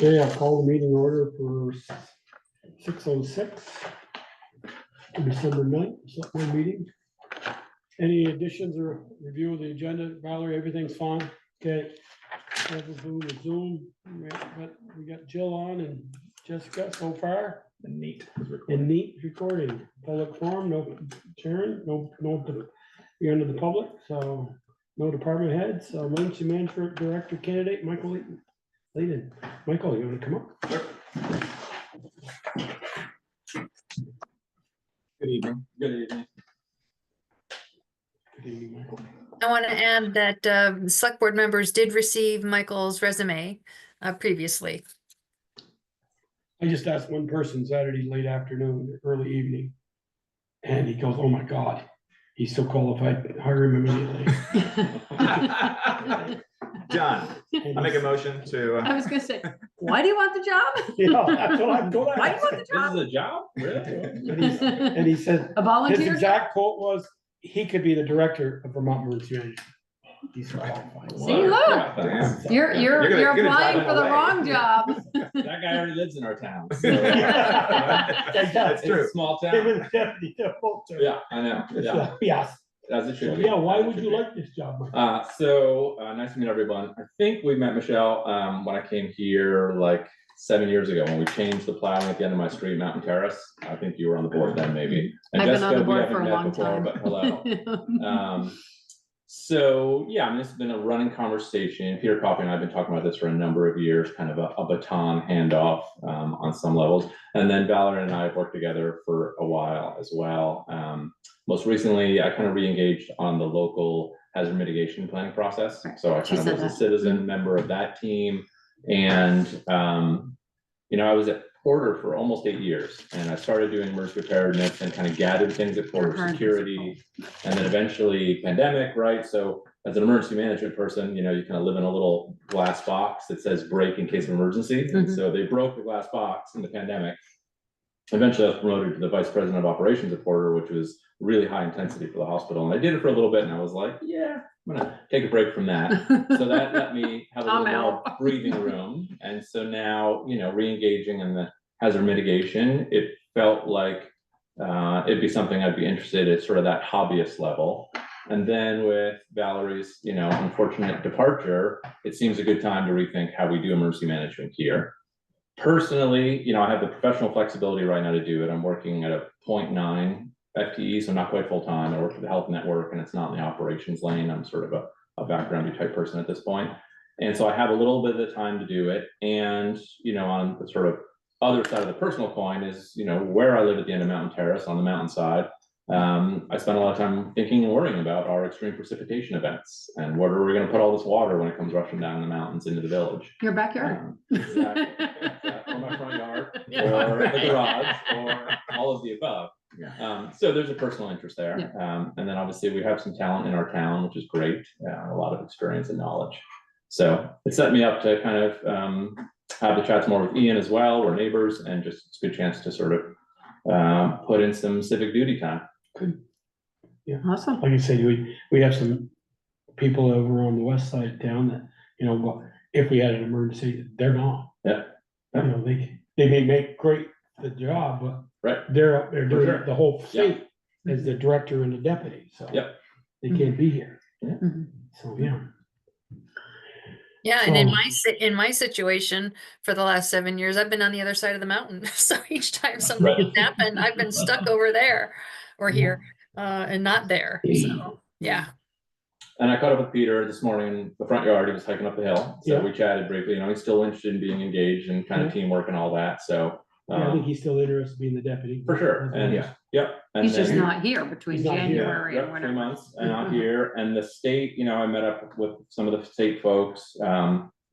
Okay, I'll call the meeting order for 6:06. December 9th, Selectboard meeting. Any additions or review of the agenda? Valerie, everything's fine? Okay. Zoom. We got Jill on and Jessica so far. And neat. And neat recording. Public forum, no Sharon, no, you're under the public, so no department heads. So emergency management director candidate, Michael Layden. Michael, you want to come up? Sure. Good evening. Good evening. Good evening, Michael. I want to add that select board members did receive Michael's resume previously. I just asked one person Saturday late afternoon, early evening, and he goes, "Oh my God, he's so qualified. Hire him immediately." John, I make a motion to. I was gonna say, why do you want the job? Yeah, that's what I'm going. Why do you want the This job? is a job? Really? And he said, A his volunteer? exact quote was, he could be the director of Vermont Emergency Management. He's qualified. See, look. Damn. You're You're gonna applying drive for the away. wrong job. That guy already lives in our town. So, That's It's a small Him town. and the deputy, they're both there. Yeah, I know. Yeah, Yes. as it So, should be. yeah, why As it would should you be. like this job, Mike? Nice to meet everyone. I think we met Michelle when I came here like 7 years ago when we changed the plowing at the end of my street, Mountain Terrace. I think you were on the board then, maybe. And I've been on Jessica, the we board haven't for a met long before, time. but hello. So yeah, I mean, this has been a running conversation. Peter Coffey and I have been talking about this for a number of years, kind of a baton handoff on some levels. And then Valerie and I have worked together for a while as well. Most recently, I kind of re-engaged on the local hazard mitigation planning process. So I She kind of said was a that. citizen member of that team. And, I was at Porter for almost 8 years, and I started doing emergency preparedness and kind of gathered things at Porter Hard. security, and then eventually pandemic, right? So as an emergency management person, you kind of live in a little glass box that says break in case of emergency. And Mhm. so they broke the glass box in the pandemic. Eventually I was promoted to the vice president of operations at Porter, which was really high intensity for the hospital. And I did it for a little bit, and I was like, yeah, I'm gonna take a break from that. So that let me have a I'm little more out. breathing room. And so now, re-engaging in the hazard mitigation, it felt like it'd be something I'd be interested at, sort of that hobbyist level. And then with Valerie's, unfortunate departure, it seems a good time to rethink how we do emergency management here. Personally, I have the professional flexibility right now to do it. I'm working at a 0.9 FTE, so not quite full time. I work for the health network, and it's not in the operations lane. I'm sort of a background type person at this point. And so I have a little bit of the time to do it. And, on the sort of other side of the personal coin is, where I live at the end of Mountain Terrace on the mountainside. I spend a lot of time thinking and worrying about our extreme precipitation events and where are we going to put all this water when it comes rushing down the mountains into the village. Your backyard. Exactly. Or my front yard, Yeah, or right. the garage, or all of the above. Yeah. So there's a personal interest there. And then obviously we have some talent in our town, which is great, a lot of experience and knowledge. So it set me up to kind of have the chats more with Ian as well. We're neighbors, and just it's a good chance to sort of put in some civic duty time. Good. Awesome. Like you said, we have some people over on the west side of town that, well, if we had an emergency, they're gone. Yeah. They may make great the job, but Right. they're up there doing sure. the whole state as the director and the deputy, so. Yep. They can't be here. Mhm. So, yeah. Yeah, and in So- my situation for the last 7 years, I've been on the other side of the mountain. So each time something has happened, I've been stuck over there or here and not there. So yeah. And I caught up with Peter this morning in the front yard. He was hiking up the hill. So Yeah. we chatted briefly. He's still interested in being engaged and kind of Yeah. teamwork and all that. So Yeah, I think he's still interested in being the deputy. for sure. And yep. And He's just then- not here between He's not here. January and Yep, 3 whatever. months and out here, and the state, I met up with some of the state folks,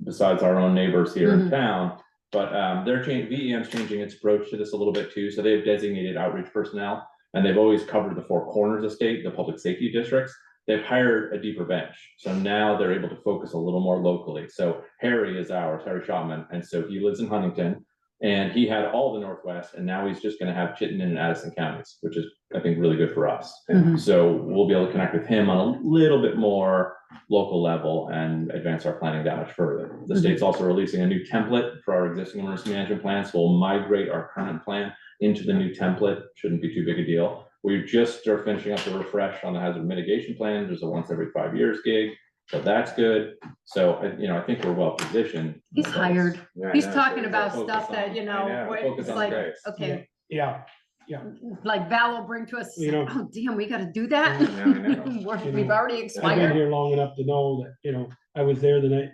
besides our own neighbors here in Mhm. town. But they're changing, VEM's changing its approach to this a little bit too, so they've designated outreach personnel, and they've always covered the 4 corners of state, the public safety districts. They've hired a deeper bench, so now they're able to focus a little more locally. So Harry is ours, Harry Shotman, and so he lives in Huntington. And he had all the Northwest, and now he's just gonna have Chittenden and Addison counties, which is, I think, really good for us. Mhm. So we'll be able to connect with him on a little bit more local level and advance our planning that much further. The state's also releasing a new template for our existing emergency management plan, so we'll migrate our current plan into the new template. Shouldn't be too big a deal. We just are finishing up the refresh on the hazard mitigation plan. There's a once every 5 years gig, so that's good. So, I think we're well positioned. He's hired. Yeah, I He's know, talking so about focus stuff that, on- you I know, know, where focus it's on like, grace. okay, Yeah, like Val will bring to us, You know- oh, damn, we gotta do that. Yeah, I know. We've already I've been expired. here long enough to know that, I was there the night,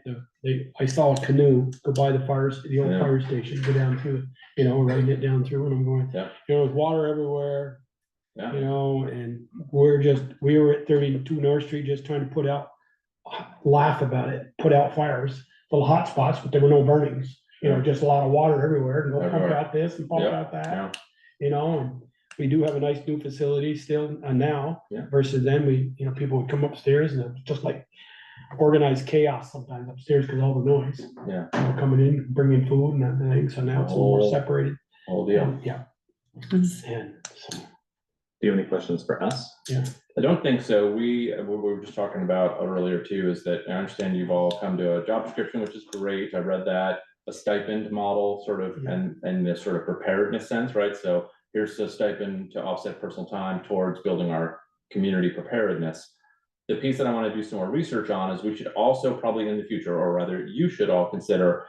I saw a canoe go by the the old Yeah. fire station, go down through it, riding it down through, and I'm going, Yeah. with water everywhere, Yeah, and we were at 32 North Street just trying to laugh about it, put out fires, little hot spots, but there were no burnings, Yeah. just a lot of water everywhere, and go pump Everywhere. out this and pump Yeah, out that, yeah, and we do have a nice new facility still now Yeah. versus then people would come upstairs and it was just like organized chaos sometimes upstairs because all the noise. Yeah. People coming in, bringing food and that thing. So now it's a little more Oh. separated. whole deal. Yeah. Mhm. And so, Do you have any questions for us? I don't think so. We were just talking about earlier too, is that I understand you've all come to a job description, which is great. I read that, a stipend model sort of, Yeah. and this sort of preparedness sense, right? So here's a stipend to offset personal time towards building our community preparedness. The piece that I want to do some more research on is we should also probably in the future, or rather you should all consider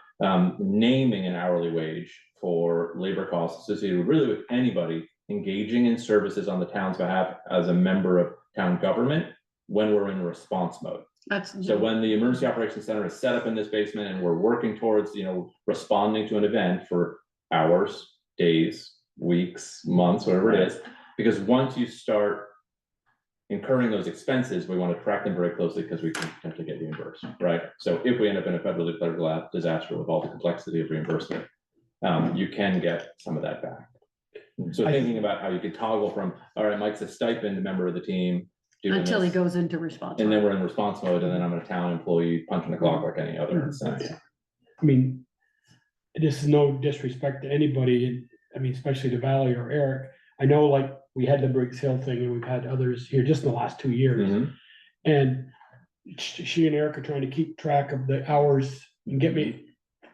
naming an hourly wage for labor costs associated really with anybody engaging in services on the town's behalf as a member of town government when we're in response mode. That's, So when the emergency operations center is set up in this basement and we're working towards, responding to an event for hours, days, weeks, months, whatever it is, because once you start incurring those expenses, we want to track them very closely because we can potentially get reimbursed, right? So if we end up in a federally declared disaster with all the complexity of reimbursement, you can get some of that back. So thinking about how you could toggle from, all right, Mike's a stipend member of the team. doing until he this, goes into response. And then we're in response mode, and then I'm a town employee punching the clock like any other in a sense. I mean, this is no disrespect to anybody, especially to Valley or Eric. I know like we had the Briggs Hill thing and we've had others here just in the last 2 years. Mhm. And she and Eric are trying to keep track of the hours and get me,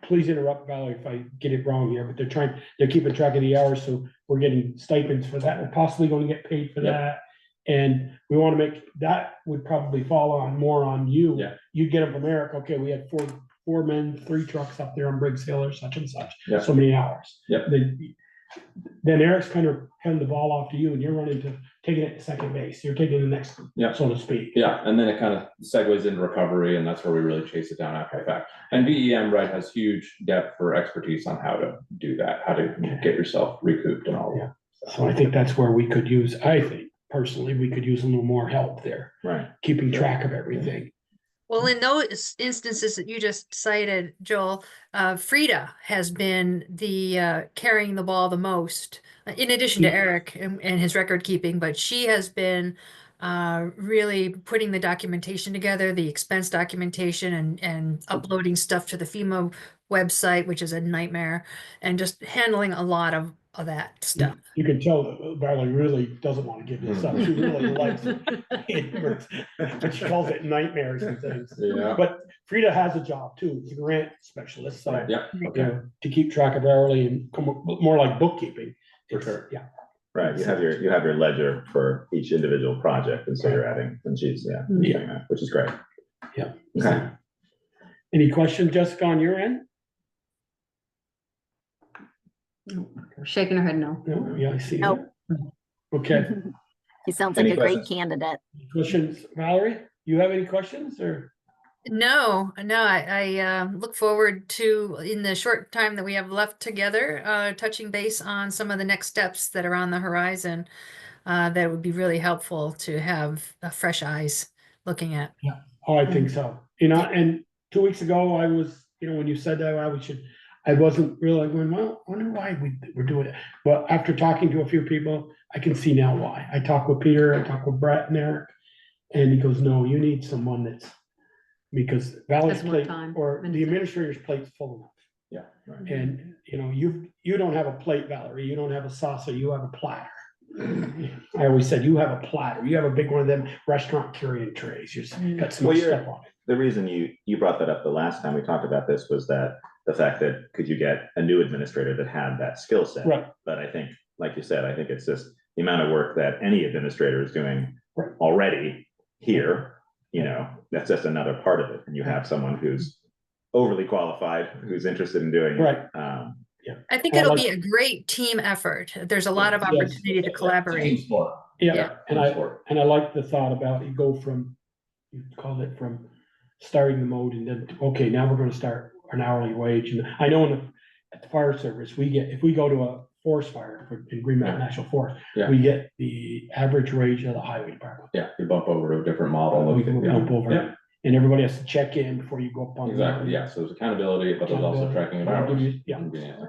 please interrupt Valerie if I get it wrong here, but they're keeping track of the hours, so we're getting stipends for that, we're possibly gonna get paid for Yep. that. And we wanna that would probably fall more on you. Yeah. You get them from Eric, okay, we had four men, 3 trucks up there on Briggs Hill or such and such, Yep. so many hours. Yep. Then Eric's kind of handing the ball off to you and you're running to taking it to second base, you're taking the next, Yep. so to speak. Yeah, and then it kind of segues into recovery, and that's where we really chase it down after the fact. And VEM, right, has huge depth for expertise on how to do that, how to get yourself recouped and all of that. So I think that's where we could use, I think personally, we could use a little more help there, Right. keeping track of everything. Well, in those instances that you just cited, Joel, Frida has been the carrying the ball the most, in addition to Eric and his record keeping, but she has been really putting the documentation together, the expense documentation and uploading stuff to the FEMA website, which is a nightmare, and just handling a lot of that stuff. You can tell that Valerie really doesn't want to give this up, she really likes it. But she calls it nightmares and things. Yeah. But Frida has a job too, she's a grant specialist, so, Yeah, to keep track of hourly and come up more like bookkeeping. For It's- sure. Yeah. Right, you have your ledger for each individual project, and so you're adding, and she's, Yeah. doing that, which is great. Yeah. Okay. Any questions, Jessica, on your end? Shaking her head no. No, yeah, I see. No. that. Okay, He sounds like Any a great questions? candidate. questions, Valerie, you have any questions or? No, I look forward to, in the short time that we have left together, touching base on some of the next steps that are on the horizon. That would be really helpful to have fresh eyes looking at. Oh, I think so. And 2 weeks ago, I was, when you said that, I wasn't really going, well, I wonder why we're doing it. But after talking to a few people, I can see now why. I talked with Peter, I talked with Brett and Eric, and he goes, no, you need someone because Valerie's Has more plate, time or and the administrator's plate's full enough. And, you know, you don't have a plate, Valerie, you don't have a saucer, you have a platter. I always said, you have a platter, you have a big one of them restaurant carrying trays, you just got so Well, much you're- stuff on it. The reason you brought that up the last time we talked about this was that the fact that could you get a new administrator that had that skill set? Right. But I think, like you said, I think it's just the amount of work that any administrator is doing Right. already here, you know, that's just another part of it. And you have someone who's overly qualified, who's interested in doing it. Right. I think I it'll like- be a great team effort. There's a lot of Yes. opportunity to collaborate. Yeah, Yeah. and I like the thought about you go from, you called it from starting the mode and then, okay, now we're gonna start an hourly wage. And I know at the fire service, if we go to a forest fire in Green Mountain National Forest, Yeah. we get the average wage of the highway department. Yeah, you bump over to a different model. We can Yeah. jump over, Yeah. and everybody has to check in before you go up on. the Exactly, mountain. yeah, so there's accountability, but there's also tracking of I'll give hours. you- Yeah, Conveniently.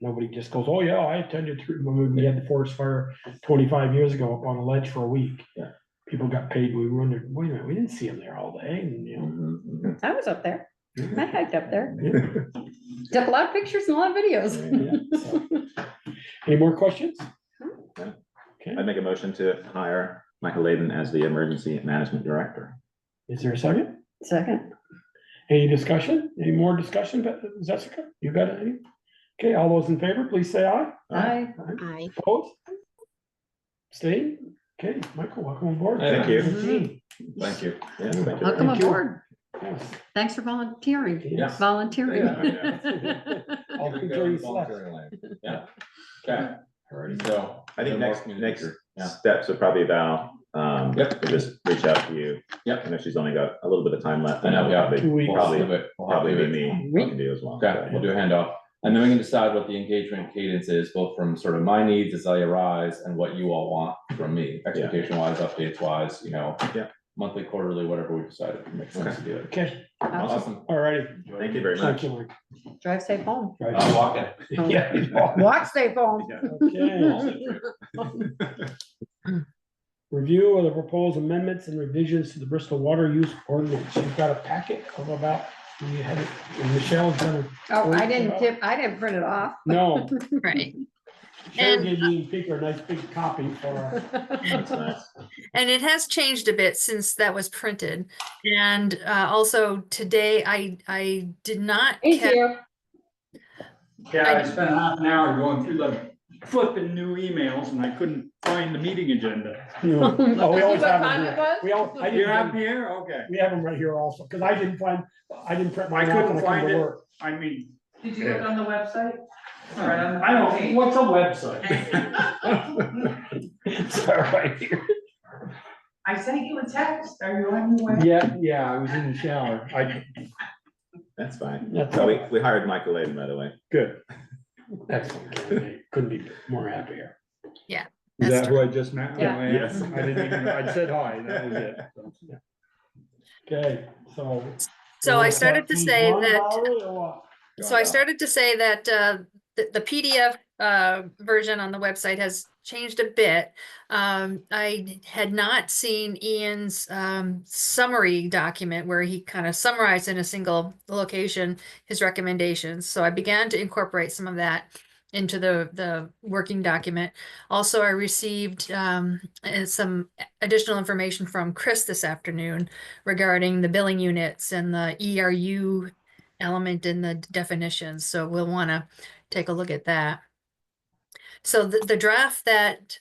nobody just goes, oh yeah, I attended through, when we had the forest fire 25 years ago up on a ledge for a week. Yeah. People got paid, we wondered, wait a minute, we didn't see them there all day, and you know. Mhm, mhm. I was up there. I hiked up there. Yeah, Took a lot of pictures and a lot of videos. yeah, so. Any more questions? No. Okay, I'd make a motion to hire Michael Layden as the Emergency Management Director. is there a second? Second. Any discussion? Any more discussion, Jessica? You got any? Okay, all those in favor, please say aye. Aye. Aye. Opposed? Stay? Okay, Michael, welcome aboard. Thank you. Team. Thank you. Yes, thank you. Welcome Thank you. aboard. Yes. Thanks for volunteering. Yes. Volunteering. All Good until you going, slept. volunteering land. Yeah, okay, alrighty, so. I think no more next communication. Yeah. steps are probably Val, Yep. to just reach out to you. Yep. I know she's only got a little bit of time left. I know, yeah. 2 weeks. We'll have to do it. We'll have to Probably do be it. me, we can do as well. Okay, we'll do a handoff, and then we can decide what the engagement cadence is, both from sort of my needs as they arise and what you all want from me, expectation wise, updates wise, you know. Yeah. Monthly, quarterly, whatever we decided makes sense to do it. Okay, Awesome. all righty. Thank you very Thank much. you, Mike. Drive safe home. Right. Walking. Yeah. Walk safe home. Okay. Review of the proposed amendments and revisions to the Bristol Water Use Ordinance. You've got a packet of about, you had it, and Michelle's gonna, Oh, I didn't print it off. no. Right. Sharon And- gave me and Peter a nice big copy for, That's nice. And it has changed a bit since that was printed. And also today, I did not. Thank catch- you. Yeah, I- I spent half an hour going through the flipping new emails and I couldn't find the meeting agenda. you know, oh, we always What have time them it here. was? We all, I You have didn't, them here? Okay. we have them right here also, because I didn't print mine I out couldn't when I come find to it. work. I mean, Did you look on the website? Right on the I don't, page. what's a website? It's all right here. I sent you a text. Are you on your way? Yeah, I was in the shower. That's fine. That's So all. we hired Michael Layden, by the way. Good. Excellent. candidate. Couldn't be more happier. Is That's that who I just met? Yeah. Yes. I didn't even, I said hi, that was it. Okay, so. So I started to say that. that. So I started to say that the PDF version on the website has changed a bit. I had not seen Ian's summary document where he kind of summarized in a single location his recommendations. So I began to incorporate some of that into the working document. Also, I received some additional information from Chris this afternoon regarding the billing units and the ERU element in the definitions. So we'll want to take a look at that. So the draft that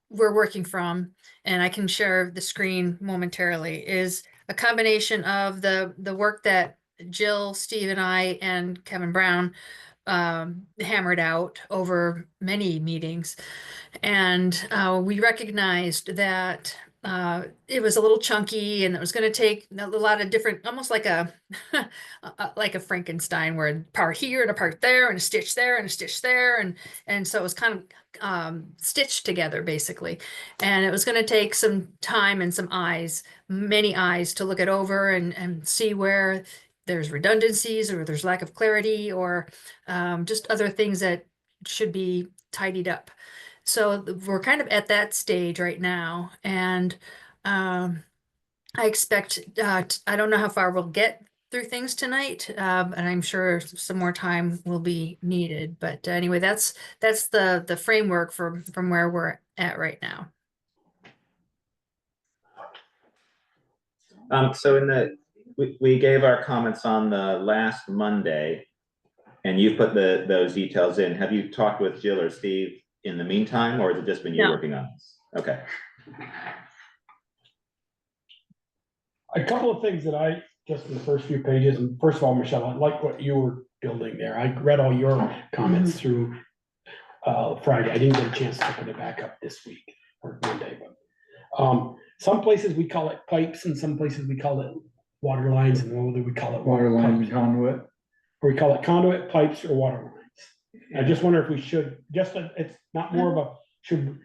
we're working from, and I can share the screen momentarily, is a combination of the work that Jill, Steve, and I, and Kevin Brown hammered out over many meetings. And we recognized that it was a little chunky and it was going to take a lot of different, almost like a like a Frankenstein, where a part here and a part there and a stitch there and a stitch there, and so it was kind of stitched together basically. And it was going to take some time and some eyes, many eyes, to look it over and see where there's redundancies or there's lack of clarity or just other things that should be tidied up. So we're kind of at that stage right now, and I expect I don't know how far we'll get through things tonight, and I'm sure some more time will be needed. But anyway, that's the framework from where we're at right now. So we gave our comments on the last Monday, and you put those details in. Have you talked with Jill or Steve in the meantime, or has it just been you No. working on this? Okay. A couple of things that I, just in the first few pages, and first of all, Michelle, I like what you were building there. I read all your comments through Friday. I didn't get a chance to put it back up this week or Monday, but some places we call it pipes and some places we call it water lines, and whether we call it Water line pipes, conduit. or we call it conduit, pipes, or water lines. I just wonder if we should, it's not more of a, should,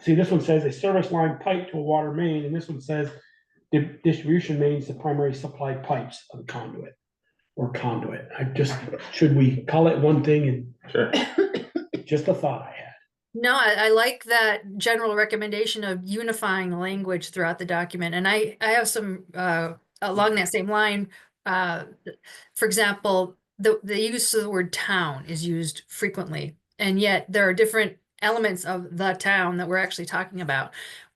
see, this one says a service line pipe to a water main, and this one says the distribution mains, the primary supply pipes of conduit or conduit. I just, should we call it one thing? And Sure. just a thought I had. No, I like that general recommendation of unifying the language throughout the document. And I have some, along that same line, for example, the use of the word town is used frequently, and yet there are different elements of the town that we're actually talking about.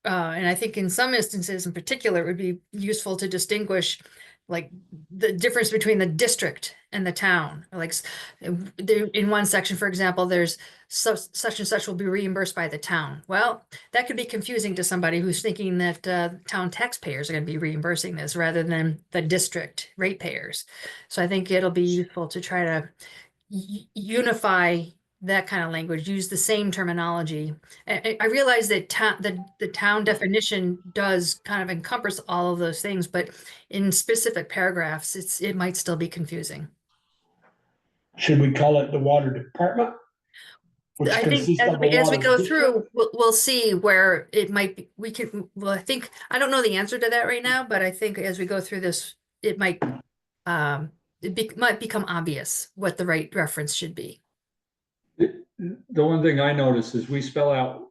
And I think in some instances in particular, it would be useful to distinguish like the difference between the district and the town. Like in one section, for example, there's such and such will be reimbursed by the town. Well, that could be confusing to somebody who's thinking that town taxpayers are going to be reimbursing this rather than the district ratepayers. So I think it'll be useful to try to unify that kind of language, use the same terminology. I realize that the town definition does kind of encompass all of those things, but in specific paragraphs, it might still be confusing. Should we call it the water department? Which I think consists as of we, a as we water go district? through, we'll see where it might be. Well, I think, I don't know the answer to that right now, but I think as we go through this, it might, might become obvious what the right reference should be. The one thing I noticed is we spell out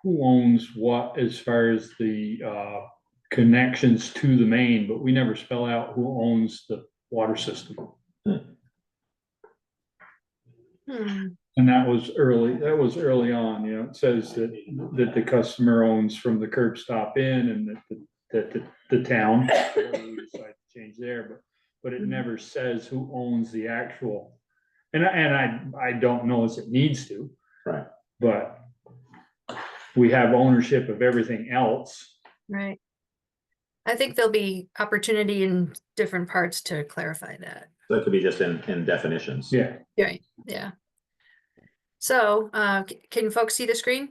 who owns what as far as the connections to the main, but we never spell out who owns the water system. And that was early on, you know, it says that the customer owns from the curb stop in, and that the town, whatever we decide to change there, but it never says who owns the actual. And I don't know as it needs to. Right. But we have ownership of everything else. Right. I think there'll be opportunity in different parts to clarify that. So it could be just in definitions. Yeah. Right, yeah. So, can folks see the screen?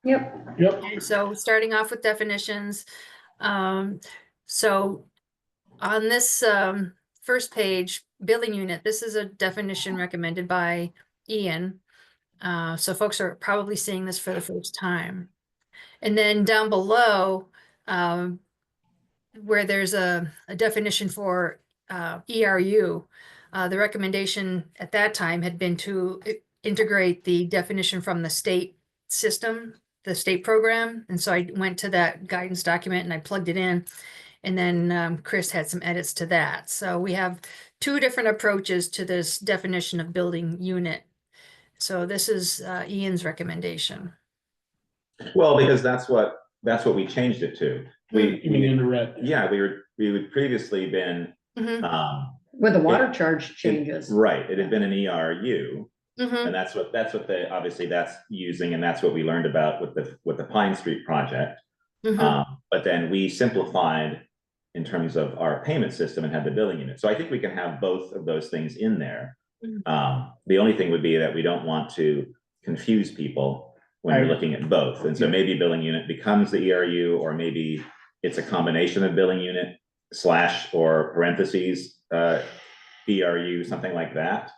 Yep. Yep. Okay, so starting off with definitions. So on this first page, building unit, this is a definition recommended by Ian. So folks are probably seeing this for the first time. And then down below, where there's a definition for ERU, the recommendation at that time had been to integrate the definition from the state system, the state program. And so I went to that guidance document and I plugged it in. And then Chris had some edits to that. So we have two different approaches to this definition of building unit. So this is Ian's recommendation. Well, because that's what we changed it to. You mean in the red? Yeah, we would previously been, With the water charge changes. right, it had been an ERU. Mhm. And that's what they, obviously that's using, and that's what we learned about with the Pine Street project. But then we simplified in terms of our payment system and had the billing unit. So I think we can have both of those things in there. The only thing would be that we don't want to confuse people when you're looking at both. And so maybe billing unit becomes the ERU, or maybe it's a combination of billing unit / or parentheses ERU, something like that.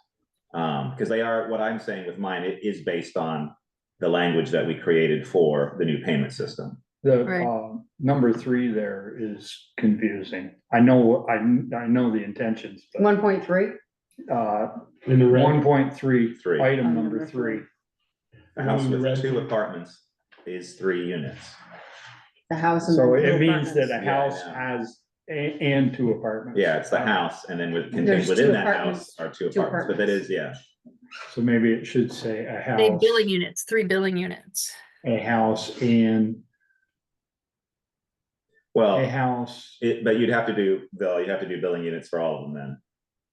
Because they are, what I'm saying with mine, it is based on the language that we created for the new payment system. The number 3 there is confusing. I know the intentions, but 1.3. In the red. 1.3, item Oh, number number 3. A house In the with red. 2 apartments is 3 units. The house. and So the it means that apartments. a house has and two apartments. Yeah, it's the house, and then contained There's within two that apartments, house are two two apartments, but that is, yeah. So maybe it should say a They house, billing units, 3 billing units. a house and a Well, house. but you'd have to do, Bill, you have to do billing units for all of them then.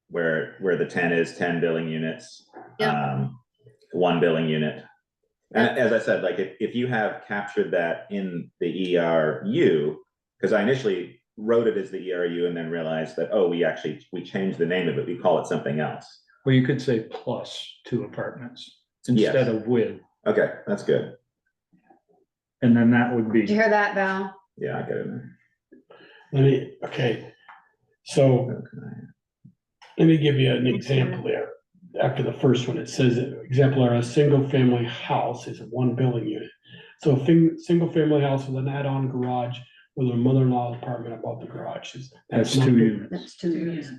Where the 10 is 10 billing units, Yeah. 1 billing unit. And as I said, like if you have captured that in the ERU, because I initially wrote it as the ERU and then realized that, oh, we changed the name of it, we call it something else. Well, you could say plus 2 apartments Yes. instead of with, Okay, that's good. and then that would Did you be, hear that, Val? Yeah, I get it. Okay, so let me give you an example there. After the first one, it says, exemplar, a single family house is 1 billing unit. So a single family house with an add-on garage with a mother-in-law apartment above the garage is. that's not 2 good. units. That's 2 units.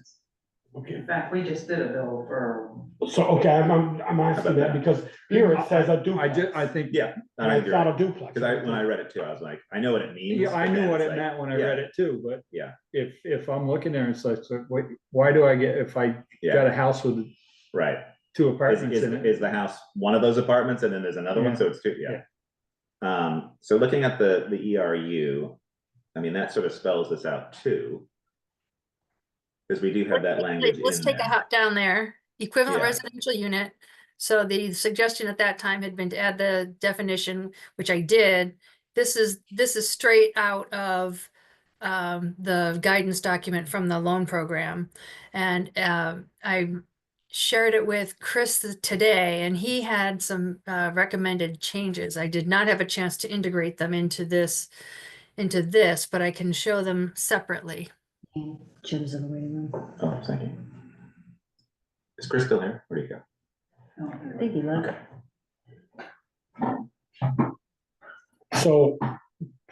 Okay, In fact, we just did a bill for, so, okay, I'm asking that because here it says a duplex. I think, Yeah. And I thought a duplex. Because when I read it too, I was like, I know what it means. yeah, I but knew then what it's it like, meant when I yeah, read it too, but Yeah, if I'm looking there, it's like, so why do I get, if I got yeah, a house with right. 2 Is, apartments is, in it? is the house one of those apartments and then there's another one, Yeah. so it's 2, yeah. So looking at the ERU, I mean, that sort of spells this out too. Because we do have that language Let's in take a there. hot down there, equivalent Yeah. residential unit. So the suggestion at that time had been to add the definition, which I did. This is straight out of the guidance document from the loan program. And I shared it with Chris today, and he had some recommended changes. I did not have a chance to integrate them into this, but I can show them separately. Jim's in the waiting room. Oh, thank you. Is Chris still here? Where'd he go? I think he left. So,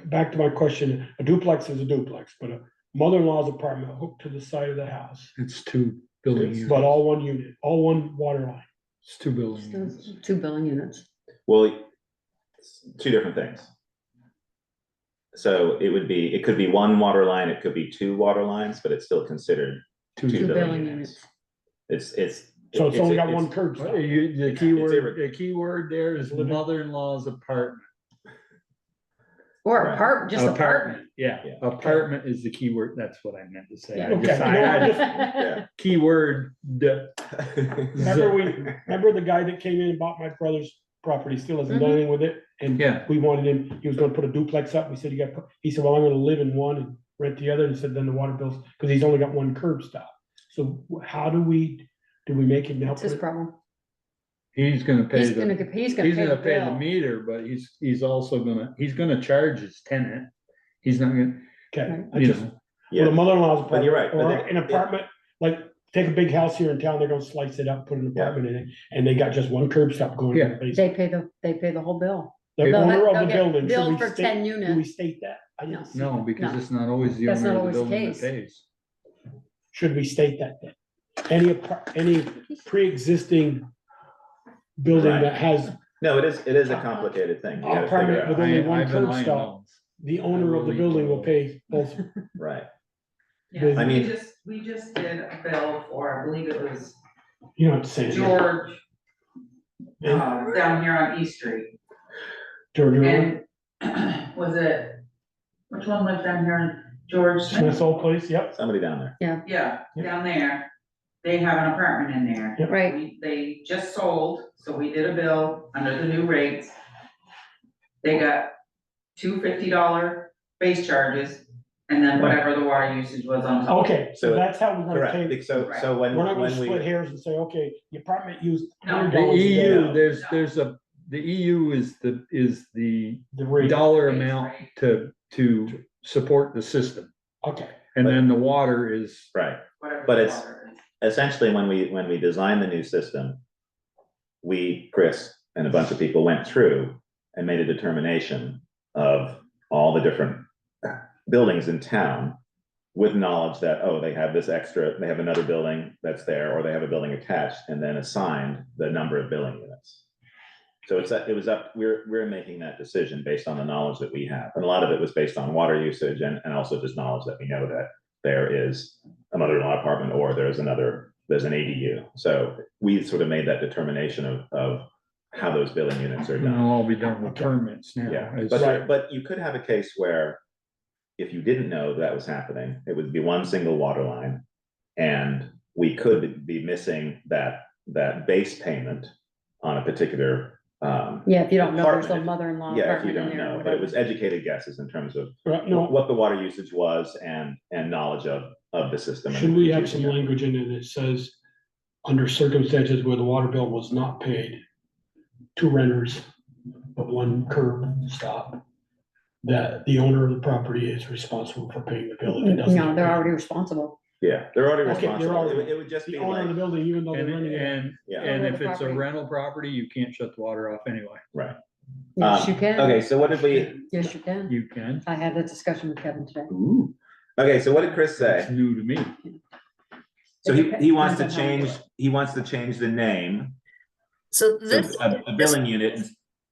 back to my question, a duplex is a duplex, but a mother-in-law's apartment hooked to the side of the house, It's 2 building units. but all 1 unit, all 1 water line. It's 2 building Still units. 2 billing units. Well, it's 2 different things. So it could be 1 water line, it could be 2 water lines, but it's still considered 2 2 billing billing units. units. So it's only got 1 curb stop. The key word there is Living. mother-in-law's apartment. Or Right. just apartment. Yeah, Yeah. apartment is the key word. That's what I meant to say. Yeah. I just- Okay, no, I just- Yeah. Keyword, Remember the guy that came in and bought my brother's property, still hasn't done anything with it? And Yeah. we wanted him, he was gonna put a duplex up, we said, he said, well, I'm gonna live in one and rent the other, and said, then the water bills, because he's only got 1 curb stop. So how do we make him now? That's his put it- problem. he's gonna pay He's the, gonna he's pay gonna the pay the bill. meter, but he's also gonna charge his tenant. He's not gonna, Okay, I you just, know, with a mother-in-law's But you're apartment, right, but or an apartment, like, take a big house here in town, they're gonna slice it up, put an Yeah. apartment in it, and they got just 1 curb stop going to Yeah. the basement. They pay the whole bill. The They'll owner of get the building, should billed we for 10 state, do we units. state that? I didn't see no, that. because No. it's not always the That's owner not of the always the building that case. pays. Should we state that then? Any pre-existing building Right. that has No, it is a complicated thing. You gotta figure apartment with out, only I- 1 I've been curb eyeing stop, those. the owner of the building will pay both. right? yeah, I mean- we just did a bill for, I believe it was You know what I'm saying? George, And down here on East Street. George, And was it, which one lived down here in George Smith? Smith's old place, yep. Somebody down there. Yeah, Yeah. down there, they have an apartment in there. Yep. Right. They just sold, so we did a bill under the new rates. They got $250 base charges, and then whatever the water usage was on top. Okay, so So- that's how we're gonna pay. Correct, so Right. when We're not gonna we. split hairs and say, okay, the apartment used No. $100 The a day. EU, the EU is the The rate, dollar Base amount rate. to support the system. okay, And then the water is, Right, Whatever But the it's- water is. essentially, when we designed the new system, Chris and a bunch of people went through and made a determination of all the different buildings in town with knowledge that, oh, they have this extra, they have another building that's there, or they have a building attached, and then assigned the number of billing units. So we're making that decision based on the knowledge that we have, and a lot of it was based on water usage and also just knowledge that we know that there is a mother-in-law apartment or there's an ADU. So we sort of made that determination of how those billing units are And it'll done. all be done with permits now. Yeah, It's- but you could have a case where if you didn't know that was happening, it would be one single water line. And we could be missing that base payment on a particular, Yeah, if you don't know, there's a Apartment. mother-in-law yeah, if you apartment in don't there. or know, but it was whatever. educated guesses in terms of No, what the water usage was and knowledge of the system. should we have some language in it that says, under circumstances where the water bill was not paid, 2 renters, but 1 curb stop, that the owner of the property is responsible for paying the bill if it doesn't? No, get they're paid? already responsible. Yeah, they're already Okay, they're responsible. already- It would just The be owner of the like, building, even though they're And, renting it. and, Yeah. and if Over the it's a property. rental property, you can't shut the water off anyway. right. Yes, you can. Okay, so what did we, Yes, you can. You can. I had that discussion with Kevin today. ooh. Okay, so what did Chris It's say? new to me. So he wants to Depends on how you do change the name, So so this, a billing unit.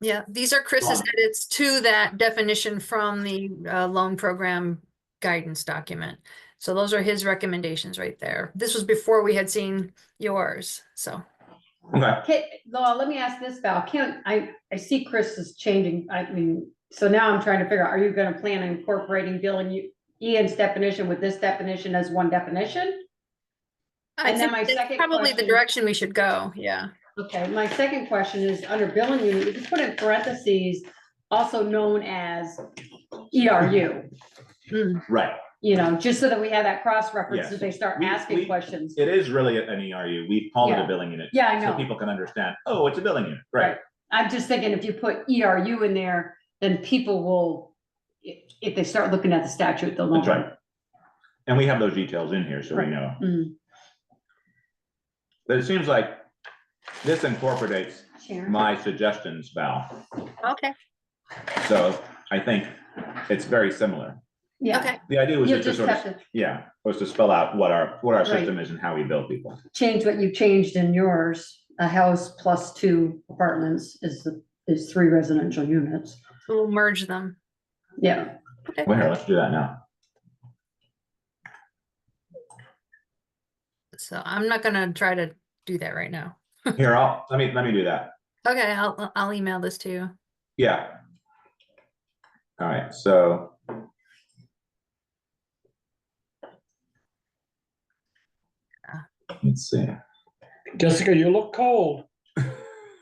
yeah, these are Chris's Wrong. edits to that definition from the loan program guidance document. So those are his recommendations right there. This was before we had seen yours, so. Okay, Okay, Laura, let me ask this, Val, I see Chris is changing, I mean, so now I'm trying to figure out, are you gonna plan on incorporating billing Ian's definition with this definition as one definition? I And then think my that's second probably the question- direction we should go, yeah. Okay, my second question is, under billing unit, you can put in parentheses, also known as ERU, right. you know, just so that we have that cross-reference Yes. if they start We- asking questions. It is really an ERU. We call it Yeah. a billing unit. Yeah, I So know. people can understand, oh, it's a billing unit, right? I'm just thinking if you put ERU in there, then people will, if they start looking at the statute, they'll know. That's right. And we have those details in here, so we Right. know. Mm. But it seems like this incorporates Sharon? my suggestions, Val. Okay, So I think it's very similar. Yeah, okay, The idea was you just to just sort have of, to yeah, was to spell out what our Right. system is and how we bill people. change what you changed in yours. A house plus 2 apartments is 3 residential units. so we'll merge them. Yeah, Well, here, let's do that now. So I'm not gonna try to do that right now. Here, let me do that. Okay, I'll email this to you. Yeah. All right, so. Let's see. Jessica, you look cold. You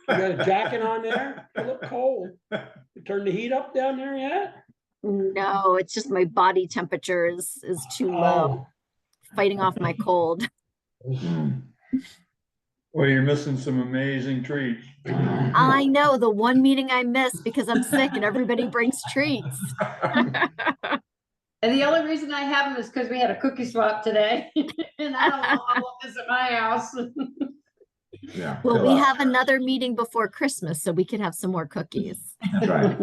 got a jacket on there? You look cold. You turned the heat up down there yet? No, it's just my body temperature is too low, fighting off my cold. Hmm. Well, you're missing some amazing treats. I know the one meeting I missed because I'm sick and everybody brings treats. and the only reason I have them is because we had a cookie swap today. And I don't want all of this at my house. Yeah. Well, fill we up. have another meeting before Christmas, so we could have some more cookies. That's right.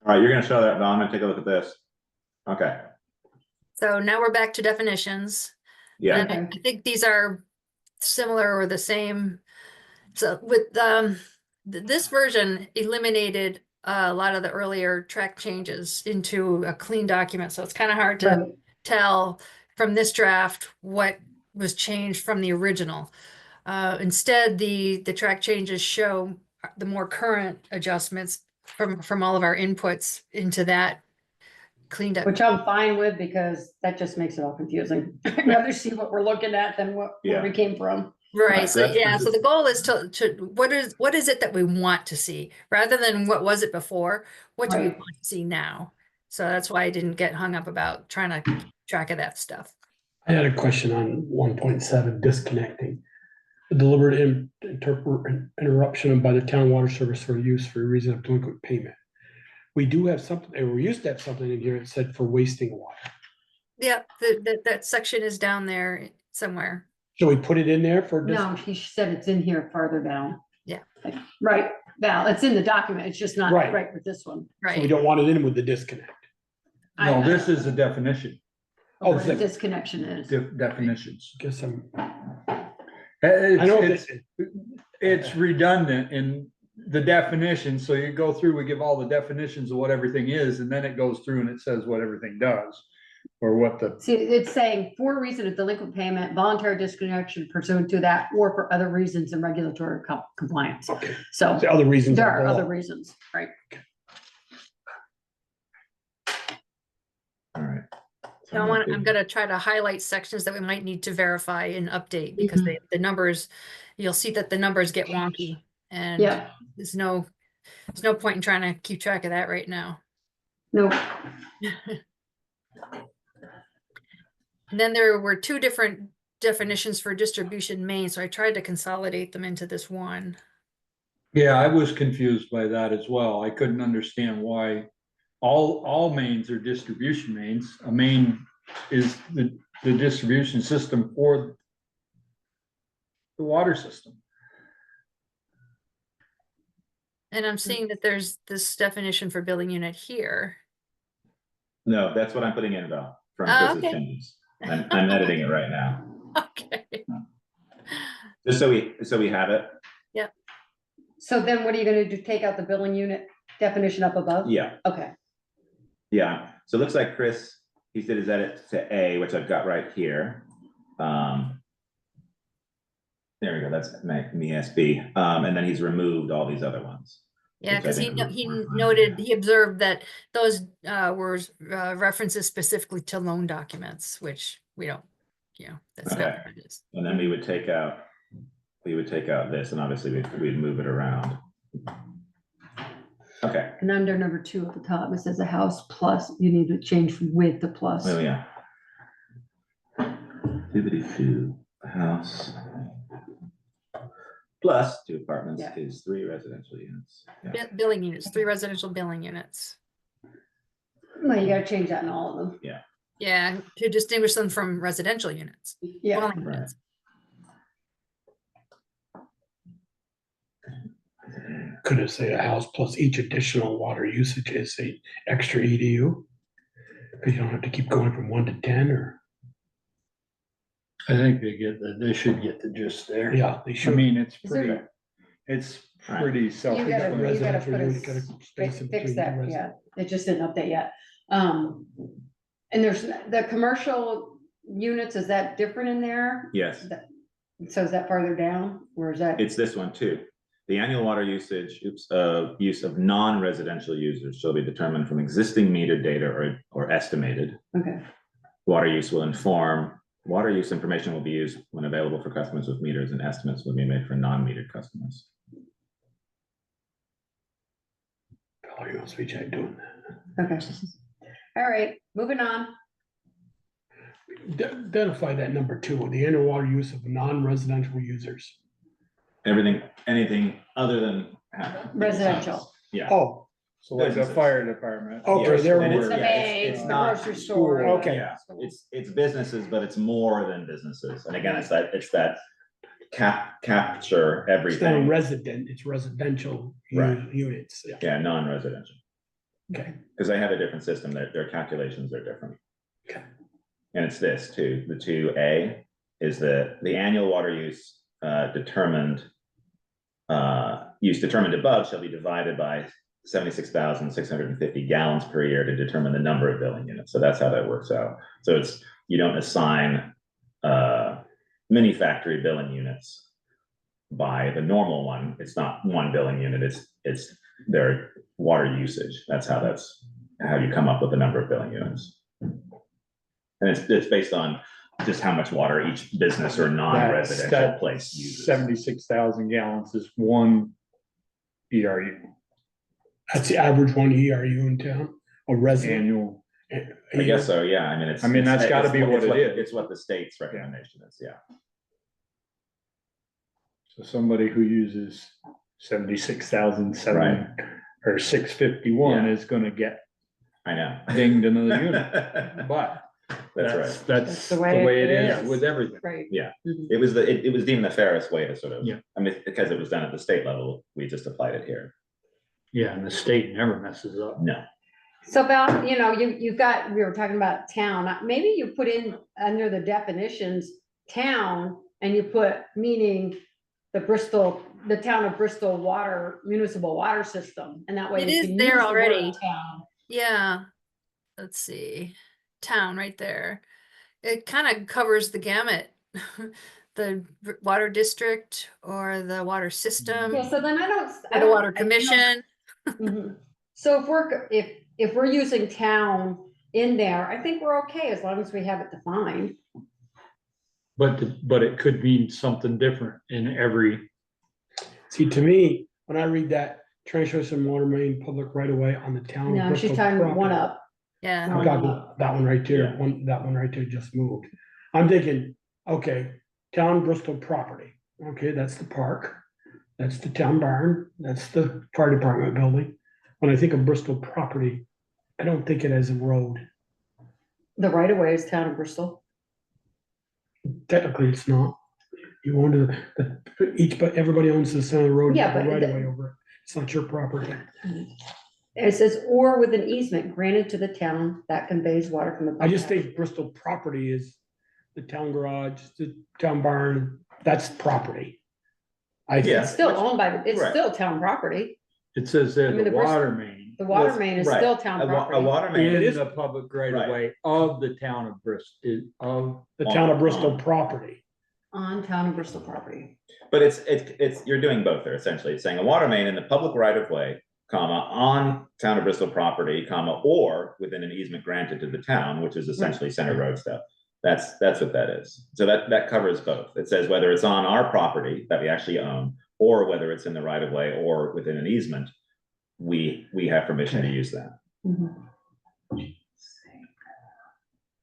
All right, you're gonna show that, Val. I'm gonna take a look at this. Okay, So now we're back to definitions. yeah, And I think these are similar or the same. So with this version eliminated a lot of the earlier track changes into a clean document. So it's kind of hard to Right. tell from this draft what was changed from the original. Instead, the track changes show the more current adjustments from all of our inputs into that cleaned up. Which I'm fine with because that just makes it all confusing. I'd rather see what we're looking at than where Yeah. we came from. Right, Right, so that's- yeah, so the goal is to what is it that we want to see, rather than what was it before, what do we Right. want to see now? So that's why I didn't get hung up about trying to keep track of that stuff. I had a question on 1.7, disconnecting. The deliberate interruption by the town water service for use for a reason of delinquent payment. We do have something, or we used to have something in here that said for wasting water. Yeah, that section is down there somewhere. So we put it in there for. No, he said it's in here farther down. Yeah. Right, Val, it's in the document. It's just not Right. right with this one. So we Right, don't want it in with the disconnect. No, this is the definition, Oh, What the it's- disconnection is. definitions. Guess I'm, It's, I know it's, it's redundant in the definition, so you go through, we give all the definitions of what everything is, and then it goes through and it says what everything does. or what the, See, it's saying for reason of delinquent payment, voluntary disconnection pursuant to that, or for other reasons in regulatory compliance. Okay, So the other reasons. there are are below. other reasons, right? All right. So I'm gonna try to highlight sections that we might need to verify and update, because the numbers, you'll see that the numbers get wonky. And Yeah, there's no point in trying to keep track of that right now. no, And then there were two different definitions for distribution main, so I tried to consolidate them into this one. yeah, I was confused by that as well. I couldn't understand why all mains are distribution mains. A main is the distribution system for the water system. And I'm seeing that there's this definition for billing unit here. No, that's what I'm putting in though, from Oh, Chris's okay. changes. I'm editing it right now, Okay. just so we have it. so then what are you gonna do, take out the billing unit definition up above? Yeah, Okay, yeah. So it looks like Chris, he did his edit to A, which I've got right here. There we go, that's me SB. And then he's removed all these other ones. Yeah, Which I because think he we're fine. noted, he observed that those were references specifically to loan documents, which we don't, that's not Okay. what it is. And then we would take out this, and obviously we'd move it around. Okay, and under number 2 at the top, it says a house plus, you need to change from with to plus. oh yeah. 252, a house. Plus 2 apartments Yeah. is 3 residential units. Yeah. Billing units, 3 residential billing units. Well, you gotta change that in all of them. Yeah, to distinguish them from residential units. Yeah, dwelling Right. units. Could it say a house plus each additional water usage is a extra EDU? Because you don't have to keep going from 1 to 10 or, I think they should get the gist there. yeah, they I should. mean, it's Is there- pretty, it's Right. pretty you self. gotta Residential put a unit, gotta space in fix between that, the yeah, it just didn't update yet. And there's the commercial units, is that different in there? Yes, So is that farther down, or is that? it's this one too. The annual water usage, use of non-residential users shall be determined from existing meter data or estimated. Okay, Water use information will be used when available for customers with meters, and estimates will be made for non-metered customers. Oh, you must be doing that. okay. All right, moving on. Identify that number 2, the annual water use of non-residential users. Anything other than. Residential. Yeah. Oh, So like the Businesses. fire department. Okay, Yes, there and we it's- were. The yeah, banks, the not- grocery store. Okay. Yeah, it's businesses, but it's more than businesses. And again, it's that capture it's not a everything. resident, it's residential Right. units. Yeah. Yeah, non-residential, Okay, because they have a different system, their calculations are different. Okay. And it's this too, the 2A is the annual water use determined above shall be divided by 76,650 gallons per year to determine the number of billing units. So that's how that works out. So you don't assign mini factory billing units by the normal one. It's not one billing unit, it's their water usage. That's how you come up with the number of billing units. And it's based on just how much water each business or non-residential place uses. 76,000 gallons is one ERU that's the average one ERU in town, or resident. annual. I guess so, yeah, I mean, it's. I mean, that's gotta it's be what it is. It's what the state's recommendation is, yeah. So somebody who uses 76,000 or 651 Yeah. is gonna get I know. dinged another unit. But That's right. That's the the way way it it is is. with everything. Right. Yeah. It was deemed the fairest way to sort of. Yeah. I mean, because it was done at the state level, we just applied it here. Yeah, and the state never messes up. No, So Val, we were talking about town, maybe you put in under the definitions, town, and you put meaning the town of Bristol municipal water system, and that way. It you is can there use the word already. Town. Yeah, let's see. town right there. It kind of covers the gamut. The water district or the water system, Yeah, so then I don't. or the water commission. Mhm. So if we're using town in there, I think we're okay as long as we have it defined. But it could mean something different in every, See, to me, when I read that, transmission water main public right of way on the town of No, she's Bristol talking one property. up. Yeah. I'm talking that one right there, that one right there just moved. I'm thinking, okay, town Bristol property, okay, that's the park. That's the town barn, that's the fire department building. When I think of Bristol property, I don't think it as a road. The right of way is town of Bristol. Technically, it's not. You own but everybody owns the center of the road, Yeah, the but right of way over it. It's not your property. It says, or with an easement granted to the town that conveys water from the. I just think Bristol property is the town garage, the town barn, that's property. Yeah. It's still owned by, it's Right. still town property. it says there, I mean, the the Bristol- water main The water Well, main is right. still town A property. water main, in is- the public right of way of the town of Bristol, of, The town of Bristol on. property. On town of Bristol property. but it's, you're doing both there essentially. It's saying a water main in the public right of way, comma, on town of Bristol property, comma, or within an easement granted to the town, which is essentially center road stuff. That's what that is. So that covers both. It says whether it's on our property that we actually own, or whether it's in the right of way or within an easement, we have permission to use that.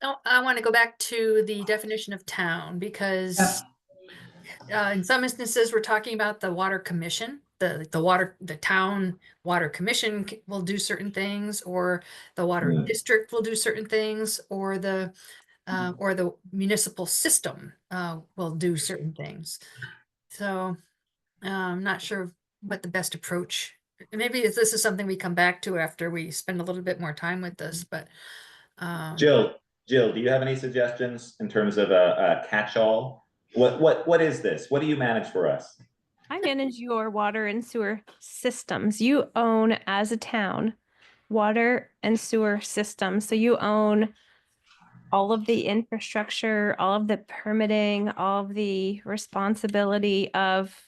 Oh, I want to go back to the definition of town because in some instances, we're talking about the water commission, the town water commission will do certain things, or the water Mm. district will do certain things, or the municipal system will do certain things. So I'm not sure what the best approach. Maybe this is something we come back to after we spend a little bit more time with this, but Jill, do you have any suggestions in terms of a catch-all? What is this? What do you manage for us? I manage your water and sewer systems. You own, as a town, water and sewer systems. So you own all of the infrastructure, all of the permitting, all of the responsibility of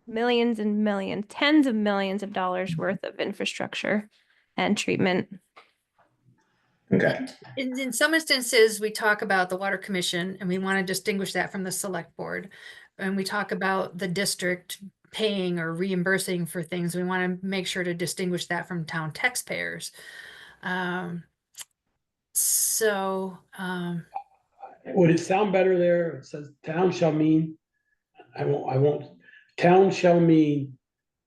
millions and millions, tens of millions of dollars worth of infrastructure and treatment. Okay, in some instances, we talk about the water commission and we want to distinguish that from the select board. And we talk about the district paying or reimbursing for things. We want to make sure to distinguish that from town taxpayers. Would it sound better there? It says town shall mean, town shall mean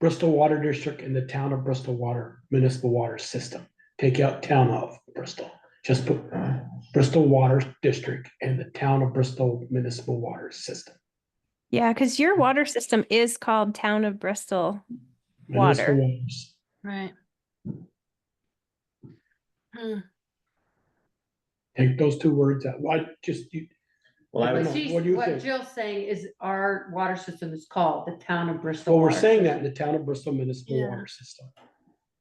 Bristol Water District and the town of Bristol Water Municipal Water System. Take out town of Bristol, just put Bristol Water District and the town of Bristol Municipal Water System. Yeah, because your water system is called Town of Bristol Municipal Water. waters. Right. Take those two words out. Why just you? well, I But would, she's- what do you What think? Jill's saying is our water system is called the town of Bristol. Well, we're Water saying System. that in the town of Bristol Municipal Yeah. Water System.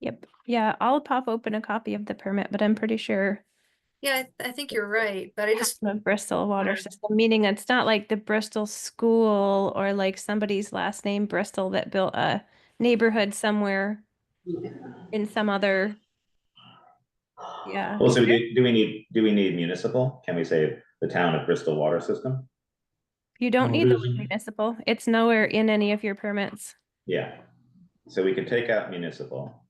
Yep. Yeah, I'll pop open a copy of the permit, but I'm pretty sure Yeah, I think you're right, but I just, Town of Bristol water system, meaning it's not like the Bristol school or like somebody's last name Bristol that built a neighborhood somewhere in some other. Yeah. well, so do we need municipal? Can we say the town of Bristol Water System? You don't No, need it the word isn't. municipal. It's nowhere in any of your permits. Yeah, so we can take out municipal.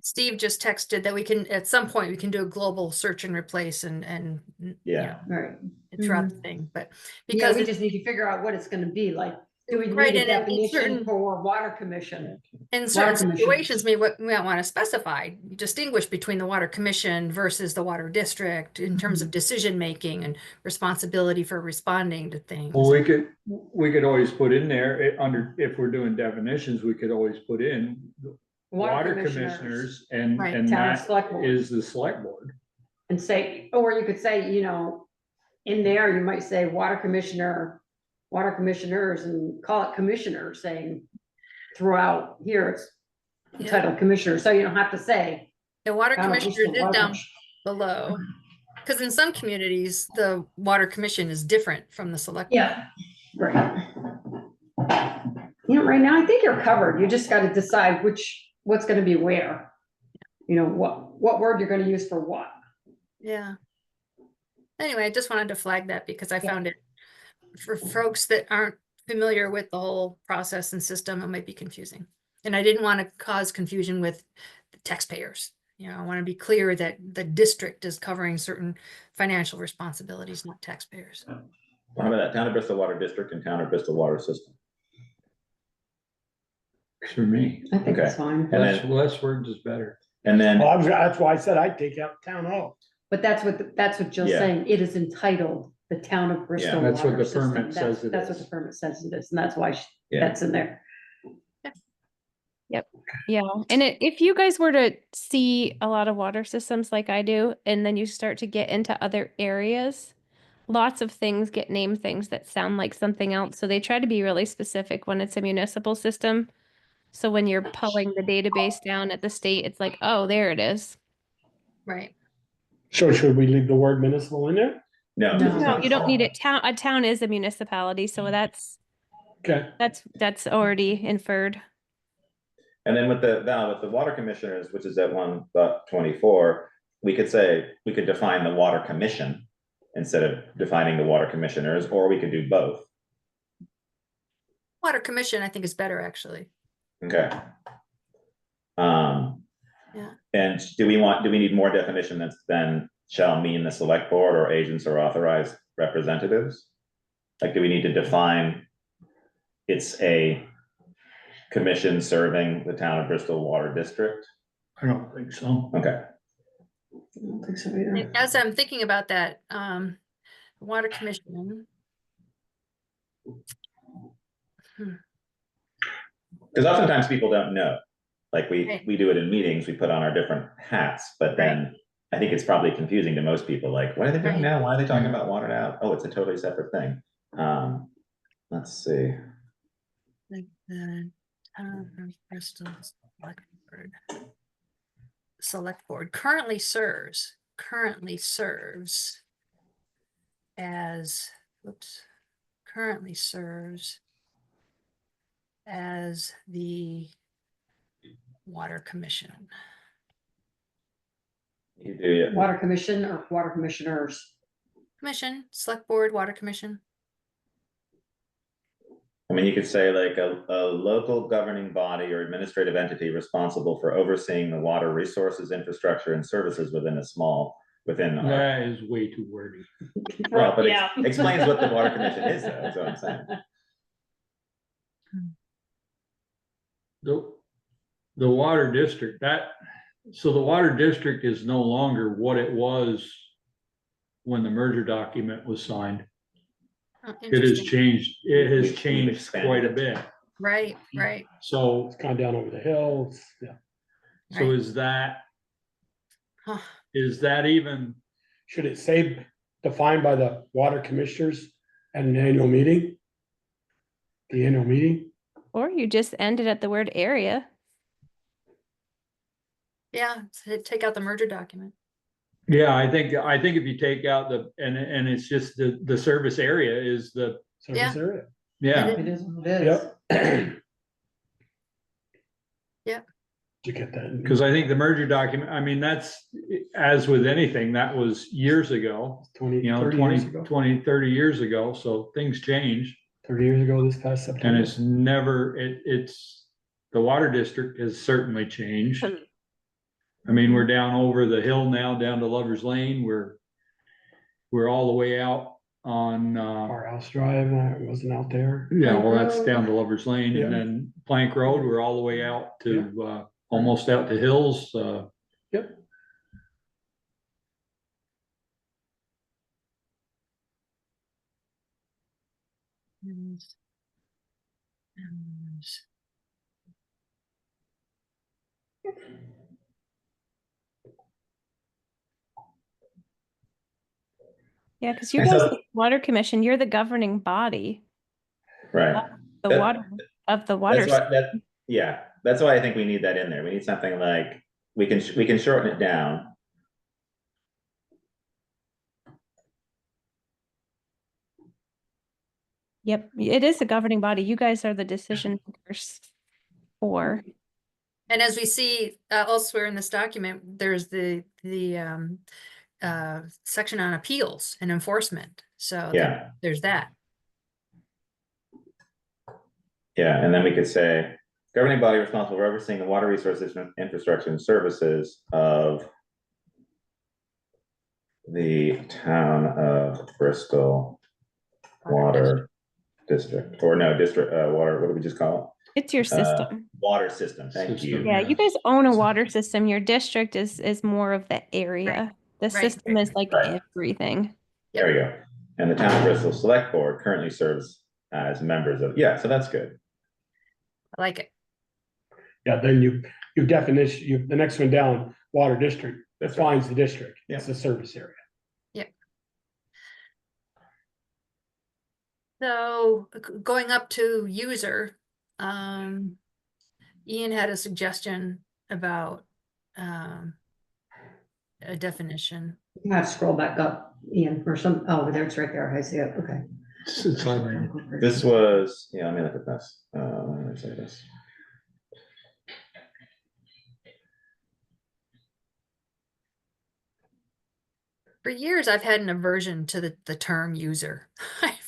Steve just texted that we can, at some point, we can do a global search and replace and you Yeah. know, Right. throughout the thing, but Yeah, because we it- just need to figure out what it's gonna be like. Do we Right, need a and in certain- definition for water commission? in certain commission. situations, we might want to specify, distinguish between the water commission versus the water district in terms of decision-making and responsibility for responding to things. well, we could always put in there, if we're doing definitions, we could always put in water commissioners and Right, and town that select board. is the select board. And say, or you could say, you know, in there, you might say water commissioner, water commissioners, and call it commissioner, saying throughout here, it's Yeah. titled commissioner, so you don't have to say The water Town of commissioners Bristol is Water down Commission. below. Because in some communities, the water commission is different from the select. board. Yeah, right. Right now, I think you're covered. You just gotta decide what's gonna be where. You know, what word you're gonna use for what. Yeah. Anyway, I just wanted to flag that because I Yeah. found it for folks that aren't familiar with the whole process and system, it might be confusing. And I didn't want to cause confusion with the taxpayers. You know, I want to be clear that the district is covering certain financial responsibilities, not taxpayers. How about that? Town of Bristol Water District and Town of Bristol Water System. For me, I think it's Okay. fine. And less words is better. And then, Well, that's why I said I'd take out town hall. But that's what Jill's Yeah. saying. It is entitled the Town of Bristol. Yeah. That's what Water the permit System. That's- says it That's what is. the permit says it is, and that's why Yeah. that's in there. Yeah, and if you guys were to see a lot of water systems like I do, and then you start to get into other areas, lots of things get named things that sound like something else. So they try to be really specific when it's a municipal system. So when you're pulling the database down at the state, it's like, oh, there it is. Right. So should we leave the word municipal in there? no. No. this is No, not- you don't need it. A town is a municipality, so Okay, that's already inferred. And then with the water commissioners, which is at 1.24, we could define the water commission instead of defining the water commissioners, or we could do both. Water commission, I think is better actually. Okay. Yeah. And do we need more definition than shall mean the select board or agents or authorized representatives? Like, do we need to define it's a commission serving the town of Bristol Water District? I don't think so. Okay. I don't think so either. And as I'm thinking about that, water commission. Because oftentimes people don't know, like Right. we do it in meetings, we put on our different hats, but then I think it's probably confusing to most people, like, what are they doing Right. now? Why are they talking about water now? Oh, it's a totally separate thing. Let's see. Like the town of Bristol Select Board currently serves as, currently serves as the Water Commission. You do, yeah. Water Commission or Water Commissioners. Commission, Select Board, Water Commission. I mean, you could say like a local governing body or administrative entity responsible for overseeing the water resources, infrastructure, and services within our. That is way too wordy. Well, but Yeah. explains what the water commission is, though, that's what I'm saying. The water district, so the water district is no longer what it was when the merger document was signed. Oh, It has interesting. changed, it has We've changed expanded quite a it. bit. Right, right. So, it's gone down over the hills, yeah. so Right. is Huh. that even, Should it say defined by the water commissioners at an annual meeting? The annual meeting? Or you just ended at the word area. Yeah, take out the merger document. yeah, I think if you take out and it's just the service area is Service area? yeah. It is what it is. Yep. Yep. Did you get that? Because I think the merger document, I mean, that's, as with anything, that was years ago, 20, you know, 30 years ago, 30 years ago, so things change. 30 years ago this past And September. it's never, it's, the water district has certainly changed. I mean, we're down over the hill now, down to Lover's Lane, we're all the way out on, Our house drive, wasn't out there. yeah, well, that's down to Lover's Lane, Yeah. and then Plank Road, we're all the way out to, almost out to Hills, Yep. Yeah, because you And guys, so- the Water Commission, you're the governing body, Right. the That- water of the water. That's why I think we need that in there. We need something like, we can shorten it down. Yep, it is a governing body. You guys are the decision makers for. And as we see elsewhere in this document, there's the section on appeals and enforcement. So Yeah. there's that. Yeah, and then we could say governing body responsible for overseeing the water resources, infrastructure, and services of the town of Bristol Water District, or no, district, water, what do we just call It's your it? system. Water system, thank you. Yeah, you guys own a water system. Your district is more of the area. The Right. system is like Right. everything. There we go. And the town of Bristol Select Board currently serves as members of, yeah, so that's good. I like it. Yeah, then you definition, the next one down, water district, That's right. defines the district, Yeah. it's the service area. So going up to user, Ian had a suggestion about a definition. You have to scroll back up, Ian, or some, oh, there, it's right there. I see it. Okay. It's fine. This was, yeah, let me look at this. Let me say this. For years, I've had an aversion to the term user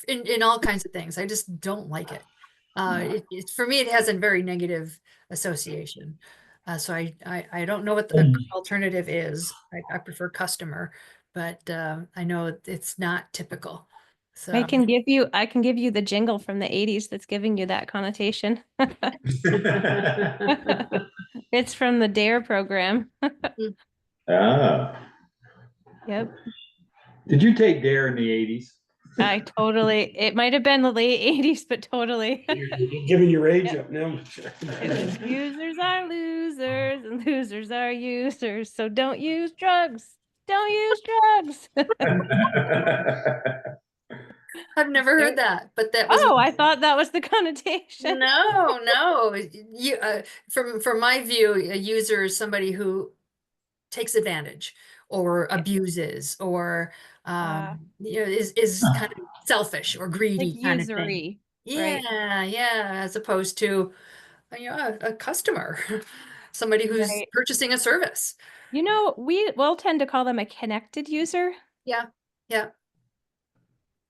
in all kinds of things. I just don't like it. It's for me, it has a very negative association. So I don't know what the alternative is. I prefer customer, but I know it's not typical. So I can give you the jingle from the 80s that's giving you that connotation. It's from the DARE program. Ah, Yep. Did you take DARE in the 80s? It might have been the late 80s, but totally. You're giving your age up now. Users are losers and losers are users. So don't use drugs. Don't use drugs. I've never heard that, but that was Oh, I thought that was the connotation. no. You from my view, a user is somebody who takes advantage or abuses or is kind of selfish or greedy Like kind of thing. usury. Right. Yeah, as opposed to a customer, somebody who's Right. purchasing a service. We will tend to call them a connected user. Yeah.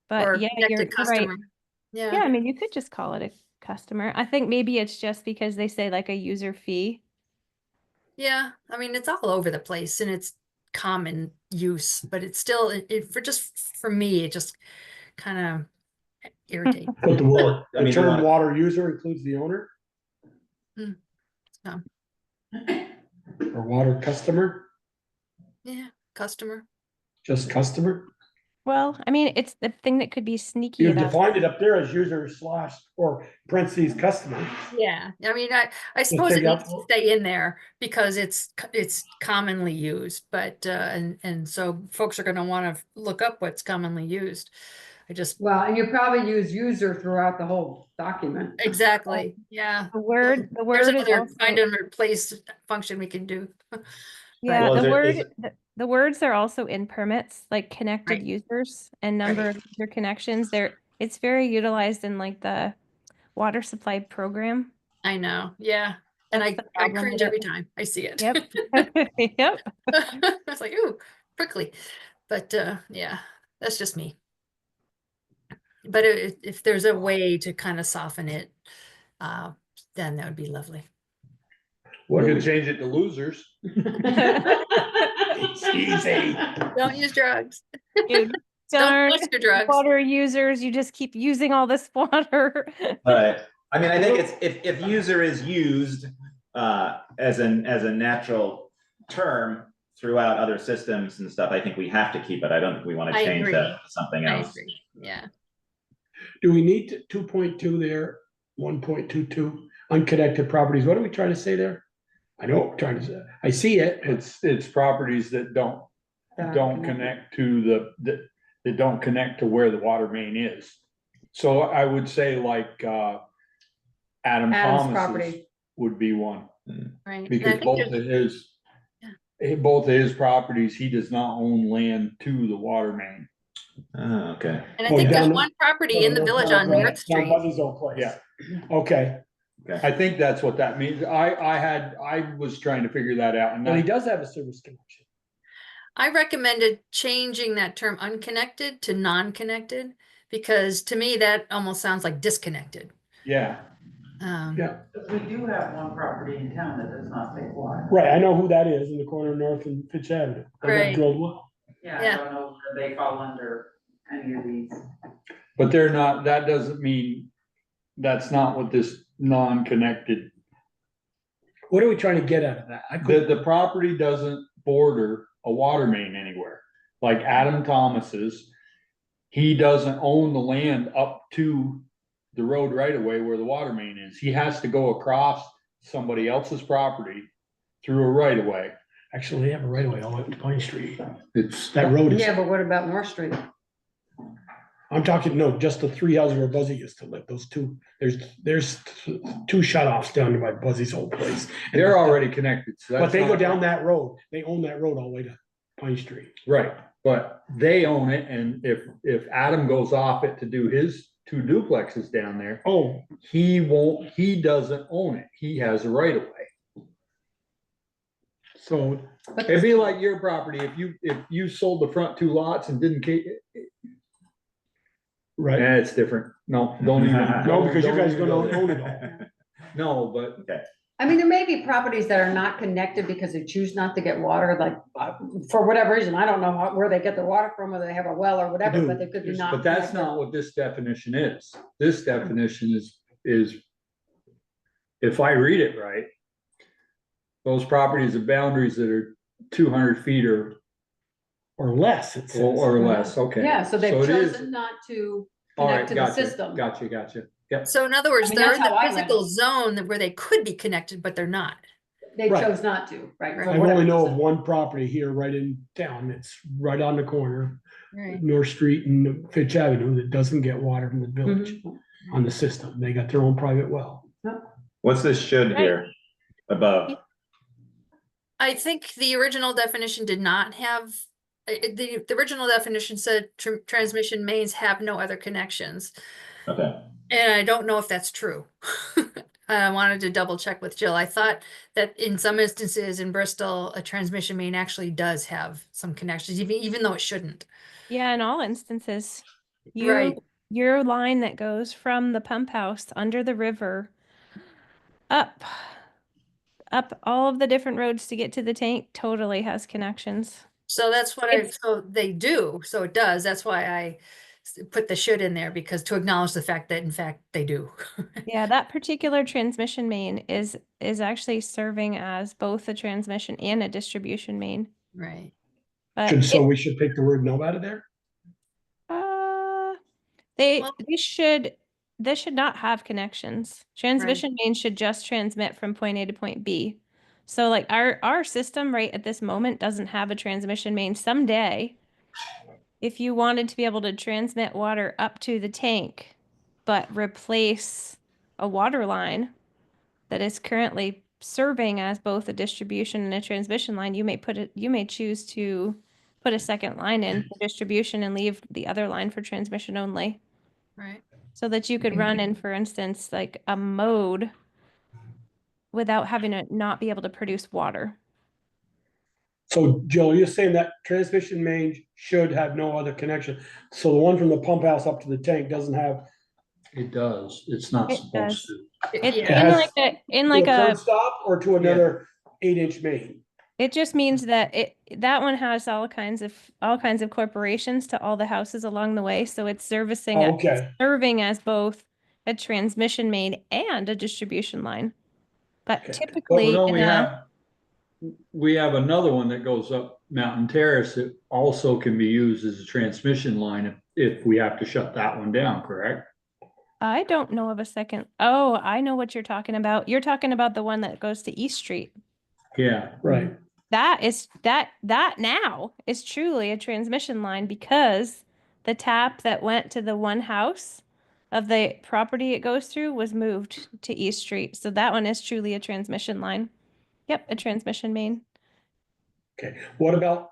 But Or yeah, connected you're right. customer. Yeah. Yeah, I mean, you could just call it a customer. I think maybe it's just because they say like a user fee. Yeah, I mean, it's all over the place and it's common use, but it's still for me, it just kind of irritates. But Well, I the mean, term you wanna- water user includes the owner? No. Or water customer, Yeah, customer. just customer? Well, I mean, it's the thing that could be sneaky You've about. defined it up there as user / or parentheses customer. Yeah, I mean, I suppose it take out- needs to stay in there because it's commonly used, but and so folks are going to want to look up what's commonly used. Well, and you probably use user throughout the whole document. Exactly, yeah. The word There's is another also, find and replace function we can do. yeah, Well, the words are also in permits, like connected Right. users and number of user connections. It's very utilized in like the water supply program. I know, yeah, and That's I the problem cringe with it. every time I see it. Yep. Yep. I was like, ooh, prickly, but yeah, that's just me. But if there's a way to kind of soften it, then that would be lovely. We can change it to losers. It's easy. Don't use drugs. You Don't darn waste your drugs. water users, you just keep using all this water. But I mean, I think it's if user is used as a natural term throughout other systems and stuff, I think we have to keep it. I don't think we want to I change agree. that to something I else. agree. Yeah. Do we need 2.2 there, 1.22, unconnected properties? What are we trying to say there? I know what we're trying to say. I see it. It's properties that don't connect to that don't connect to where the water main is. So I would say like Adam Adam's Thomas's property. would be one, Right. because And I think both of there's- his both of his properties, he does not own land to the water main. Oh, okay. And I Oh, think there's down- one property in the village on Right, North down Street. Buzzy's old place. Yeah. Okay, I think that's what that means. I was trying to figure that out and well, he I, does have a service connection. I recommended changing that term unconnected to non-connected, because to me, that almost sounds like disconnected. yeah. Yeah, We do have one property in town that does not take water. right, I know who that is in the corner of North and Fitch Avenue. They got Right. drilled well. Yeah, Yeah. I don't know where they fall under any of these. But they're not, that doesn't mean, that's not what this non-connected, What are we trying to get out of that? I couldn't, the property doesn't border a water main anywhere. Like Adam Thomas's, he doesn't own the land up to the road right away where the water main is. He has to go across somebody else's property through a right of way. actually, they have a right of way all up to Pine Street. It's, That road is, Yeah, but what about North Street? I'm talking, no, just the three houses where Buzzy used to live, those two, there's two shut offs down there by Buzzy's old place. they're already connected, so But that's they go not- down that road, they own that road all the way to Pine Street. Right, but they own it, and if Adam goes off it to do his two duplexes down there, Oh, he doesn't own it, he has a right of way. so, It'd be like your property, if you sold the front two lots and didn't right, it's different, no, don't even. no, because you don't guys even gonna go own there. it all. No, but I mean, there may be properties that are not connected because they choose not to get water, like, for whatever reason, I don't know where they get their water from, whether they have a well or whatever, do. but they could be not. but that's connected. not what this definition is. This definition is, if I read it right, those properties of boundaries that are 200 feet Or less, it says. or less, okay. Yeah, so they've it is- chosen not to all right, connect to the gotcha, system. Gotcha, yep. So in other words, I mean, they're that's in the how I read physical it. zone where they could be connected, but they're not. They Right. chose not to, right? Right. for I whatever only know of reason. one property here right in town, it's right on the corner, Right. North Street and Fitch Avenue, that doesn't get water from the village on the system, they got their own private well. What's this should here above? I think the original definition did not have, the original definition said transmission mains have no other connections. Okay, And I don't know if that's true. I wanted to double check with Jill. I thought that in some instances in Bristol, a transmission main actually does have some connections, even though it shouldn't. Yeah, in all instances. Right. Your line that goes from the pump house under the river up all of the different roads to get to the tank totally has connections. So that's what so they do, so it does. That's why I put the should in there, because to acknowledge the fact that in fact they do. Yeah, that particular transmission main is actually serving as both a transmission and a distribution main. Right. But So we should take the word no out of there? they Well- this should not have connections. Transmission mains should just transmit from point A to point B. So like our system right at this moment doesn't have a transmission main. Someday, if you wanted to be able to transmit water up to the tank, but replace a water line that is currently serving as both a distribution and a transmission line, you may choose to put a second line in for distribution and leave the other line for transmission only. Right. So that you could run in, for instance, like a mode without having to not be able to produce water. So Jill, you're saying that transmission main should have no other connection, so the one from the pump house up to the tank doesn't have. It does, it's not It supposed does. to. It, has in like to a a curb stop or to another 8-inch main? it just means that that one has all kinds of corporations to all the houses along the way. So it's Okay, serving as both a transmission main and a distribution line. But Okay. But typically no, in we have another one that goes up Mountain Terrace that also can be used as a transmission line if we have to shut that one down, correct? I don't know of a second. Oh, I know what you're talking about. You're talking about the one that goes to East Street. Yeah, right, That now is truly a transmission line because the tap that went to the one house of the property it goes through was moved to East Street. So that one is truly a transmission line. Yep, a transmission main. Okay, what about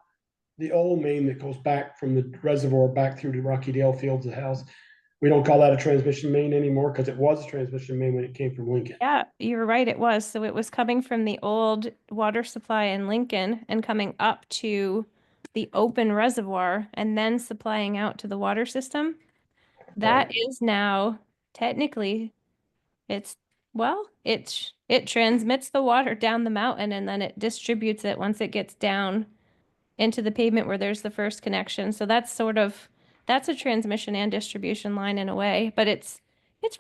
the old main that goes back from the reservoir back through to Rocky Dale Fields of house? We don't call that a transmission main anymore because it was a transmission main when it came from Lincoln. Yeah, you're right, it was. So it was coming from the old water supply in Lincoln and coming up to the open reservoir and then supplying out to the water system. That is now technically, it transmits the water down the mountain and then it distributes it once it gets down into the pavement where there's the first connection. So that's a transmission and distribution line in a way, but it's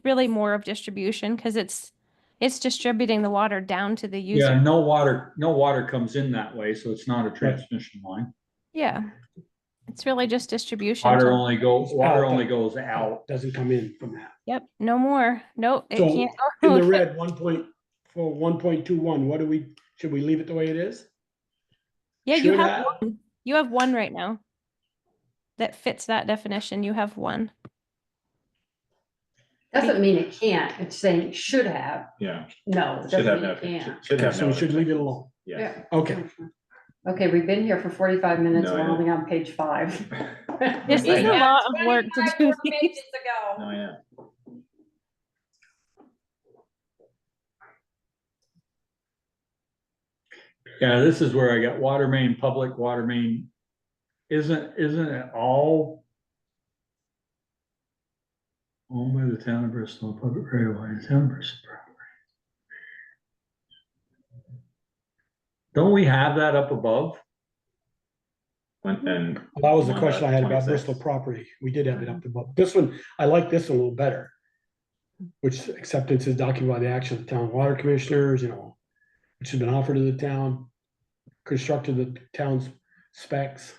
really more of distribution because it's distributing the water down to the Yeah, user. no water comes in that way, so it's not a transmission line. Yeah. It's really just distribution. Water only goes out. Doesn't come in from that. Yep, no more. Nope, it So can't in go. the red, 1.21, should we leave it the way it is? Yeah, you should have have- one. You have one right now that fits that definition. You have one. Doesn't mean it can't, it's saying should have, Yeah. no, it Should have doesn't mean no, it can't. should have So we no. should leave it alone. Yeah. Okay. Okay, we've been here for 45 minutes, No, we're I know. only on page 5. This I is a know. lot of work to 25 do more these. pages to go. Oh, yeah. Yeah, this is where I got water main, public water main. Isn't it all owned by the town of Bristol, public right of way, the town of Bristol property? Don't we have that up above? And That was the question I had about 1.26. Bristol property. We did have it up above. This one, I like this one a little better. Which acceptance is documented by the action of the town water commissioners, which has been offered to the town, constructed the town's specs.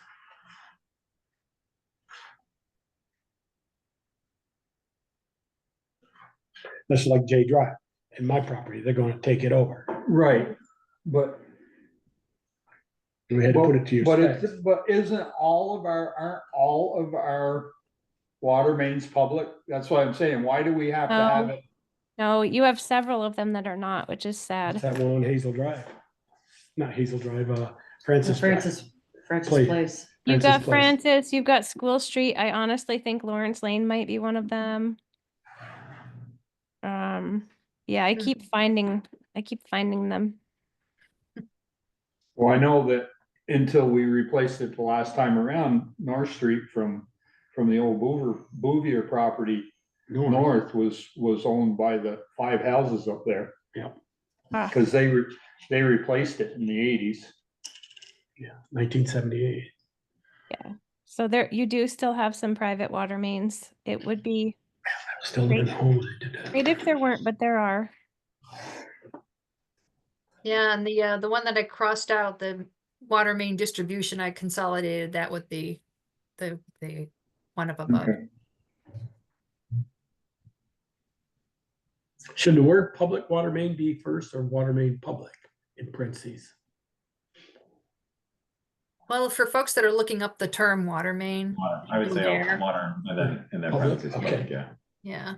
That's like J Drive in my property. They're gonna take it over. Right, but. We had to put it to your specs. But aren't all of our water mains public? That's what I'm saying. Why do we have to have it? No, you have several of them that are not, which is sad. That one on Hazel Drive. Not Hazel Drive, Francis Drive. Francis Place. Place. You've Francis got Place. Francis, you've got School Street. I honestly think Lawrence Lane might be one of them. Yeah, I keep finding them. Well, I know that until we replaced it the last time around, North Street from the old Bouvier property north was owned by the 5 houses up there. Yeah. Cause they replaced it in the 80s. Yeah, 1978. So there, you do still have some private water mains. It would be Still living home when they did that. great if there weren't, but there are. Yeah, and the one that I crossed out, the water main distribution, I consolidated that with the one up above. Okay. Should the word public water main be first or water main public in parentheses? Well, for folks that are looking up the term water main, Water, I would say There. water, and then Public, parentheses, okay. public, yeah. yeah.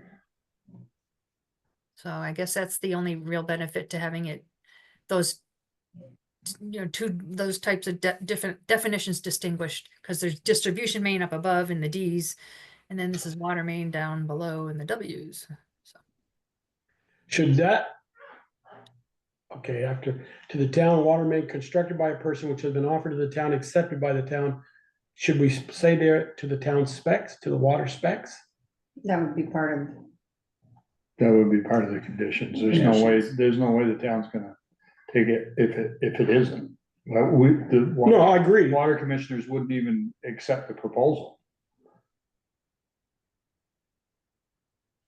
So I guess that's the only real benefit to having it, those, those types of different definitions distinguished, because there's distribution main up above in the Ds, and then this is water main down below in the Ws. So Should that? Okay, to the town water main constructed by a person which has been offered to the town, accepted by the town. Should we say there to the town specs, to the water specs? That would be part of, That would be part of the conditions. There's no way the town's gonna take it if it isn't. But No, I agree. water commissioners wouldn't even accept the proposal.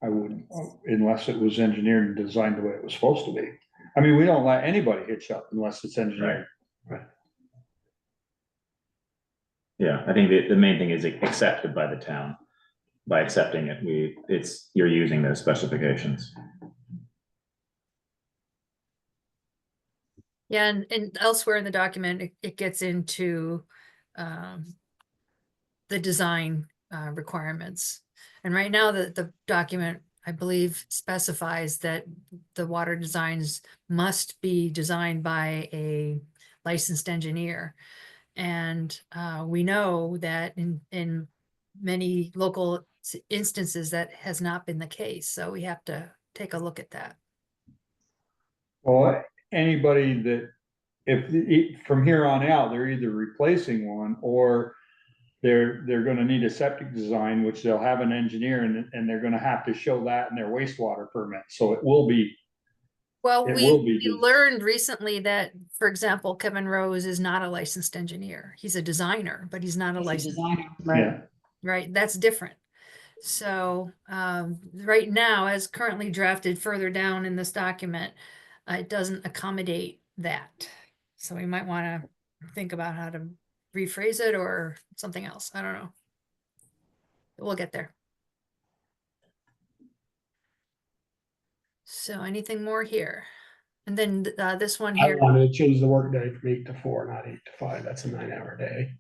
I wouldn't, unless it was engineered and designed the way it was supposed to be. I mean, we don't let anybody hitch up unless it's engineered. Yeah, I think the main thing is accepted by the town. By accepting it, you're using those specifications. yeah, and elsewhere in the document, it gets into the design requirements. And right now, the document, I believe, specifies that the water designs must be designed by licensed engineer. And we know that in many local instances that has not been the case. So we have to take a look at that. Well, anybody that, from here on out, they're either replacing one or they're gonna need a septic design, which they'll have an engineer and they're gonna have to show that in their wastewater permit. So it will be, Well, It we will be we learned recently that, for example, Kevin Rose is not a licensed engineer. He's a designer, but he's not a He's a licensed, designer, right? yeah. right? That's different. So right now, as currently drafted further down in this document, it doesn't accommodate that. So we might want to think about how to rephrase it or something else. I don't know. We'll get there. So anything more here? And then this one I here. wanted to change the workday from 8 to 4, not 8 to 5. That's a 9-hour day.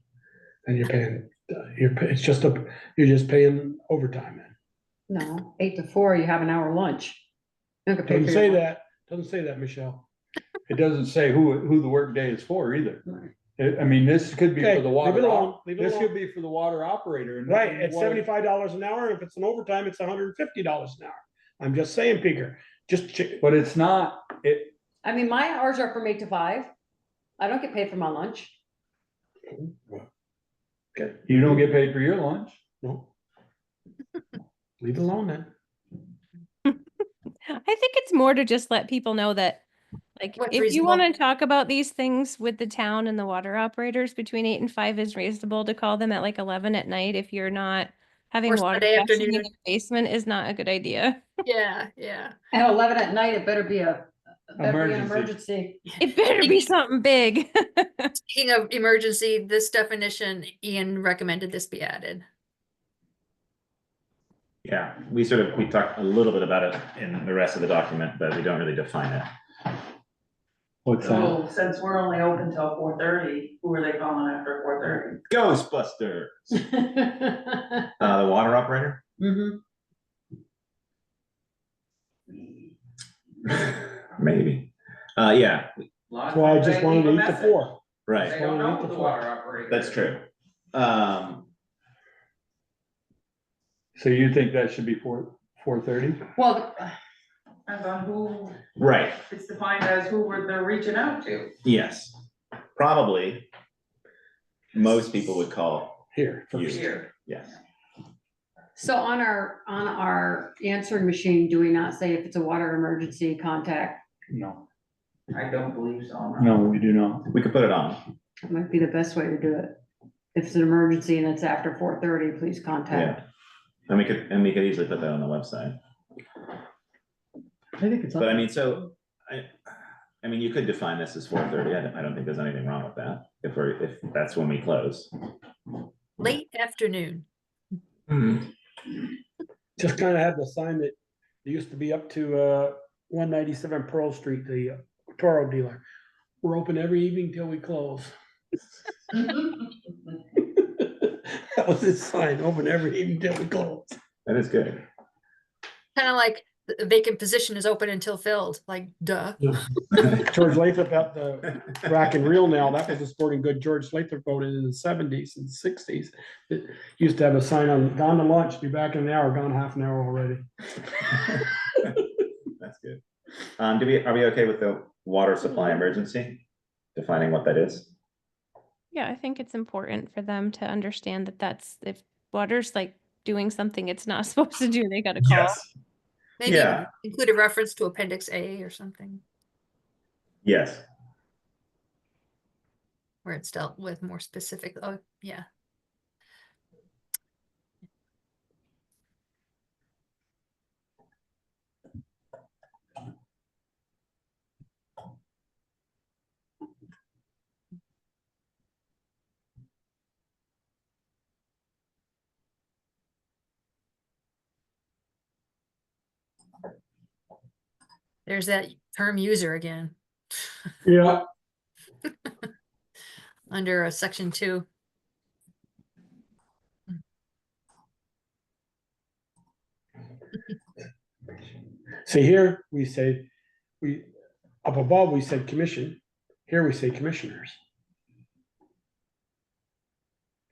And you're paying, it's just you're just paying overtime then. No, 8 to 4, you have an hour lunch. You don't get paid Doesn't for say your lunch. that, doesn't say that, Michelle. It doesn't say who the work day is for either. I mean, this could be Okay, for the leave water. it alone, leave it This alone. could be for the water operator. and- Right, and it's water- $75 an hour, and if it's an overtime, it's $150 an hour. I'm just saying, Peter, But it's not, I mean, my hours are from 8 to 5. I don't get paid for my lunch. okay, you don't get paid for your lunch. no. Leave it alone then. I think it's more to just let people know that, like, What's if you want reasonable? to talk about these things with the town and the water operators between 8 and 5 is reasonable to call them at like 11 at night if you're not having Or water Sunday gushing in afternoon. your basement is not a good idea. Yeah, yeah. At 11 at night, it better be an Emergency. emergency. It better be something big. Speaking of emergency, this definition, Ian recommended this be added. Yeah, we talked a little bit about it in the rest of the document, but we don't really define it. What's that? So since we're only open till 4:30, who are they calling after 4:30? Ghostbusters, the water operator. Mhm. Maybe, yeah, So I just wanted 8 to 4. They right, don't know who the 8 to water operator. that's is. true. So you think that should be 4:30? Well, Depends on who, Right, it's defined as who they're reaching out to. yes, probably. Most people would call Here, you, first. Here. yes. so on our answering machine, do we not say if it's a water emergency, contact? No, I don't believe so. no, we do not. We could put it on, That might be the best way to do it. If it's an emergency and it's after 4:30, please contact. yeah. And we could easily put that on the website, I think it's. but I mean, I mean, you could define this as 4:30, I don't think there's anything wrong with that, if that's when we close. Late afternoon. Just kind of had the sign that it used to be up to 197 Pearl Street, the Toro dealer. We're open every evening till we close. That was his sign, open every evening till we close. That is good. Kind of like the vacant position is open until filled, like duh. George Lathrop at the Rack and Reel now, that was a sporting good George Lathrop voted in the 70s and 60s. It used to have a sign on, gone to lunch, be back in an hour, gone half an hour already. That's good. Are we okay with the water supply emergency? Defining what that is? Yeah, I think it's important for them to understand that that's, if water's like doing something it's not supposed to do, they gotta call. Maybe Yeah. include a reference to Appendix A or something, Yes. where it's dealt with more specific. Oh, yeah. There's that term user again, Yeah. under section 2. See here, we say, up above, we said commission, Here we say commissioners.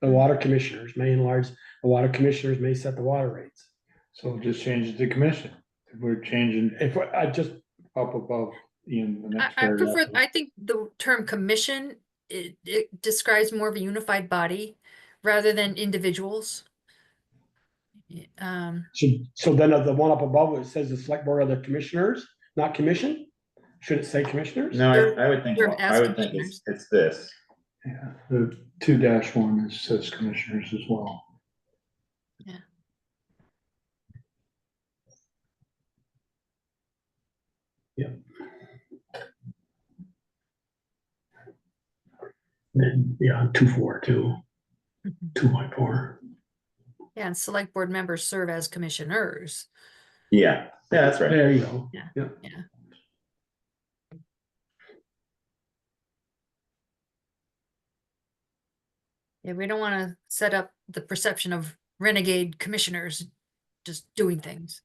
The water commissioners may enlarge, the water commissioners may set the water rates. So just change it to commission. We're changing If I just, up above in the next I prefer, paragraph. I think the term commission, it describes more of a unified body rather than individuals. so then the one up above it says the select board of the commissioners, not commission? Should it say commissioners? No, Serve- I would think, serve as I would think it's this. Yeah, the 2-1 says commissioners as well. Then, yeah, 2.4 too, 2.4. Yeah, and select board members serve as commissioners. Yeah, that's right. There you go. Yeah. Yeah. Yeah. Yeah, we don't want to set up the perception of renegade commissioners just doing things.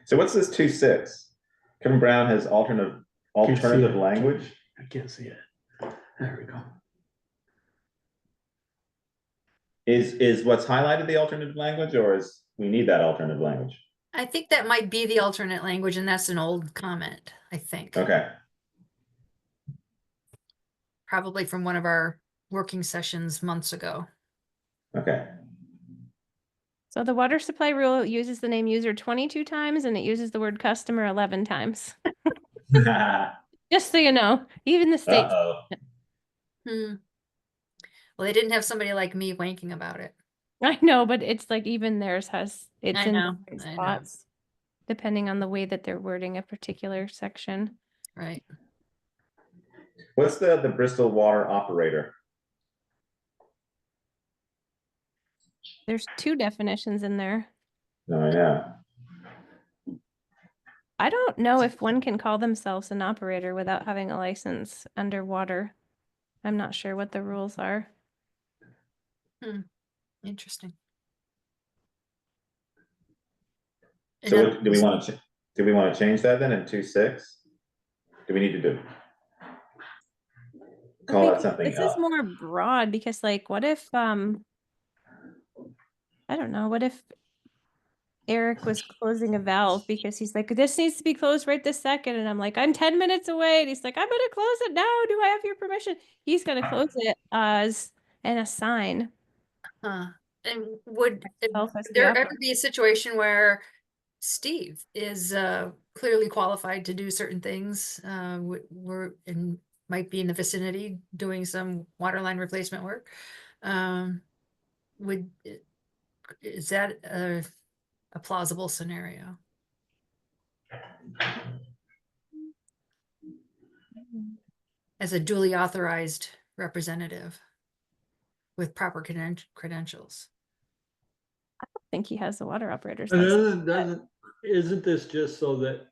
So what's this 2.6? Kevin Brown has alternative it. language? I can't see it. There we go. Is what's highlighted the alternative language, or is we need that alternative language? I think that might be the alternate language, and that's an old comment, I think. Okay, Probably from one of our working sessions months ago. okay. So the water supply rule uses the name user 22 times and it uses the word customer 11 times. Just so you know, even the state. Uh-oh. Hmm. Well, they didn't have somebody like me wanking about it. I know, but it's like even theirs has, it's I in know, different I know. spots, depending on the way that they're wording a particular section. Right. What's the Bristol water operator? There's 2 definitions in there. Oh, yeah. I don't know if one can call themselves an operator without having a license underwater. I'm not sure what the rules are. Interesting. So And what, do we want to change that then in 2.6? Do we need to do? Call that something This is else? more broad because like, what if, I don't know, what if Eric was closing a valve because he's like, this needs to be closed right this second. And I'm like, I'm 10 minutes away. And he's like, I'm going to close it now. Do I have your permission? He's going to close it as an assign. and would Self as the there operator. ever be a situation where Steve is clearly qualified to do certain things? We're in, might be in the vicinity doing some water line replacement work. Is that a plausible scenario? As a duly authorized representative with proper credentials. I don't think he has the water operator's And license. isn't this just so that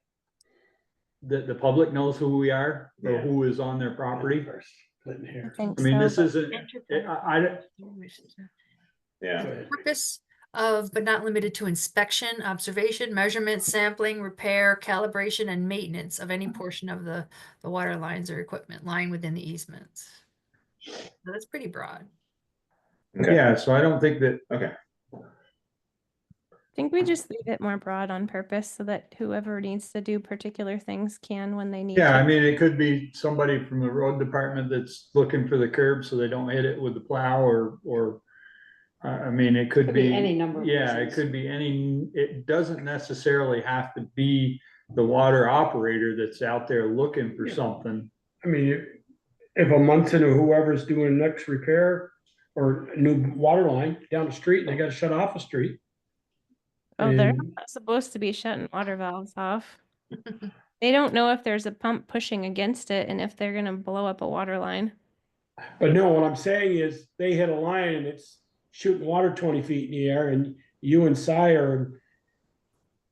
the public knows who we are or Yeah. who is on their property? Clinton I here. think I mean, so, this but- isn't, Yeah. Purpose of, but not limited to inspection, observation, measurement, sampling, repair, calibration, and maintenance of any portion of the water lines or equipment lying within the easements. So that's pretty broad. Okay. yeah, so I don't think that, Okay. I think we just leave it more broad on purpose so that whoever needs to do particular things can when they need yeah, I to. mean, it could be somebody from the road department that's looking for the curb so they don't hit it with the plow or I mean, it could be. any number of Yeah, it reasons. could be it doesn't necessarily have to be the water operator that's out there looking for Yeah. something. I mean, if a Munson or whoever's doing next repair or a new water line down the street and they gotta shut off a street. Oh, they're and- not supposed to be shutting water valves off. They don't know if there's a pump pushing against it and if they're gonna blow up a water line. But no, what I'm saying is they hit a line and it's shooting water 20 feet in the air and you and Cy are on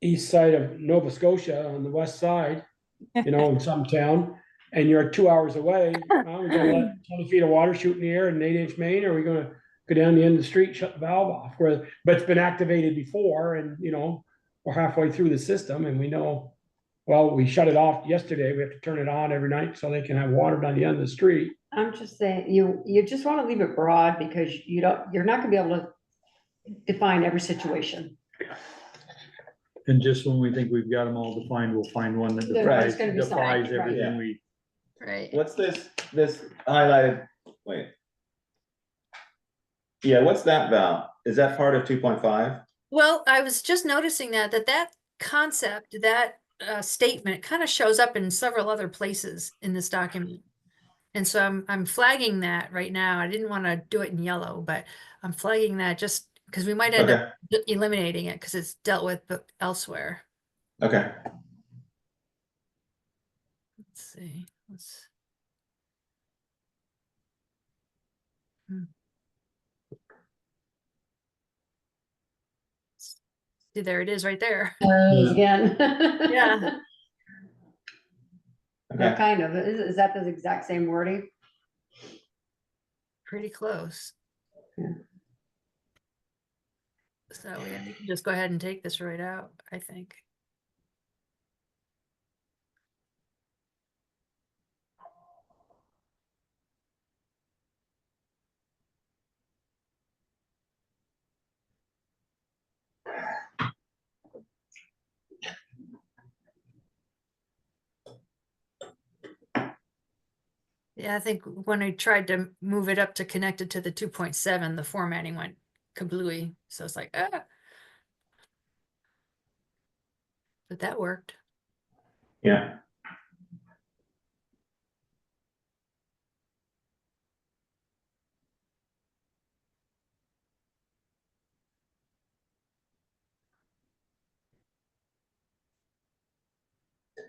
east side of Nova Scotia on the west side, you know, in some town, and you're 2 hours away. Well, we're gonna let 20 feet of water shoot in the air and an 8-inch main, or are we gonna go down the end of the street, shut the valve off? But it's been activated before and, you know, we're halfway through the system and we know Well, we shut it off yesterday. We have to turn it on every night so they can have water down the end of the street. I'm just saying, you just wanna leave it broad because you're not gonna be able to define every situation. And just when we think we've got them all defined, we'll find one that There's defies, gonna be something, right. everything we. Right. What's this highlighted, wait. Yeah, what's that, Val? Is that part of 2.5? Well, I was just noticing that concept, that statement kind of shows up in several other places in this document. And so I'm flagging that right now. I didn't want to do it in yellow, but I'm flagging that just because we might end up eliminating it because it's dealt with elsewhere. Okay. Let's see. See, there it is right there. Again. Yeah. That Okay. kind of, is that the exact same wording? Pretty close. Yeah. So yeah, we can just go ahead and take this right out, I think. Yeah, I think when I tried to move it up to connect it to the 2.7, the formatting went kablooey. So it's like, ah. But that worked. Yeah.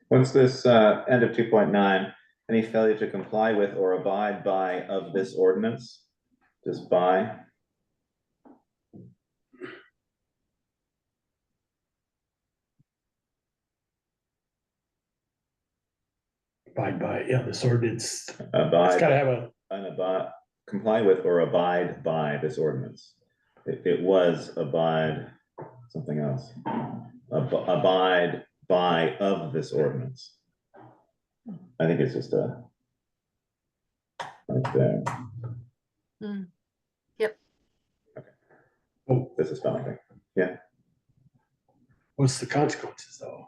What's this, end of 2.9? Any failure to comply with or abide by of this ordinance? Just by. Abide by, yeah, this ordinance, it's Abide. gotta have a, Comply with or abide by this ordinance. It was abide, something else. Abide by of this ordinance. I think it's just a. Right there. Yep. oh, This is spelling thing. Yeah. what's the consequences though?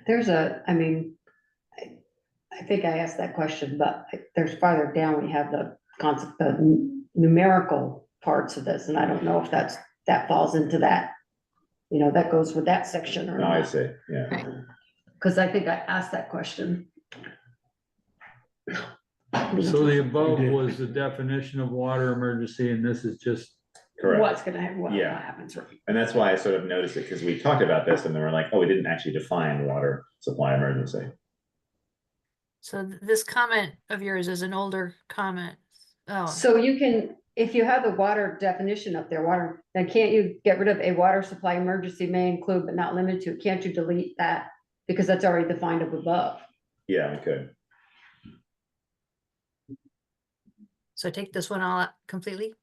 There's I mean, I think I asked that question, but there's farther down, we have the concept, the numerical parts of this, and I don't know if that falls into that. You know, that goes with that section or No, I not, see, yeah. because I think I asked that question. So the above was the definition of water emergency, and this is just, Correct. What's gonna happen, what Yeah. happens, right? And that's why I sort of noticed it, because we talked about this and then we're like, oh, we didn't actually define water supply emergency. So this comment of yours is an older comment. Oh, So you can, if you have the water definition up there, water, then can't you get rid of a water supply emergency may include but not limited to, can't you delete that? Because that's already defined up above. Yeah, we could. so take this one all out completely.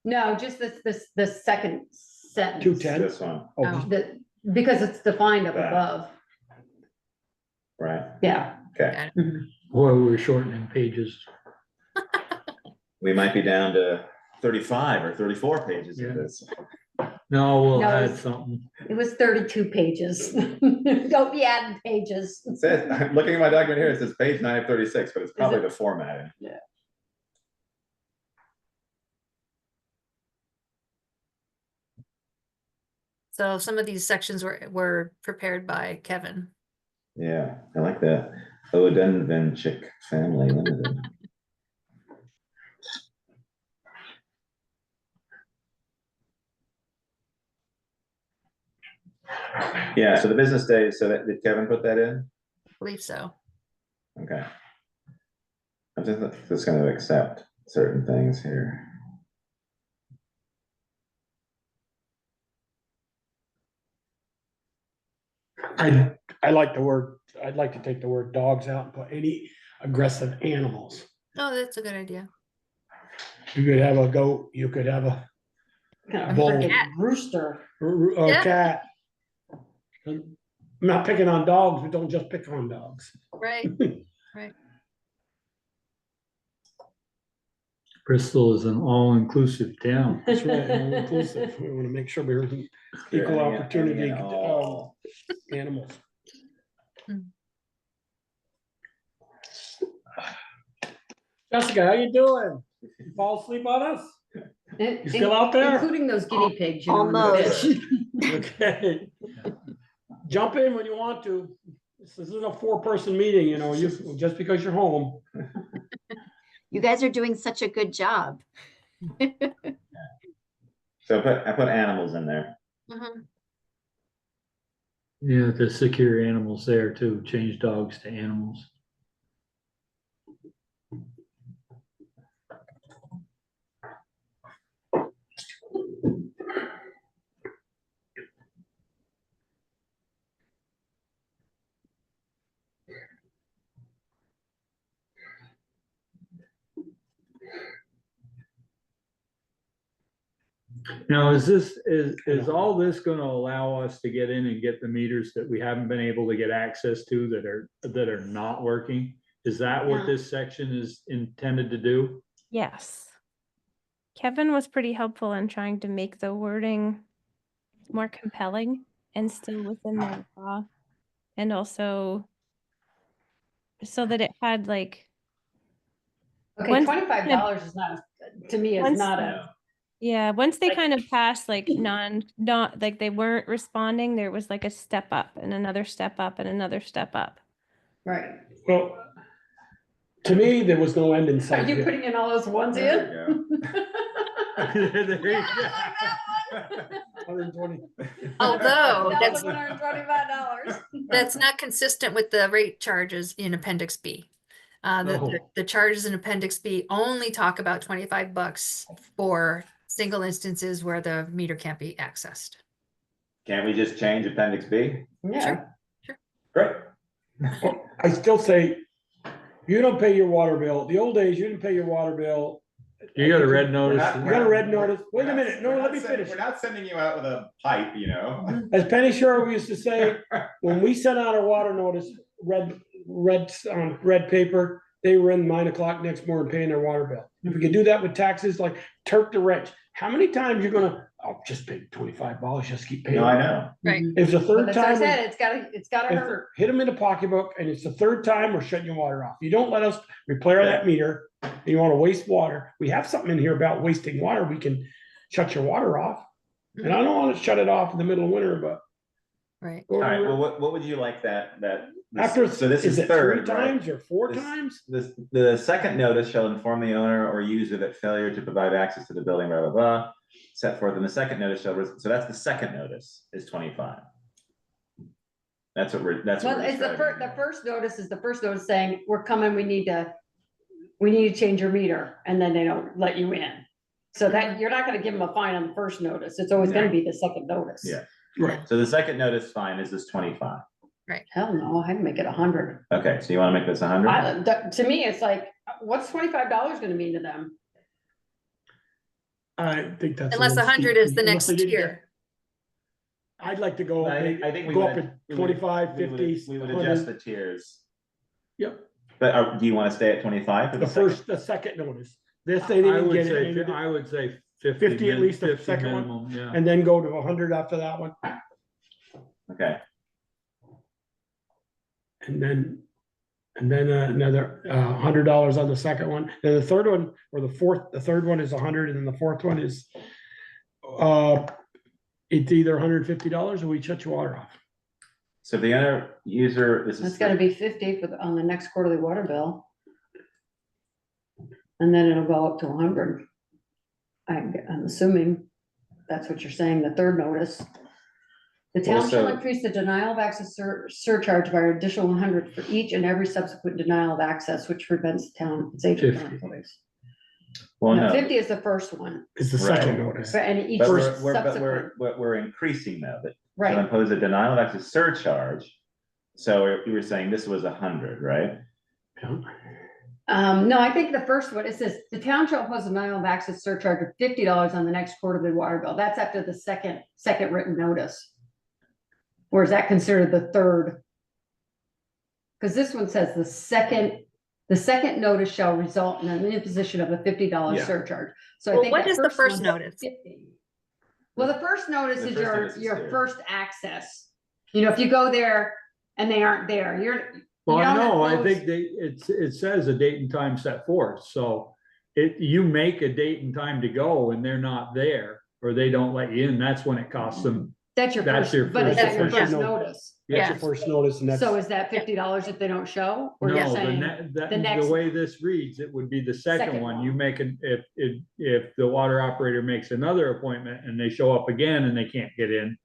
No, just the second sentence. 210? This one, Oh. Because it's defined up That. above, right? yeah. Okay, boy, we're shortening pages. we might be down to 35 or 34 pages Yeah. of this. No, we'll No, add it's- something. It was 32 pages. Don't be adding pages. It says, I'm looking at my document here, it says page 9 of 36, but it's probably the formatting. So some of these sections were prepared by Kevin. Yeah, I like that. Odenvenchik Family Limited. Yeah, so the business days, so did Kevin put that in? I believe so. Okay. I'm just gonna accept certain things here. I like the word, I'd like to take the word dogs out and put any aggressive animals. Oh, that's a good idea. You could have a goat, you could have a kind of Bull. freaking rooster. Yeah. Cat. I'm not picking on dogs, we don't just pick on dogs. Right. Bristol is an all-inclusive town. That's right, all inclusive. We want to make sure we're equal Any- opportunity any and all. animals. Jessica, how you doing? You fall asleep on us? You still out there? Including those guinea pigs, you know. and the Almost. fish. Okay. Jump in when you want to. This isn't a 4-person meeting, you know, just because you're home. You guys are doing such a good job. So I put animals in there. Mhm. Yeah, to secure animals there too, change dogs to animals. Now, is all this gonna allow us to get in and get the meters that we haven't been able to get access to that are not working? Is that what Yeah. this section is intended to do? Yes. Kevin was pretty helpful in trying to make the wording more compelling and still within the law. And also so that it had like, Okay, Once- $25 is not, to me, is Once- not a, yeah, once they Like- kind of passed like not like they weren't responding, there was like a step up and another step up and another step up. right. Well, to me, there was no end in Are sight you here. putting in all those ones There in? you There you go. 120. Although that's $1,125. That's not consistent with the rate charges in Appendix B. The charges in Appendix B only talk about $25 for single instances where the meter can't be accessed. Can't we just change appendix B? Yeah, Great. Well, I still say, you don't pay your water bill. The old days, you didn't pay your water bill. You got a red We're notice. not- You got a red notice. Wait we're a not- minute. No, we're let not me sending- finish. We're not sending you out with a pipe, you know? As Penny Shore, we used to say, when we sent out our water notice, red paper, they were in 9 o'clock next morning paying their water bill. If we could do that with taxes, like Turk to wrench, how many times you're gonna, oh, just pay $25, just keep paying? No, I know. Right. If the but third that's what I time, said, it's gotta hurt. hit them in the pocketbook, and it's the third time we're shutting your water off. You don't let us repair that meter, and you wanna waste water. We have something in here about wasting water. We can shut your water off. And I don't wanna shut it off in the middle of winter, but. Right. All right, well, what would you like this- After, so this is is it 3 third, right? times or 4 This- times? The second notice shall inform the owner or user that failure to provide access to the building, blah, blah, blah, set forth in the second notice shall, so that's the second notice is 25. That's what we're Well, it's the describing. the first notice is the first notice saying, we're coming, we need to change your meter, and then they don't let you in. So that, you're not gonna give them a fine on the first notice, it's always gonna be the second notice. Yeah. Right. So the second notice fine is this 25. Hell no, I'd make it 100. Okay, so you wanna make this 100? To me, it's like, what's $25 gonna mean to them? I think that's. a Unless little 100 steep, is the unless next they didn't get- tier. I'd like to go, I think we go would- up at we would- 25, we would- 50. We would 100. adjust the tiers. Yep, But do you wanna stay at 25 for the the second? first, the second notice. This they I didn't would get say, it, I would say 50 at least the 50 second one? minimum, yeah. and then go to 100 after that one, Okay, and then another $100 on the second one. Then the third one, or the third one is 100, and then the fourth one is it's either $150 or we shut your water off. so the other user, this is. It's gotta be 50 on the next quarterly water bill. And then it'll go up to 100. I'm assuming that's what you're saying, the third notice. The town shall Also- increase the denial of access surcharge by an additional 100 for each and every subsequent denial of access, which prevents the town its agent from 50. employees. Well, Now, no. 50 is the first one, It's the Right. second notice. but and each But subsequent, we're increasing though, that shall right, impose a denial of access surcharge. So you were saying this was 100, right? Yeah. No, I think the first one, it says, the town shall impose a minimum access surcharge of $50 on the next quarterly water bill. That's after the second written notice. Or is that considered the third? Because this one says the second notice shall result in an imposition of a $50 Yeah. surcharge. So I Well, think what that is the first one's notice? 50. Well, the first notice The is first notice is your here. first access. You know, if you go there and they aren't there, Well, you I don't know, I impose- think it says a date and time set forth, so you make a date and time to go and they're not there, or they don't let you in, that's when it costs them. That's your That's first, your but is first- that your that's first your notice? That's your first notice and that's. So is that $50 if they don't show? Or you're No, saying, the next- way this reads, it would be the second Second one, one. you make if the water operator makes another appointment and they show up again and they can't get in,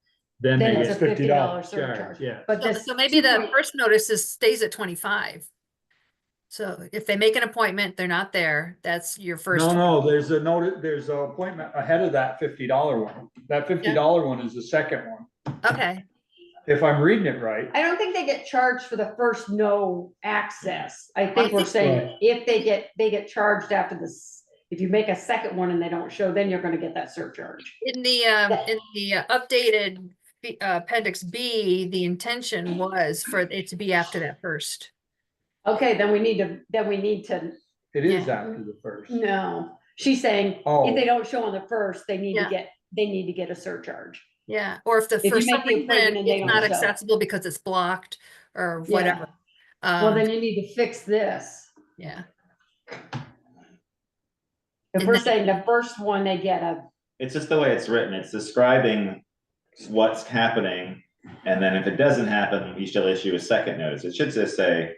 then then they it's a get $50 charged, surcharge. yeah. But So, this. so maybe the 2 first notice stays at 25. So if they make an appointment, they're not there, that's your first. No, there's a note, there's an appointment ahead of that $50 one, that $50 one is the second one, Okay, if I'm reading it right. I don't think they get charged for the first no access. I I think we're think- saying if they get charged after this, if you make a second one and they don't show, then you're gonna get that surcharge. in the updated appendix B, the intention was for it to be after that first. Okay, then we need to, It is Yeah. after the first. no, she's saying, Oh. if they don't show on the first, they need Yeah. to get a surcharge. Yeah, or if the you for some make the appointment reason and they it's don't not show. accessible because it's blocked or Yeah. whatever. Well, then you need to fix this. Yeah, If And we're then- saying the first one, they get a, It's just the way it's written. It's describing what's happening. And then if it doesn't happen, we shall issue a second notice. It should just say,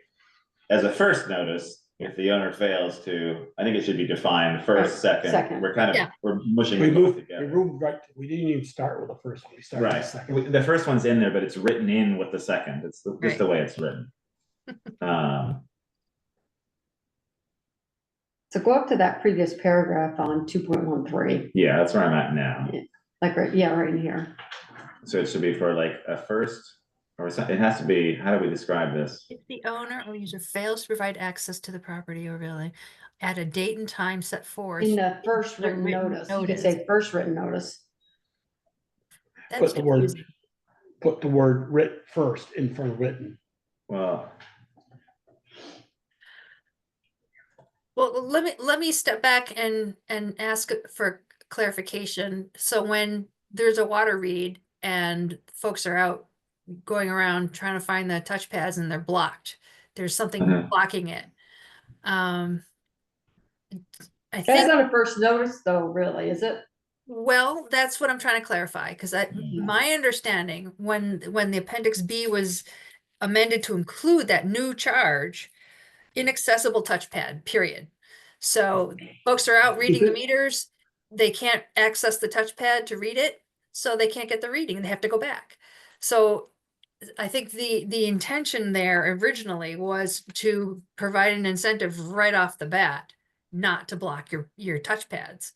as a first notice, if the owner fails to, I think it should be defined first, Right, second. second. We're kind of, Yeah. we're mushing We them both moved, we together. moved right, we didn't even start with the first one, we started with the Right. second. The first one's in there, but it's written in with the second. It's just the way it's written. so go up to that previous paragraph on 2.13, Yeah, that's where I'm at now. like, right in here. So it should be for like a first, or it has to be, how do we describe this? if the owner or user fails to provide access to the property or building at a date and time set forth. In the first the written written notice, you could notice. say first written notice. That's Put the word, confusing. put the word writ first in front of written. Well, Well, let me step back and ask for clarification. So when there's a water read and folks are out going around trying to find the touchpads and they're blocked, there's something Mhm. blocking it. I That's think, not a first notice though, really, is it? well, that's what I'm trying to clarify, because my understanding, when the appendix B was amended to include that new charge, inaccessible touchpad, period. So folks are out reading the meters, they can't access the touchpad to read it, so they can't get the reading and they have to go back. So I think the intention there originally was to provide an incentive right off the bat, not to block your touchpads.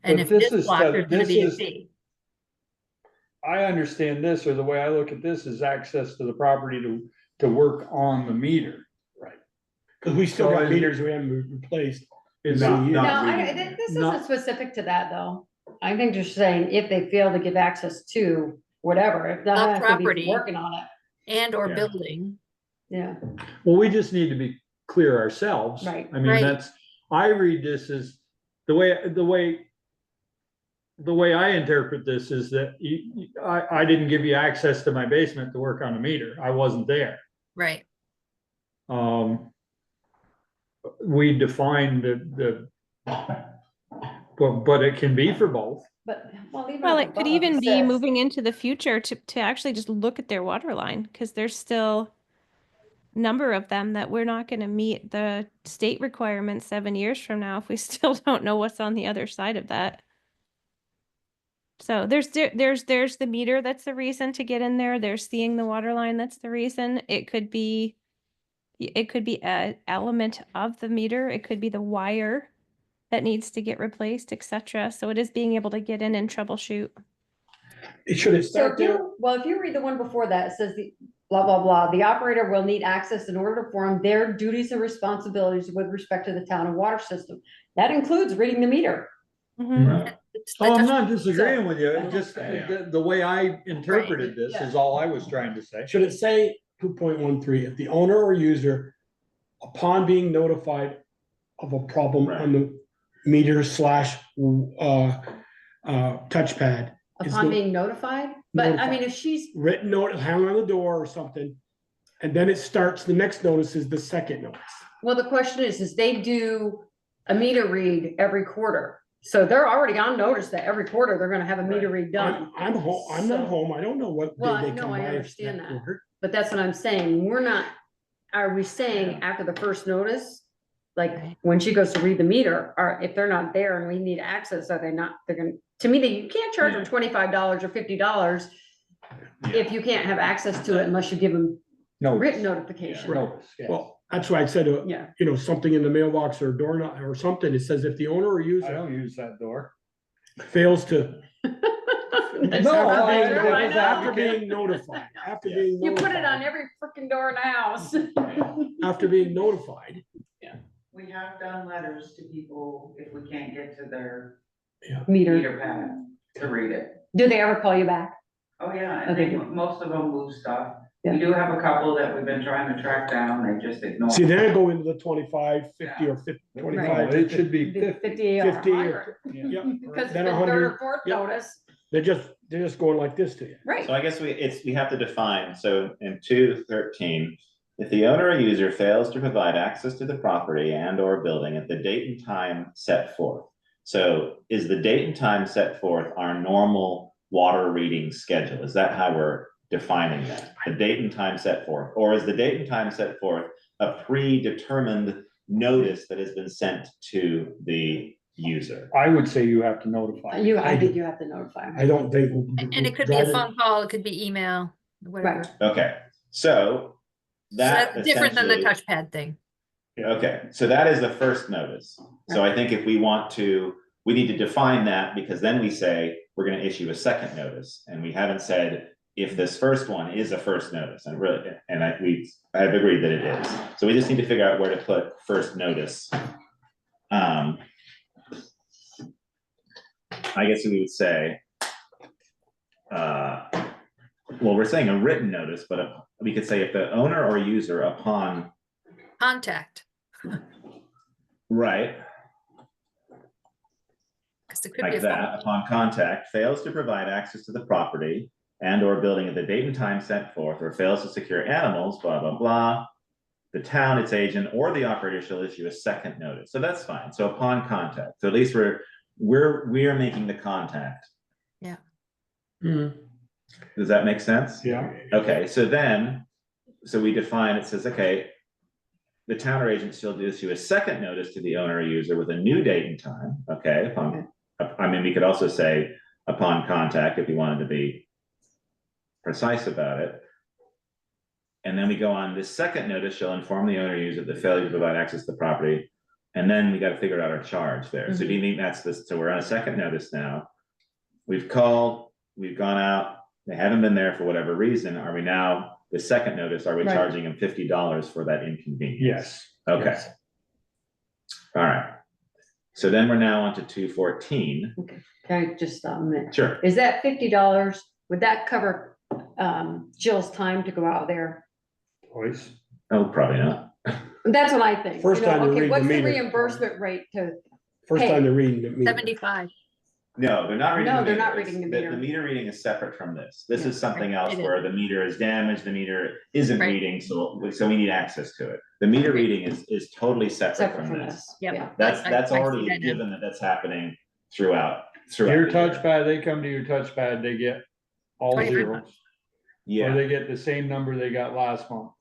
And But if this it is is blocked, the- there's gonna this be a is- fee. I understand this, or the way I look at this is access to the property to work on the meter. Cause we still So got is- meters we haven't replaced. Is Not- it- No, not this Not- isn't specific to that though. I think just saying if they fail to give access to whatever, if not have to be property. working on it, And or Yeah. building. yeah. Well, we just need to be clear ourselves. Right. I mean, Right. I read this as, the way I interpret this is that I didn't give you access to my basement to work on the meter. I wasn't there. Right. We defined but it can be for both. But, well, even. Well, up it could above, even be says- moving into the future to actually just look at their water line, because there's still a number of them that we're not going to meet the state requirements 7 years from now if we still don't know what's on the other side of that. So there's the meter, that's the reason to get in there. There's seeing the water line, that's the reason. It could be an element of the meter. It could be the wire that needs to get replaced, etc. So it is being able to get in and troubleshoot. It should have So started there. if you read the one before that, it says blah, blah, blah. The operator will need access in order to perform their duties and responsibilities with respect to the town and water system. That includes reading the meter. Mhm. It's the Oh, I'm touch- not disagreeing with you, So- just the way I interpreted this is all I was trying to say. Should it say 2.13, if the owner or user, upon being notified of a problem on the meter slash touchpad, is Upon no- being notified, but I mean, Notified. if she's, written note hang on the door or something, and then it starts, the next notice is the second notice. well, the question is they do a meter read every quarter. So they're already on notice that every quarter they're gonna have a meter read done. I'm home, I'm not So- home, I don't know what Well, day they no, come I by. understand that. quarter. But that's what I'm saying. We're not, are we saying after the first notice? Like, when she goes to read the meter, or if they're not there and we need access, are they not, they're gonna, to me, you can't charge them $25 or $50 if you can't have access to it unless you give them written notification. Notice, yes. Well, that's why I said, Yeah. you know, something in the mailbox or door knob or something, it says if the owner or I user don't use that door. fails to. That's No, not I- true, I because know. After being notified, after being You put it notified, on every freaking door in the house. after being notified, We have done letters to people if we can't get to their Meter. meter pad to read it. Do they ever call you back? Oh, yeah, and Okay, they, good. most of them move stuff. Yeah. We do have a couple that we've been trying to track down, they just ignore. see, then I go into the 25, 50 or 50, No, 25. it should be 50. 50 or 50 100. or, Yeah. yep, Because it's then been 100. third or fourth Yep. notice, They're just going like this to you. right? So I guess we have to define, so in 2:13, if the owner or user fails to provide access to the property and or building at the date and time set forth. So is the date and time set forth our normal water reading schedule? Is that how we're defining that? The date and time set forth, or is the date and time set forth a predetermined notice that has been sent to the user? I would say you have to notify. I think you have to notify them. I don't think. And it could be a phone call, it could be email, whatever. Right. Okay, so So that that's different than the essentially- touchpad thing. Okay, so that is the first notice. So I think if we want to, we need to define that, because then we say we're gonna issue a second notice, and we haven't said if this first one is a first notice, and really, and I've agreed that it is. So we just need to figure out where to put first notice. I guess we would say, well, we're saying a written notice, but we could say if the owner or user upon, Contact, right, because it could be a like phone. that, upon contact, fails to provide access to the property and or building at the date and time set forth, or fails to secure animals, blah, blah, blah. The town, its agent, or the operator shall issue a second notice. So that's fine. So upon contact, so at least we're making the contact. Mhm. Does that make sense? Yeah. Okay, so then, so we define, it says, okay, the town or agent shall issue a second notice to the owner or user with a new date and time, okay, upon, I mean, we could also say upon contact if we wanted to be precise about it. And then we go on, this second notice shall inform the owner or user of the failure to provide access to the property. And then we gotta figure out our charge there. So do you think that's this, so we're on a second notice now. We've called, we've gone out, they haven't been there for whatever reason. Are we now, the second notice, are we Right. charging them $50 for that inconvenience? Yes. Okay. Yes. All right. So then we're now on to 2:14. Can I just stop a minute? Sure. Is that $50, would that cover Jill's time to go out there? Voice. Oh, probably not. That's what I think. First You know, time to okay, read the what's the meter. reimbursement rate to, First Hey. time they're reading it. 75. No, they're not reading. No, the they're meter. not reading the meter. The meter reading is separate from this. This Yeah. is something Right. else It is. where the meter is damaged, the meter isn't Right. reading, so we need access to it. The meter Right. reading is totally separate from this. this. Yep. Yeah. That's I see already that now. given that that's happening throughout. Your the year. touchpad, they come to your touchpad, they get all 25. zeros. Or Yeah, they get the same number they got last month.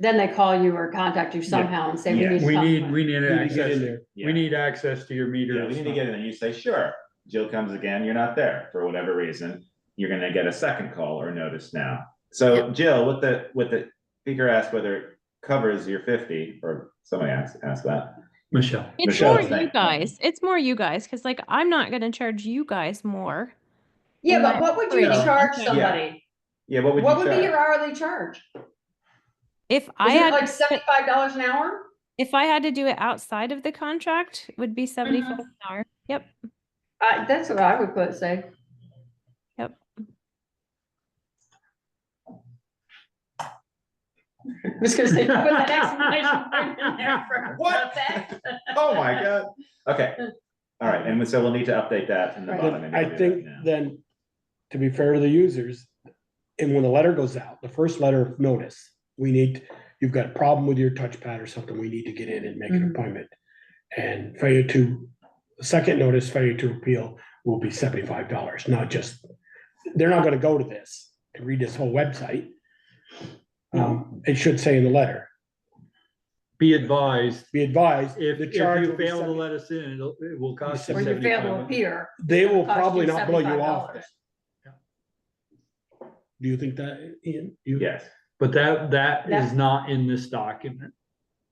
Then they call you or contact you somehow and say, we Yeah. need. We need, something. we need Need to get in access, there. we need access to your meter. yeah, we need to get in and you say, sure, Jill comes again, you're not there for whatever reason. You're gonna get a second call or notice now. So Jill, with the speaker asked whether it covers your 50, or somebody asked that. Michelle. It's Michelle, more thank you you. guys. It's more you guys, because like I'm not gonna charge you guys more. Yeah, Am but I what would you operating charge contact? somebody? Yeah, what would What you would be your charge? hourly charge? If I Is it had, like $75 an hour? if I had to do it outside of the contract, it would be 75 an hour. Yep, That's what I would say. yep. I was gonna say, put that exclamation point in there for. What? Oh, my God. Okay, all right, and so we'll need to update that in the Right. bottom. Maybe I I'll do that think now. then, to be fair to the users, and when the letter goes out, the first letter of notice, you've got a problem with your touchpad or something, we need to get in and make an Mhm. appointment. And the second notice, failure to appeal will be $75, not just, they're not gonna go to this and read this whole website. It should say in the letter, Be advised, be advised, if the charge you will be fail to 70. let us in, it will cost you Or you fail to 75. appear. They will Cost you probably not blow you off. $75. Do you think that, Ian? Yes, But that is That- not in this document.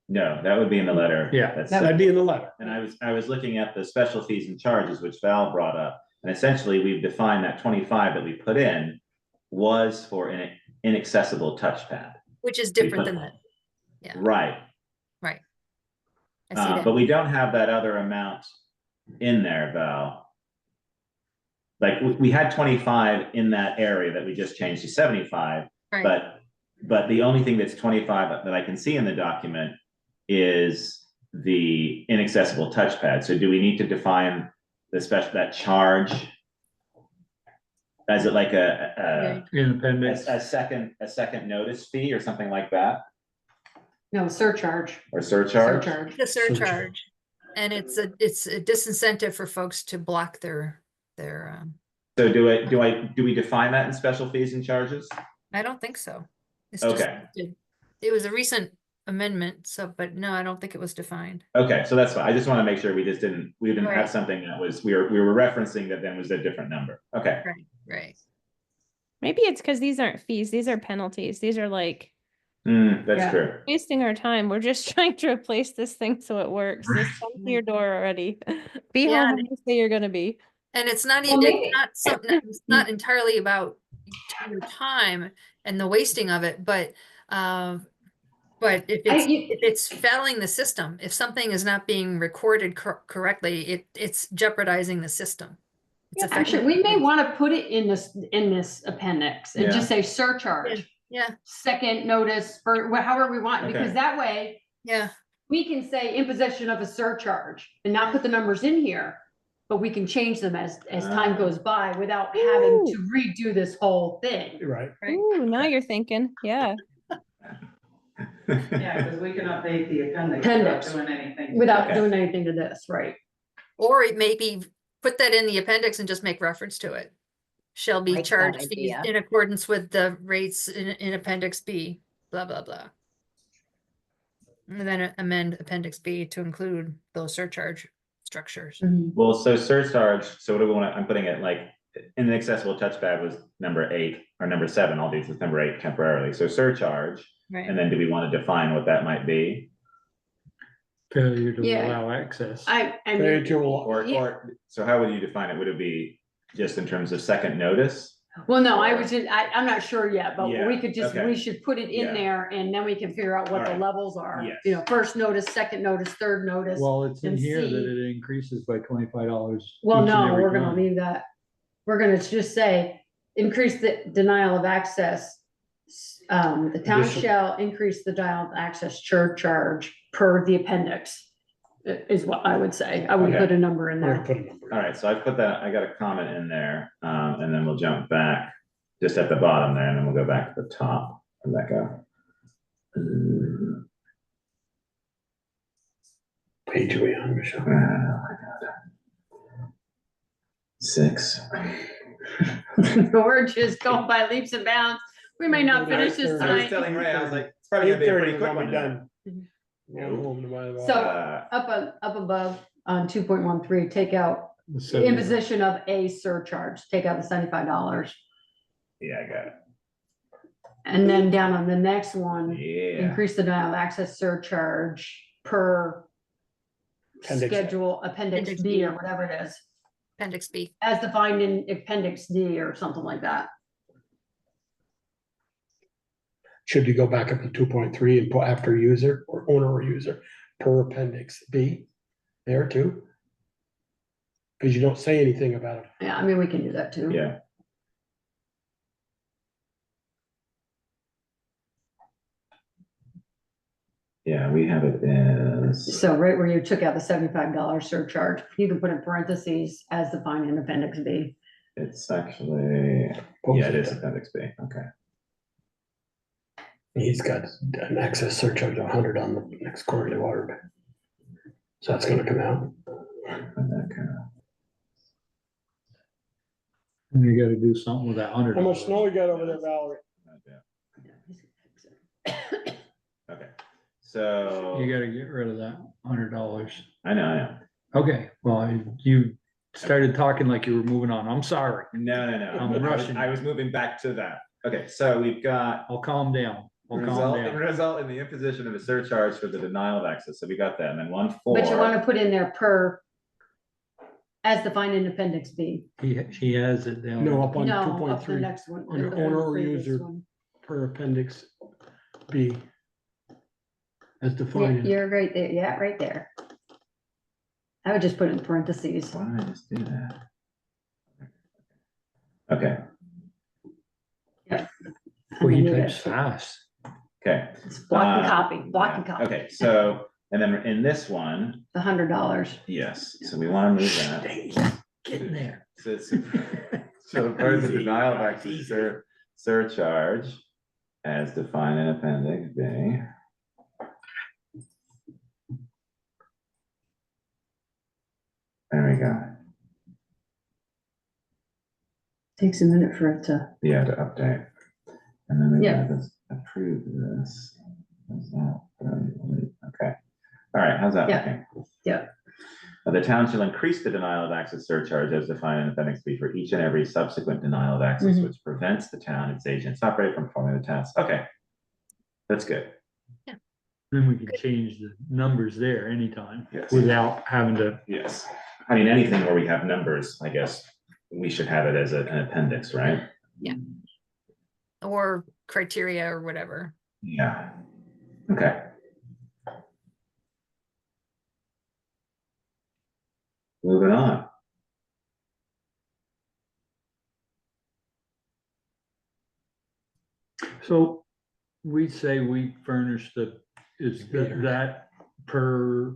no, that would be in the letter. Yeah. That's- That'd be in the letter. And I was looking at the special fees and charges, which Val brought up, and essentially we've defined that 25 that we put in was for an inaccessible touchpad. Which is different than that. Yeah. Right, Right. I see that. but we don't have that other amount in there, Val. Like, we had 25 in that area that we just changed to 75, Right. but the only thing that's 25 that I can see in the document is the inaccessible touchpad. So do we need to define that charge? As it like In appendix. a second notice fee or something like that, No, surcharge. or surcharge? Surcharge. The surcharge. And it's a disincentive for folks to block their, So do we define that in special fees and charges? I don't think so. It's just Okay. listed. It was a recent amendment, so, but no, I don't think it was defined. Okay, so that's fine. I just want to make sure we didn't Right. have something that was, we were referencing that then was a different number. Okay, Right. Maybe it's because these aren't fees, these are penalties. These are like That's Yeah. true. wasting our time. We're just trying to replace this thing so it works. Just come to your door already. Be Yeah, home when you say you're gonna be. And it's not Well, even, maybe- it's not something, it's not entirely about your time and the wasting of it, but if it's failing the system, if something is not being recorded correctly, it's jeopardizing the system. It's Actually, we may want to put it in this appendix and just say surcharge. Yeah, Second notice, or however we want, because Okay. that way yeah, we can say imposition of a surcharge and not put the numbers in here. But we can change them as time goes by without having to redo this whole thing. Right. right. Ooh, now you're thinking, yeah. Yeah, because we can update the appendix Appendix. without doing anything. Without Okay. doing anything to this, right? Or it maybe put that in the appendix and just make reference to it. Shall be Like that charged fees idea. in accordance with the rates in appendix B, blah, blah, blah. And then amend appendix B to include those surcharge structures. Well, so surcharge, so what do we want to, I'm putting it like, inaccessible touchpad was number 8, or number 7, all these is number 8 temporarily, so surcharge, Right. and then do we want to define what that might be? Failure to Yeah. allow access. I Failure mean, to, Or, so how would you define it? Would it be just in terms of second notice? well, no, I'm not sure yet, but Yeah, we could just, okay. we should put it in Yeah. there and then we can figure out what the Alright. levels are. Yes. You know, first notice, second notice, third notice. Well, it's in and here that see- it increases by $25. Well, each and no, every we're gonna time. leave that. We're gonna just say, increase the denial of access. The town Addition- shall increase the denial of access charge per the appendix. Is what I would say. I would Okay. put a number in or there. put a number. All right, so I put that, I got a comment in there, and then we'll jump back just at the bottom there, and then we'll go back to the top. Where'd that go? Page are we on, Michelle? Oh my God. 6. We're just going by leaps and bounds. We may not finish this I was tonight. telling Ray, I was like, it's probably gonna be a 8:30 pretty is quick when one. we're done. Going home to my. So- Uh, Up above on 2.13, take out The 70. imposition of a surcharge, take out the $75. yeah, I got it. And then down on the next one, Yeah, increase the denial of access surcharge per Appendix A. schedule, appendix Appendix D B. or whatever it is, Appendix B. as defined in appendix D or something like that. should you go back up to 2.3 and put after user or owner or user per appendix B there too? Because you don't say anything about it. Yeah, I mean, we can do that too. Yeah. Yeah, we have it as, So right where you took out the $75 surcharge, you can put in parentheses as defined in appendix B. it's actually, yeah, it is appendix B, okay. He's got an excess surcharge of 100 on the next quarterly water bill. So that's gonna come out. And you gotta do something with that $100. How much snow we got over there, Valerie? Okay, so, You gotta get rid of that $100. I know. Okay, well, you started talking like you were moving on. I'm sorry. No. I'm rushing. I was moving back to that. Okay, so we've got I'll calm down. I'll calm down. result in the imposition of a surcharge for the denial of access. So we got that, and then 1.4. But you wanna put in there per, as defined in appendix B. He has it down. No, up on No, two up point the three, next one. under the owner or previous user. one. per appendix B. As Yeah, defined. you're right there, yeah, right there. I would just put it in parentheses. Why did I just do that? Okay, Well, he And then you types got- fast. okay. It's block and copy, block and copy. Okay, so, and then in this one, The $100. yes, so we wanna move that. Getting there. So it's, so part of the denial of access surcharge as defined in appendix B. There we go. Takes a minute for it to, Yeah, to update. And then we Yeah. gotta just approve this. How's that? Okay. All right, how's that Yeah. looking? Yeah. The town shall increase the denial of access surcharge as defined in appendix B for each and every subsequent denial of access Mhm. which prevents the town, its agents operate from performing the task. Okay. That's good. Then we can change the numbers there anytime Yes. without having to, Yes. I mean, anything where we have numbers, I guess, we should have it as an appendix, right? Or criteria or whatever. Yeah. Okay. Moving on. so we say we furnish that per,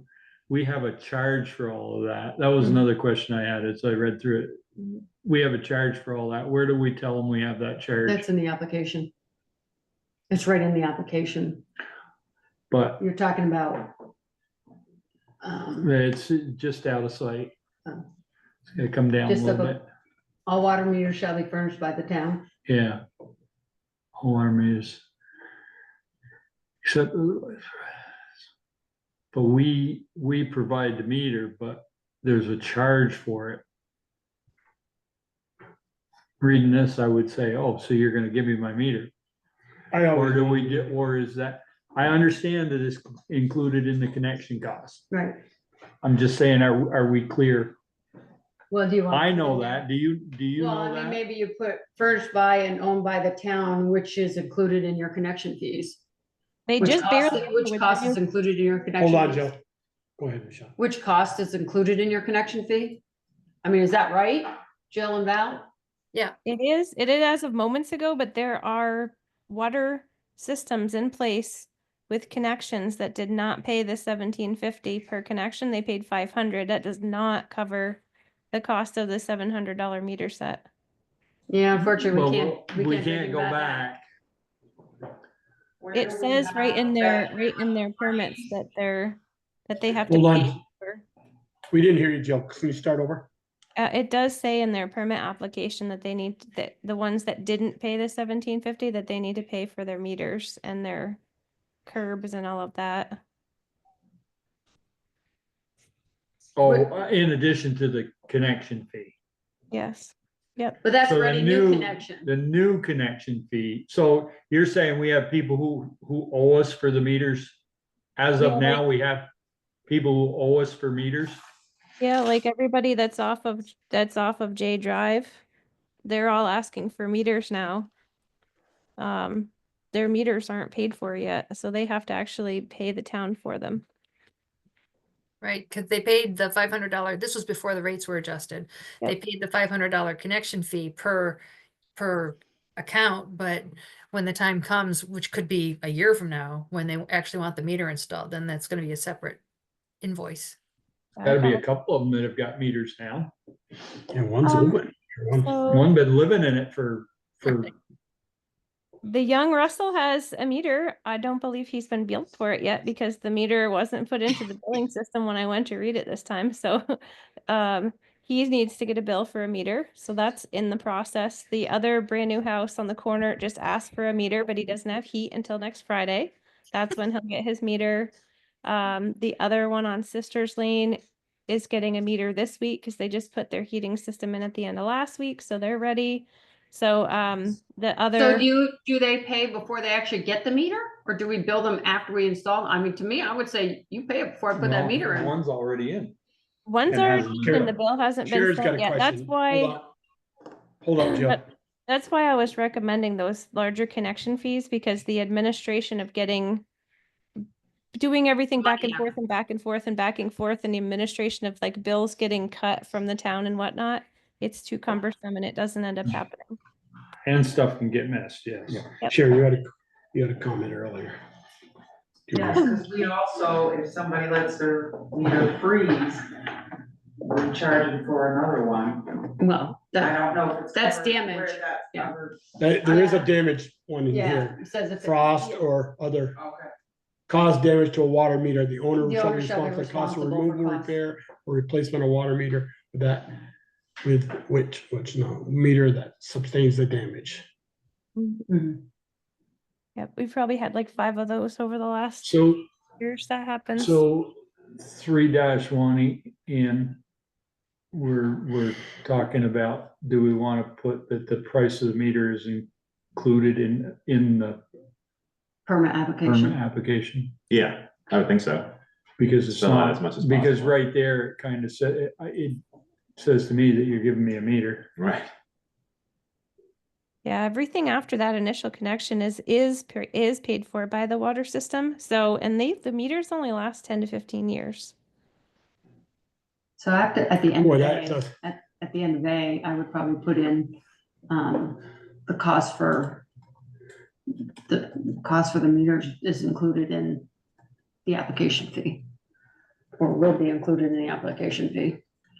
we have a charge for all of that. That was another question I had as I read through it. We have a charge for all that. Where do we tell them we have that charge? that's in the application. It's right in the application. But You're talking about. it's just out of sight. Oh. It's gonna come down a Just little above- bit. All water meters shall be furnished by the town. Yeah. Alarm is. Except. But we provide the meter, but there's a charge for it. Reading this, I would say, oh, so you're gonna give me my meter, I or always, do we get, or is that, I understand that it's included in the connection cost. Right. I'm just saying, are we clear? Well, do you want? I know that, do you Well, I know mean, that? maybe you put furnished by and owned by the town, which is included in your connection fees. They Which just cost, barely. which cost is included in your connection? hold on, fees? Joe. Go ahead, Michelle. Which cost is included in your connection fee? I mean, is that right, Jill and Val? It is as of moments ago, but there are water systems in place with connections that did not pay the $17.50 per connection. They paid $500. That does not cover the cost of the $700 meter set. Yeah, unfortunately, we Well, can't. we do can't anything go about that. back. Where It do we says right in have their that? permits that they have to Hold pay on. for. We didn't hear you, Joe. Can you start over? It does say in their permit application that they need, that the ones that didn't pay the $17.50, that they need to pay for their meters and their curbs and all of that. Oh, in addition to the connection fee. Yes. Yep. But that's So the already new connection. The new connection fee, so you're saying we have people who owe us for the meters? As Yeah, of now, we have people who owe us for meters? Yeah, like everybody that's off of J Drive, they're all asking for meters now. their meters aren't paid for yet, so they have to actually pay the town for them. Right, because they paid the $500, this was before the rates were adjusted. They Yep. paid the $500 connection fee per account, but when the time comes, which could be a year from now, when they actually want the meter installed, then that's gonna be a separate invoice. Gotta be a couple of them that have got meters now. And one's Um, open. One- So One been living in it for the young Russell has a meter. I don't believe he's been billed for it yet because the meter wasn't put into the billing system when I went to read it this time. So he needs to get a bill for a meter. So that's in the process. The other brand new house on the corner just asked for a meter, but he doesn't have heat until next Friday. That's when he'll get his meter. The other one on Sisters Lane is getting a meter this week because they just put their heating system in at the end of last week, so they're ready. So the So other do they pay before they actually get the meter, or do we bill them after we install? I mean, to me, I would say you pay it before I put that meter in. One's already in. one's and already hasn't in, been- the bill hasn't been Sherry's got sent a yet. question. That's Hold up, Jill. that's why I was recommending those larger connection fees, because the administration of doing everything back and Yeah. forth and back and forth and back and forth, and the administration of like bills getting cut from the town and whatnot, it's too cumbersome and it doesn't end up happening. And stuff can get missed, yes. Yeah. Yep. Sherry, you had a comment earlier. Yes, because we also, if somebody lets their meter freeze, we charge them for another one. Well, I that, don't know if it's. That's covered, damage. where that's Yeah. covered. There is a damaged one in yeah, here. it says if. Frost or other Okay. cause damage to a water meter, the owner The shall owner be shall be responsible for cost of responsible for removal, cost. repair, or replacement of water meter with which no meter that sustains the damage. Mhm. Yep, we've probably had like 5 of those over the last So, years that happens. so 3-1 in, we're talking about, do we want to put that the price of the meter is included in the Permit permit application. application? Yeah, I would think so. Because it's Fill out not, as much as because possible. right there, it kind of said, it says to me that you're giving me a meter. Right. Yeah, everything after that initial connection is paid for by the water system. So, and the meters only last 10 to 15 years. So after, at the end Boy, of the that day, does. at the end of the day, I would probably put in, the cost for the meters is included in the application fee. Or will be included in the application fee.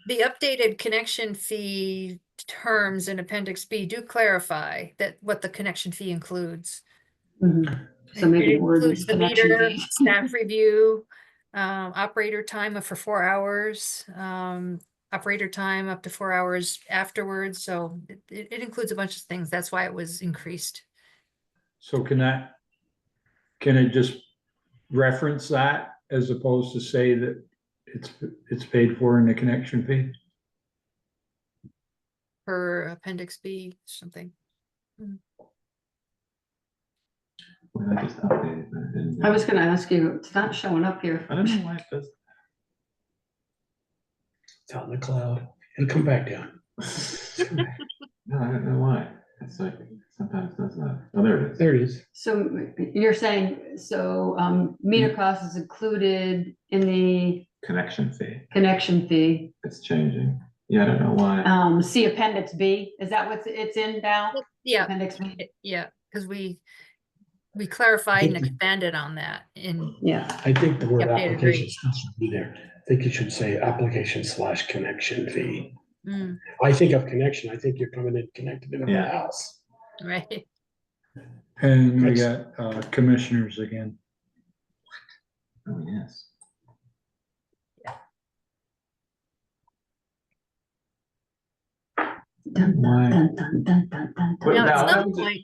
The updated connection fee terms in Appendix B do clarify that what the connection fee includes. So maybe It the word includes is the connection meter, fee. staff review, operator time for 4 hours, operator time up to 4 hours afterwards. So it includes a bunch of things. That's why it was increased. So can it just reference that as opposed to say that it's paid for in the connection fee? Per Appendix B, something. Well, I just updated, but it didn't- I was gonna ask you, it's not showing up here. I don't know why it does. It's out in the cloud. It'll come back down. No, I don't know why. It's like, sometimes it does that. Oh, there it is. There it is. So you're saying, meter cost is included in the Connection fee. connection fee. It's changing. Yeah, I don't know why. See Appendix B, is that what it's in, Val? Yeah, Appendix B? yeah, because we clarified and expanded on that in, Yeah, I think the word Updated application rate. should be there. I think it should say application/connection fee. mm, I think of connection, I think you're coming in connected into the Yeah. house. right. And we got commissioners again. Oh, yes. Dun, Why? dun, dun, dun, dun, dun, What dun. Now, about-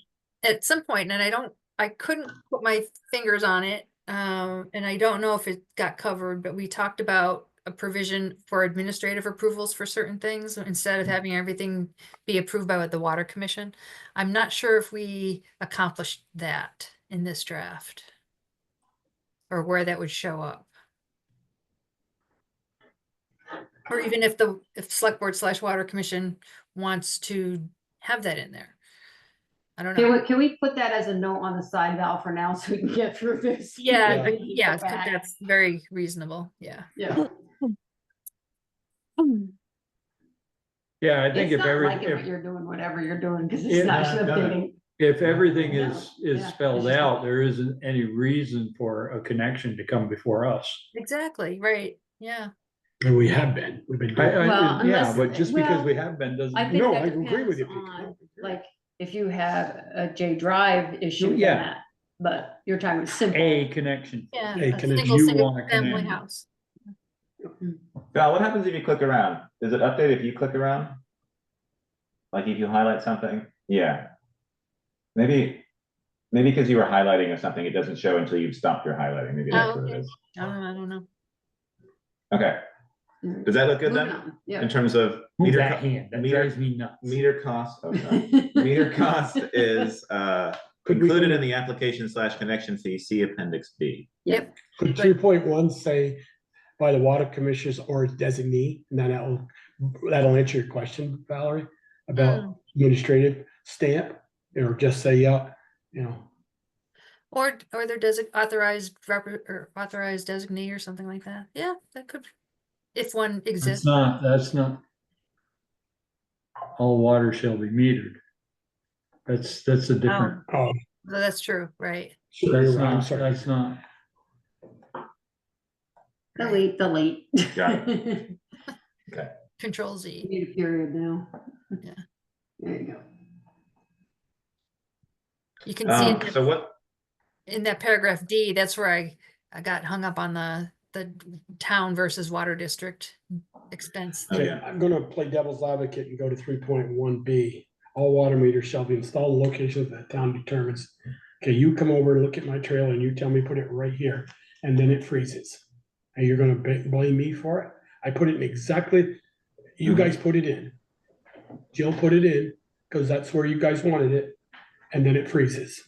at some point, and I couldn't put my fingers on it, and I don't know if it got covered, but we talked about a provision for administrative approvals for certain things instead of having everything be approved by the Water Commission. I'm not sure if we accomplished that in this draft or where that would show up. Or even if Select Board / Water Commission wants to have that in there. I don't know. Can we put that as a note on the side valve for now so we can get through this? Yeah, We can yeah, go back. that's very reasonable, yeah. Yeah. Yeah, I think It's if not everything, liking what you're doing, whatever you're doing, because Yeah, it's not I've done it. updating. if everything No, is yeah, spelled it's just- out, there isn't any reason for a connection to come before us. Exactly, right, yeah. And we have been, we've been doing. Well, Yeah, unless- but just because well, we have been doesn't. I think No, that I agree with depends you, Pete. on, like, if you have a J drive issue, then Yeah. that, but you're talking simple. A connection. Yeah, Hey, a can it- single, you single wanna family connect. house. Val, what happens if you click around? Does it update if you click around? Like if you highlight something? Yeah. Maybe because you were highlighting or something, it doesn't show until you've stopped your highlighting. Maybe that's Oh, what it okay. is. I don't know. Okay, does that look good Moving then? on, yeah. In terms of Move meter, that co- hand, that meter- drives me nuts. meter cost, oh, sorry. Meter cost is Could we included go- in the application / connection fee, see appendix B. Yep, Could 3.1 say by the water commissioners or designee, and then that'll answer your question, Valerie, about administrative stamp, or just say, yeah, you know. or their authorized or authorized designee or something like that, yeah, that could, if one exists. That's not. All water shall be metered. That's a different, Oh, So that's true, right? sure, that's you're right, I'm not, sorry. that's not. Delete. Got it. Okay. Control Z. Need a period now. Yeah. There you go. You can see So what, in that paragraph D, that's where I got hung up on the town versus water district expense. Oh, Okay, yeah. I'm gonna play devil's advocate and go to 3.1B. All water meters shall be installed in locations that the town determines. Okay, you come over and look at my trailer and you tell me put it right here, and then it freezes. And you're gonna blame me for it? I put it in exactly, you guys put it in. Jill put it in, because that's where you guys wanted it, and then it freezes.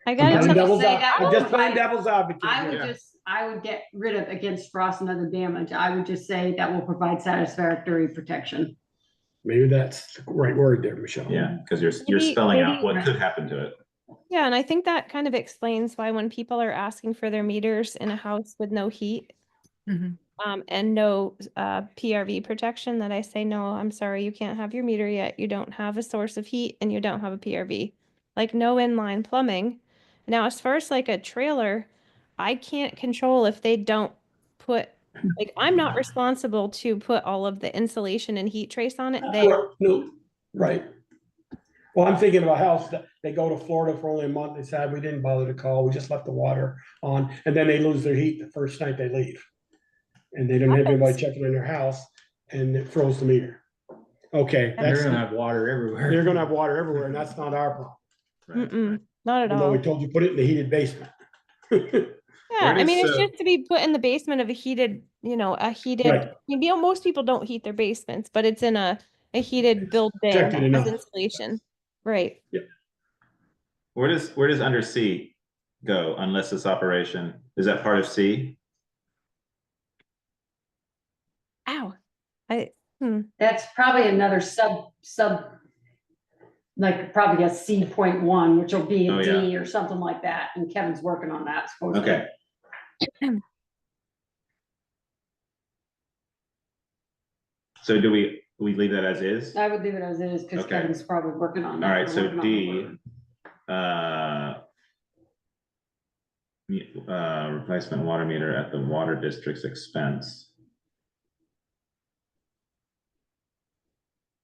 I I'm gotta playing tell you, devil's say ad- that I'm was just playing my- devil's advocate. I would here. I would get rid of against frost and other damage. I would just say that will provide satisfactory protection. Maybe that's the right word there, Michelle. yeah, because you're Maybe- spelling out maybe- what could happen to it. yeah, and I think that kind of explains why when people are asking for their meters in a house with no heat, Mhm. and no PRV protection, that I say, no, I'm sorry, you can't have your meter yet. You don't have a source of heat and you don't have a PRV. Like no inline plumbing. Now, as far as like a trailer, I can't control if they don't put, like, I'm not responsible to put all of the insulation and heat trace on it. They, No, right. Well, I'm thinking of a house that they go to Florida for only a month. They said, we didn't bother to call. We just left the water on, and then they lose their heat the first night they leave. And they don't have anybody Happens. checking in their house, and it froze the meter. Okay, They're that's, gonna have water everywhere. they're gonna have water everywhere, and that's not our problem. mm-mm, not at Even though we all. told you put it in the heated basement. Yeah, I does, mean, it's uh, just to be put in the basement of a heated, a heated, Right. most people don't heat their basements, but it's in a heated build bay Protected that has enough. insulation. Right. Where does under C go unless this operation, is that part of C? Ow. That's probably another sub, like probably a C.1, which will be Oh, a yeah. D or something like that. And Kevin's working on that supposedly. Okay. So do we leave that as is? I would leave it as it is because Okay. Kevin's probably working on that. All right, or so working on the D, word. replacement water meter at the water district's expense.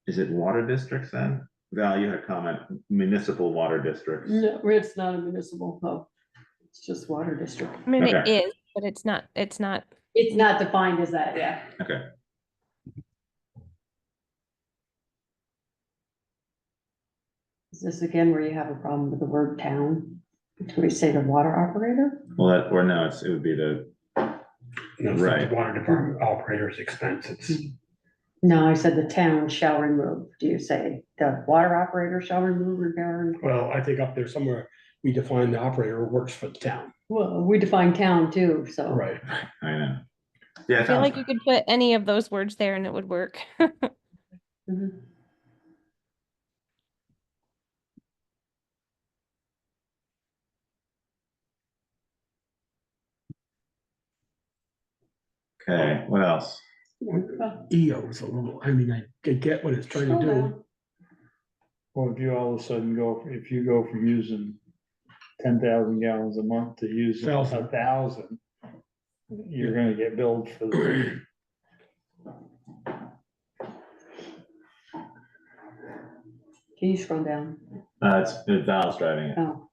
Is it water districts then? Val, you had a comment, municipal water districts. No, it's not a municipal pub. It's just water district. I mean, it Okay. is, but it's not. It's not defined as that, yeah. Okay, Is this again where you have a problem with the word town? Do we say the water operator? well, that, or no, it would be the, No, it's not Right. the water department operator's expense. It's, No, I said the town shall remove. Do you say the water operator shall remove, repair? and- well, I think up there somewhere, we define the operator who works for the town. Well, we define town too, so. Right. I know. Yeah, I it feel sounds, like you could put any of those words there and it would work. Mhm. Okay, what else? EO's a little, I mean, I get what it's trying to do. Well, if you all of a sudden if you go from using 10,000 gallons a month to using 1,000, you're gonna get billed for the. Can you scroll down? It's Val's driving it. Oh.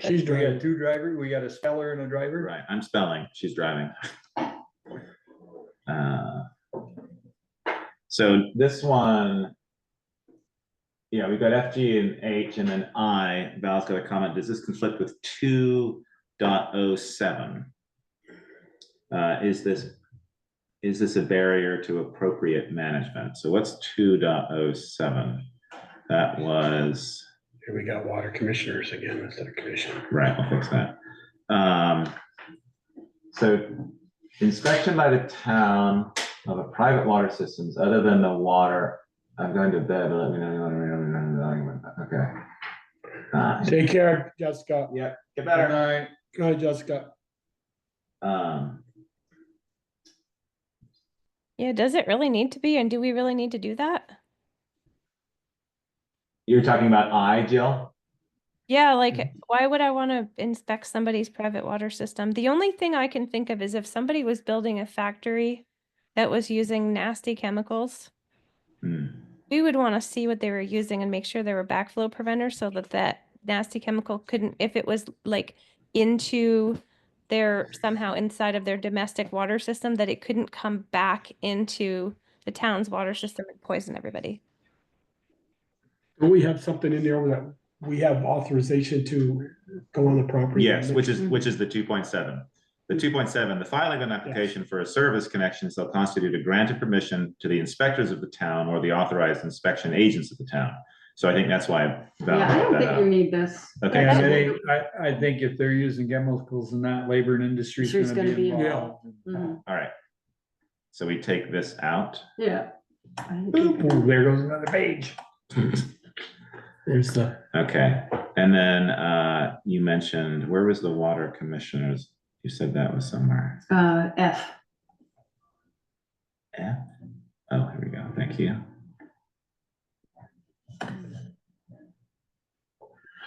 She's We driving. got two drivers, we got a speller and a driver. Right, I'm spelling, she's driving. So this one. Yeah, we've got F, G, and H, and then I. Val's got a comment. Does this conflict with 2.07? Is this a barrier to appropriate management? So what's 2.07? That was. Here we got water commissioners again instead of commission. Right, I'll fix that. So inspection by the town of a private water systems other than the water. I'm going to bed, let me know. Okay. Take care, Jessica. Yeah, get better. Good night, Jessica. Yeah, does it really need to be? And do we really need to do that? You're talking about I, Jill? Yeah, like why would I want to inspect somebody's private water system? The only thing I can think of is if somebody was building a factory that was using nasty chemicals, we would want to see what they were using and make sure there were backflow preventers so that that nasty chemical couldn't, if it was like into their, somehow inside of their domestic water system, that it couldn't come back into the town's water system and poison everybody. Do we have something in there that we have authorization to go on the property? Yes, which is the 2.7. The 2.7, the filing of an application for a service connection shall constitute a granted permission to the inspectors of the town or the authorized inspection agents of the town. So I think that's why. Val Yeah, I brought don't that think up. you need this. Okay. And so- they, I think if they're using chemicals in that, labor and industry Industry's is gonna gonna be be involved. Mhm. All right. So we take this out. Yeah. Ooh, there goes another page. There's the, Okay, and then you mentioned, where was the water commissioners? You said that was somewhere. F. F? Oh, here we go, thank you.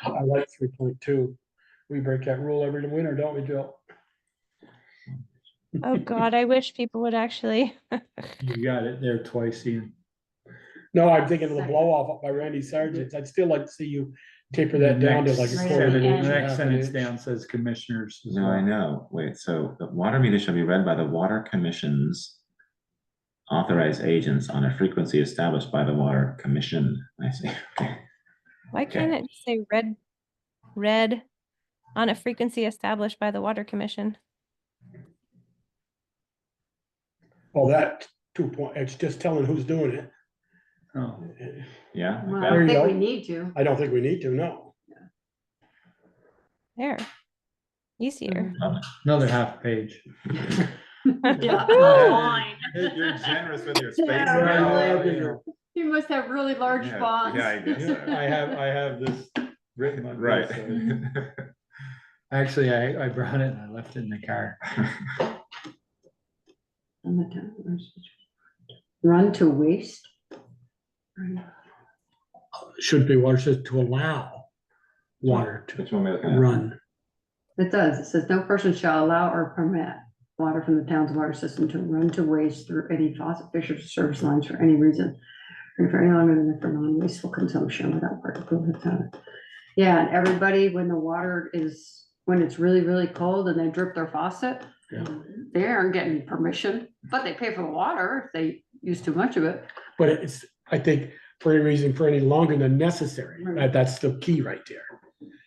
I like 3.2. We break that rule every winter, don't we, Jill? Oh God, I wish people would actually. You got it there twice, Ian. No, I'm thinking of the blow off up by Randy Sargent. I'd still like to see you taper that The down to next like a Right quarter at of the an end. inch. The or next half an sentence inch. down says commissioners. as No, I well. know, wait, so the water meter shall be read by the water commission's authorized agents on a frequency established by the water commission. I see, okay. Why can't it just say read on a frequency established by the Water Commission? Well, that 2 point, it's just telling who's doing it. Oh, Yeah? Well, I okay. don't you think go. we need to. I don't think we need to, no. There. Easier. another half page. Yeah. You're generous with your space. Yeah, now. You must have really large Yeah, fonts. yeah, I guess so. I have this written on. Right. both sides. Actually, I brought it and I left it in the car. Run to waste. Should be water system to allow water Which one are we looking to at? run. It does. It says no person shall allow or permit water from the town's water system to run to waste through any faucet, fissures, or service lines for any reason. And for any longer than for non-wasteful consumption without particular time. Yeah, and everybody, when the water is, when it's really, really cold and they drip their faucet, Yeah. they aren't getting permission, but they pay for the water if they use too much of it. But it's, I think, for any reason, for any longer than necessary, Right. that's the key right there.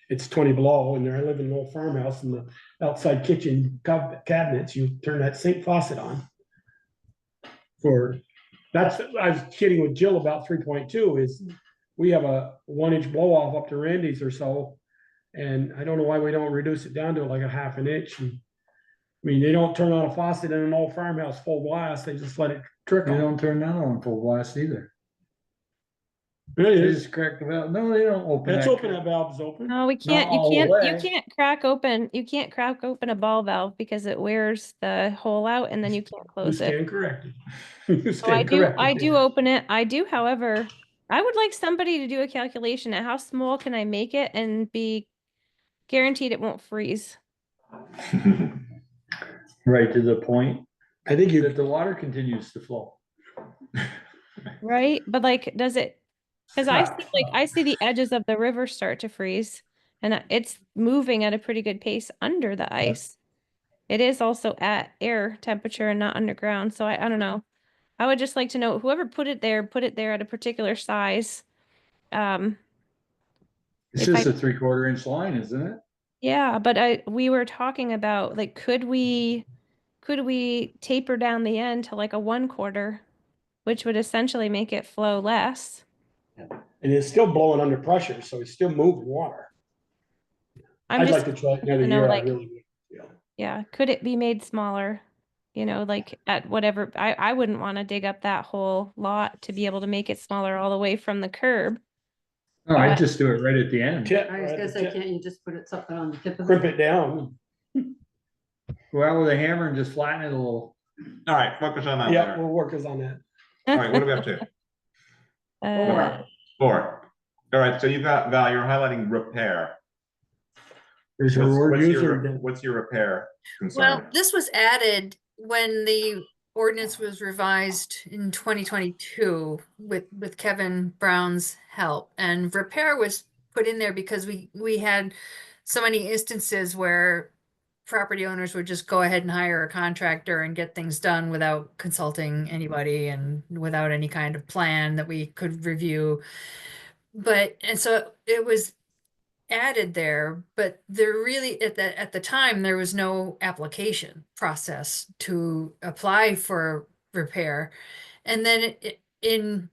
It's 20 below, and there, I live in an old farmhouse, and the outside kitchen cabinets, you turn that sink faucet on. That's, I was kidding with Jill about 3.2 is, we have a 1-inch blow off up to Randy's or so. And I don't know why we don't reduce it down to like a half an inch. And, I mean, they don't turn on a faucet in an old farmhouse full blast, they just let it You trickle. don't turn that on full blast either. It They is. just crack the valve. No, they don't open It's that. open, that valve's open. No, we can't, all the you way. can't crack open a ball valve because it wears the hole out and then you can't You close it. stand corrected. You So I stand do, corrected. I do open it. I do, however, I would like somebody to do a calculation at how small can I make it and be guaranteed it won't freeze. Right to the point I think you, that the water continues to flow. Right? But like, does it, because I see the edges of the river start to freeze and it's moving at a pretty good pace under the ice. It is also at air temperature and not underground. So I don't know. I would just like to know whoever put it there at a particular size. It's If just I- a 3/4 inch line, isn't it? Yeah, but we were talking about like, could we taper down the end to like a 1/4, which would essentially make it flow less. and it's still blowing under pressure, so it's still moving water. I'm I'd just, like to try it another you know, year, I like- really would. Yeah. yeah, could it be made smaller? You know, like at whatever, I wouldn't want to dig up that whole lot to be able to make it smaller all the way from the curb. No, I'd just do it right at the end. Tip, I was right, gonna the say, tip. can't you just put it something on the tip of Crimp it? it down. Go out with a hammer and just flatten it a little. All right, focus on that Yeah, later. we'll work us on that. All right, what are we up to? Uh, 4. All right, so you've got, Val, you're highlighting repair. There's your word user. What's your repair Well, concern? this was added when the ordinance was revised in 2022 with Kevin Brown's help. And repair was put in there because we had so many instances where property owners would just go ahead and hire a contractor and get things done without consulting anybody and without any kind of plan that we could review. And so it was added there, but there really at the time there was no application process to apply for repair. And then in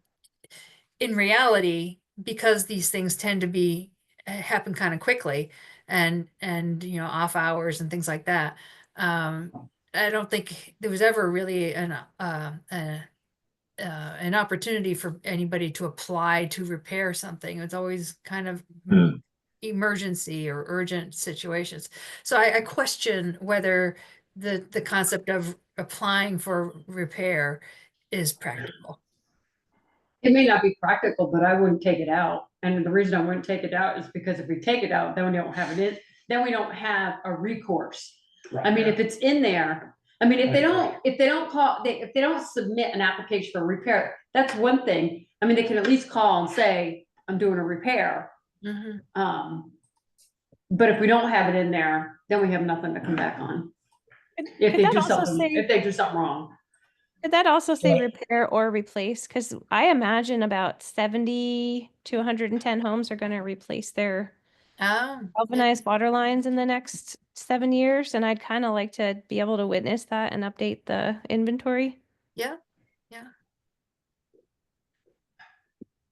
reality, because these things tend to be happen kind of quickly and you know, off hours and things like that, I don't think there was ever really an opportunity for anybody to apply to repair something. It's always kind of emergency or urgent situations. So I question whether the concept of applying for repair is practical. It may not be practical, but I wouldn't take it out. And the reason I wouldn't take it out is because if we take it out, then we don't have it in, then we don't have a recourse. I mean, if it's in there, I mean, if they don't submit an application for repair, that's one thing. I mean, they can at least call and say, I'm doing a repair. But if we don't have it in there, then we have nothing to come back on. If could they that do also something, say- if they do something wrong. Could that also say Right. repair or replace? Because I imagine about 70 to 110 homes are going to replace their galvanized water lines in the next 7 years. And I'd kind of like to be able to witness that and update the inventory. Yeah.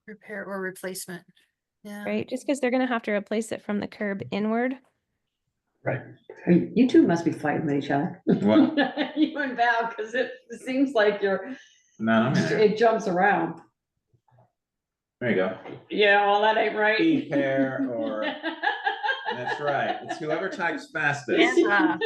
Repair or replacement. Yeah. Right? Just because they're going to have to replace it from the curb inward. Right. You two must be fighting with each other. What? You and Val, because it seems like No, it jumps around. there you go. Yeah, well, that ain't right. Repair or, that's right. It's whoever types fastest. Yeah.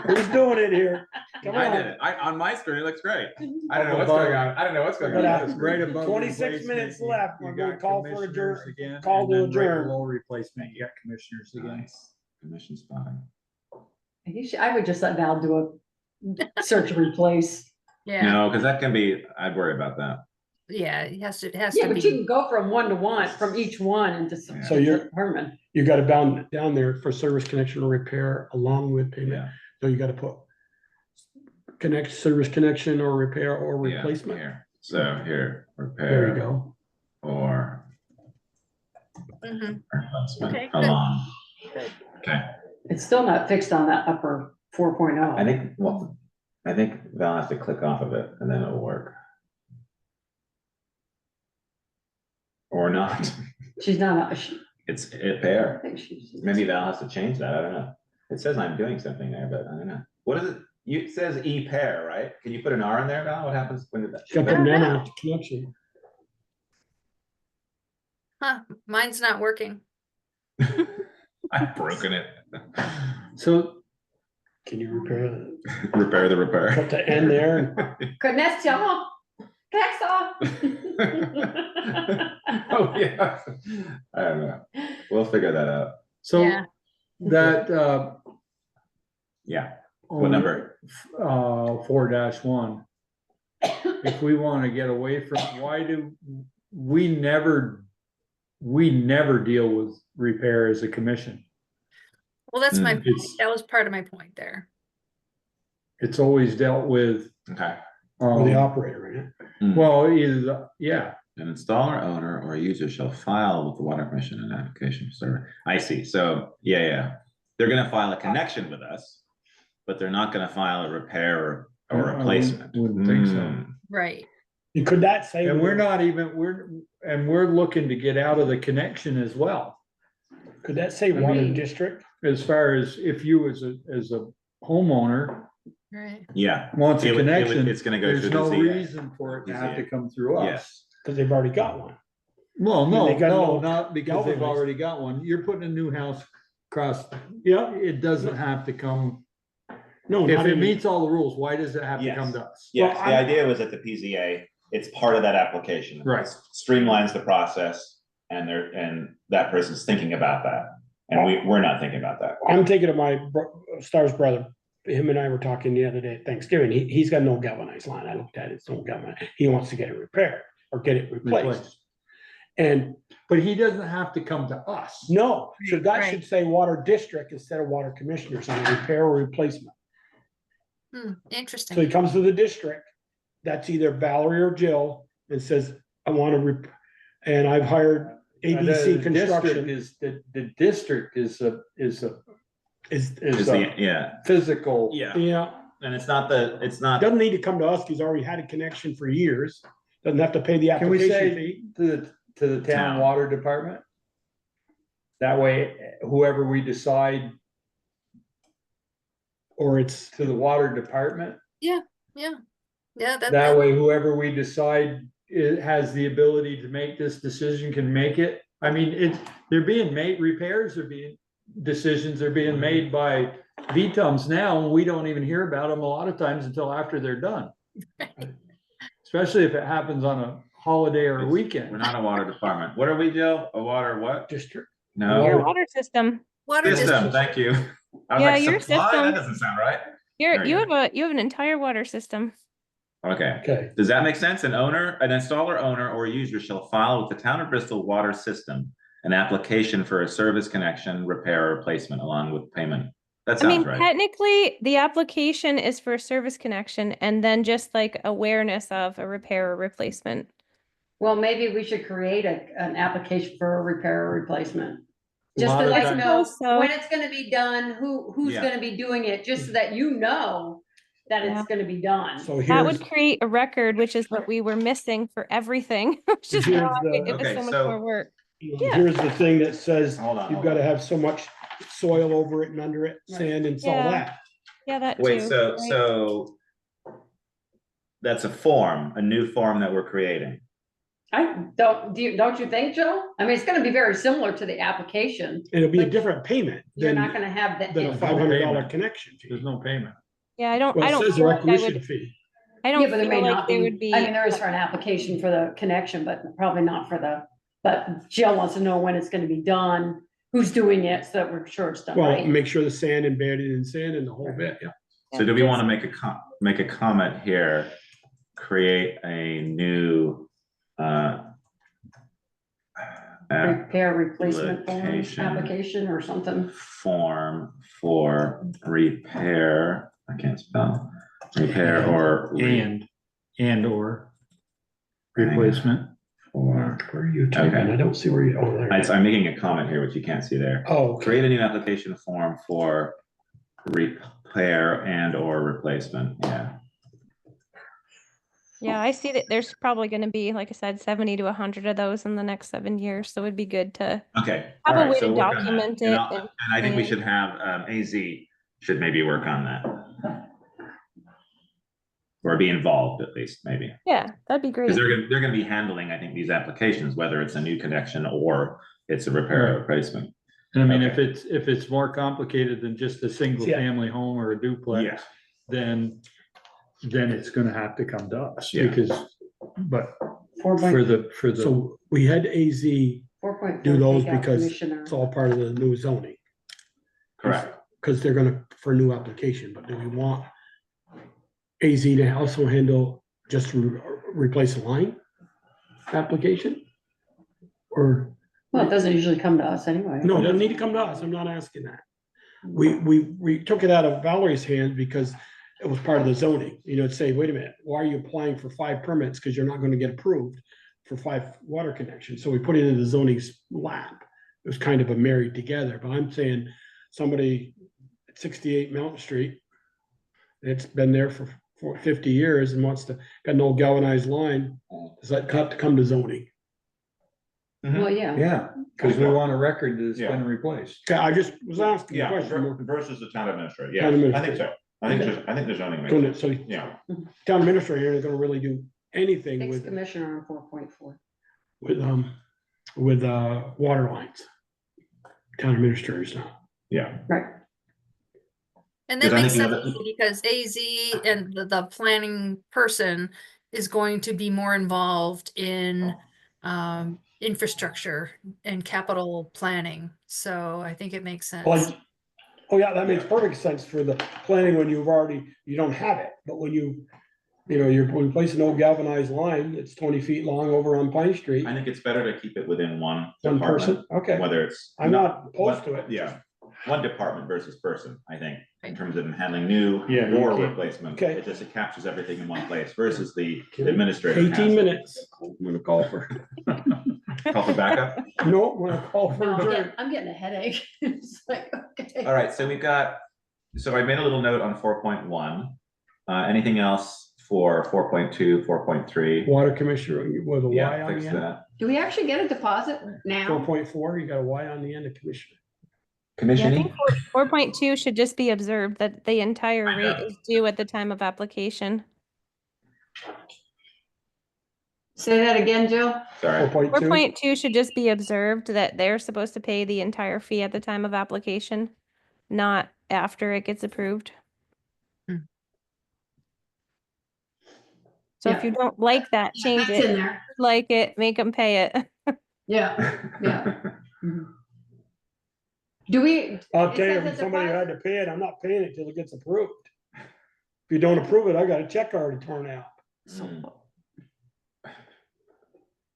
Who's doing it here? Come I on. did it. On my screen, it looks great. I don't know what's going on. I don't know what's going on. But, on the screen. Right above 26 replacement, minutes you- left. you We're gonna got call for commissioners adjourn- again, call and to then right adjourn. below replacement, you got commissioners again. Nice. Commission spotting. I would just let Val do a search and replace. Yeah. No, because that can be, I'd worry about that. Yeah. It has to Yeah, be. but you can go from one to one, from each one and just. So you're- determine. You got it down there for service connection or repair along with payment. Yeah. So you gotta put service connection or repair or Yeah, replacement. here. So here, There repair you go. or Mhm. replacement Okay, good. along. Good. Okay, It's still not fixed on that upper 4.0. I think Val has to click off of it and then it'll work. Or not. She's not, It's I repair. think she's. Maybe Val has to change that. I don't know. It says I'm doing something there, but I don't know. What is it? it says e-pair, right? Can you put an R in there now? What happens when did that? Got the don't know. nano connection. Huh, mine's not working. I've broken it. So Can you repair that? Repair the repair. Put the N there. Connection, Texas. Oh, yeah. I don't know. We'll figure that out. So Yeah. that, Yeah. What number? 4-1. If we want to get away from, why do we never deal with repair as a commission? Well, that's my point. It's- That was part of my point there. It's always dealt with, Okay. Or the operator, right? well, either, yeah, An installer, owner, or user shall file with the Water Commission an application for service. I see. So, yeah. They're gonna file a connection with us, but they're not gonna file a repair or I replacement. wouldn't think so. Mm. Right. And could that say? And we're not even, we're looking to get out of the connection as well. Could that say water mean- district? As far as if you as a homeowner Right. Yeah. wants a It would- connection, it's gonna go there's through the no ZA. reason for it to have to come through us. Yes. Because they've already got one. Well, no, They gotta no, know not because they've galvanized. already got one. You're putting a new house across, Yeah. it doesn't have to come, No, if not it even- meets all the rules, why does it have to Yes. come to us? Yes, Well, the I'm- idea was that the PZA, it's part of that application. Right. Streamlines the process and that person's thinking about that. And we're not thinking about that. I'm thinking of my Star's brother. Him and I were talking the other day at Thanksgiving. He's got no galvanized line. I looked at it, it's no galvanized. He wants to get it repaired or get it replaced. Replaced. And But he doesn't have to come to us. no, so that Right. should say water district instead of water commissioners on repair or replacement. So Interesting. he comes to the district, that's either Valerie or Jill, and says, I want to and I've hired ABC The district Construction. is, the district is a Is Yeah. physical. yeah, And it's not, doesn't need to come to us, he's already had a connection for years, doesn't have to pay the Can we application say fee. to the town Town. water department? That way, whoever we decide Or it's, to the water department, Yeah, that way whoever we decide has the ability to make this decision can make it. I mean, they're being made, repairs are being, decisions are being made by VTUMs now, and we don't even hear about them a lot of times until after they're done. Especially if it happens on a holiday or a we're weekend. not a water department. What are we, Jill? A water what? district. No. Your water system. water System, district. thank you. I was Yeah, like, your supply? system. That doesn't sound right. You Very have an entire water system. Okay. Okay, Does that make sense? An installer, owner, or user shall file with the town of Bristol water system an application for a service connection, repair, or replacement along with payment. That I mean, sounds right. technically, the application is for a service connection and then just like awareness of a repair or replacement. Well, maybe we should create an application for a repair or replacement. A Just lot to of like times- know So- when it's gonna be done, who's Yeah. gonna be doing it, just so that you know that Yeah. it's gonna be done. so That here's, would create a record, which is what we were missing for everything. Which is Here's why the- it was Okay, so much so- more work. Yeah. here's the thing that says Hold on. you've got to have so much soil over it and under it, sand and all Yeah. that. Yeah, that Wait, too. so, right? so that's a form, a new form that we're creating. Don't you think, Joe? I mean, it's gonna be very similar to the application. It'll be a But different payment You're than, not gonna have that. than a There's $500 payment. connection There's fee. no payment. Yeah, I don't Well, it says a feel like I recognition would, fee. I Yeah, don't but there may feel like not there be, would be. I mean, there is for an application for the connection, but probably not for but Jill wants to know when it's gonna be done, who's doing it, so that we're sure it's done Well, right. make sure the sand embedded in sand and the whole bit, yeah. So do we want to make a comment here? Create a new, Repair replacement form application. application or something. form for repair, I can't spell, repair or And/or replacement. for, Where are you typing? Okay. I don't see where you, oh, there. I'm making a comment here, which you can't see there. Oh, okay. Create a new application form for repair and or replacement, yeah. Yeah, I see that there's probably gonna be, like I said, 70 to 100 of those in the next 7 years, so it'd be good to Okay. have all a right, way so to work on that. document And it. I'll- And I think we should have, AZ should maybe work on that. or be involved at least, maybe. Yeah, that'd be great. Because they're gonna be handling, I think, these applications, whether it's a new connection or it's a repair or replacement. And I mean, Okay. if it's more complicated than just a single Yeah. family home or a duplex, then it's gonna have to come to us, Yeah. because, but 4.4. for the, So we had AZ, 4.4 do those take out because commissioner. it's all part of the new zoning. Correct. Because they're gonna, for new application, but do we want AZ to also handle just replace a line application? Or, Well, it doesn't usually come to us anyway. no, it doesn't need to come to us, I'm not asking that. We took it out of Valerie's hands because it was part of the zoning, you know, to say, wait a minute, why are you applying for 5 permits? Because you're not gonna get approved for 5 water connections, so we put it in the zoning's lap. It was kind of a married together, but I'm saying somebody at 68 Mountain Street, it's been there for 50 years and wants to, got an old galvanized line, does that have to come to zoning? Well, yeah. yeah, because we want a record that it's been replaced. Okay, I just was asking the Yeah, question more. versus the town administrator, Town yeah, I administrator. think so. I think the zoning makes Doing sense. it, so Yeah, town administrator isn't gonna really do anything Fix with, commissioner on 4.4. with water lines. Town administrators now. yeah. Right. And that Because I makes think, sense to me because AZ and the planning person is going to be more involved in infrastructure and capital planning. So I think it makes sense. Like, oh yeah, that makes perfect sense for the planning when you don't have it, but when you're replacing an old galvanized line, it's 20 feet long over on Pine Street. I think it's better to keep it within one One person, department, okay, whether it's. I'm not opposed to it. Yeah, one department versus person, I think, in terms of handling new Yeah, or okay. replacement. Okay. It captures everything in one place versus the administrator. 18 minutes, I'm gonna call for, Call for backup. no, I'm gonna call for No, adjourn. I'm getting a headache. It's like, okay. All right, so I made a little note on 4.1. Anything else for 4.2, 4.3? Water commissioner with a Y Yeah, on fix the end. that. Do we actually get a deposit now? 4.4, you got a Y on the end of commissioner. Yeah, I Commissioning? think 4.2 should just be observed that the entire I rate know. is due at the time of application. Say that again, Jill? Sorry. 4.2, 4.2 should just be observed that they're supposed to pay the entire fee at the time of application, not after it gets approved. Hmm. So if Yeah. you don't like that, change That's in it. there. Like it, make them pay it. Yeah, yeah. Mhm. Do we? I'll it tell you, says if it's somebody deposit- had to pay it, I'm not paying it till it gets approved. If you don't approve it, I got a check already torn out. Mm.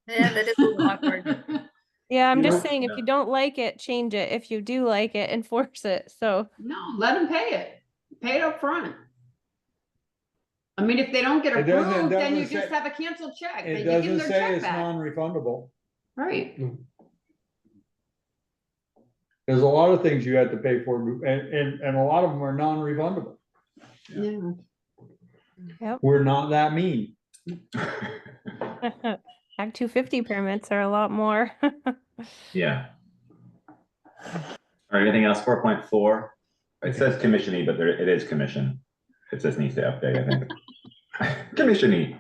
Yeah, that is a little awkward. Yeah, I'm You just know- saying, if you don't like it, change it. If you do like it, enforce it. So No, let them pay it. Pay it up front. I mean, if they don't get It doesn't- approved, then you doesn't just say- have a canceled check. They It give them doesn't their say check it's back. non-refundable. Right. There's a lot of things you have to pay for, and a lot of them are non-refundable. Yeah. We're not that mean. Act 250 permits are a lot more. Yeah. All right, anything else? 4.4. It says commissioning, but it is commission. It just needs to update, I think. Commissioning.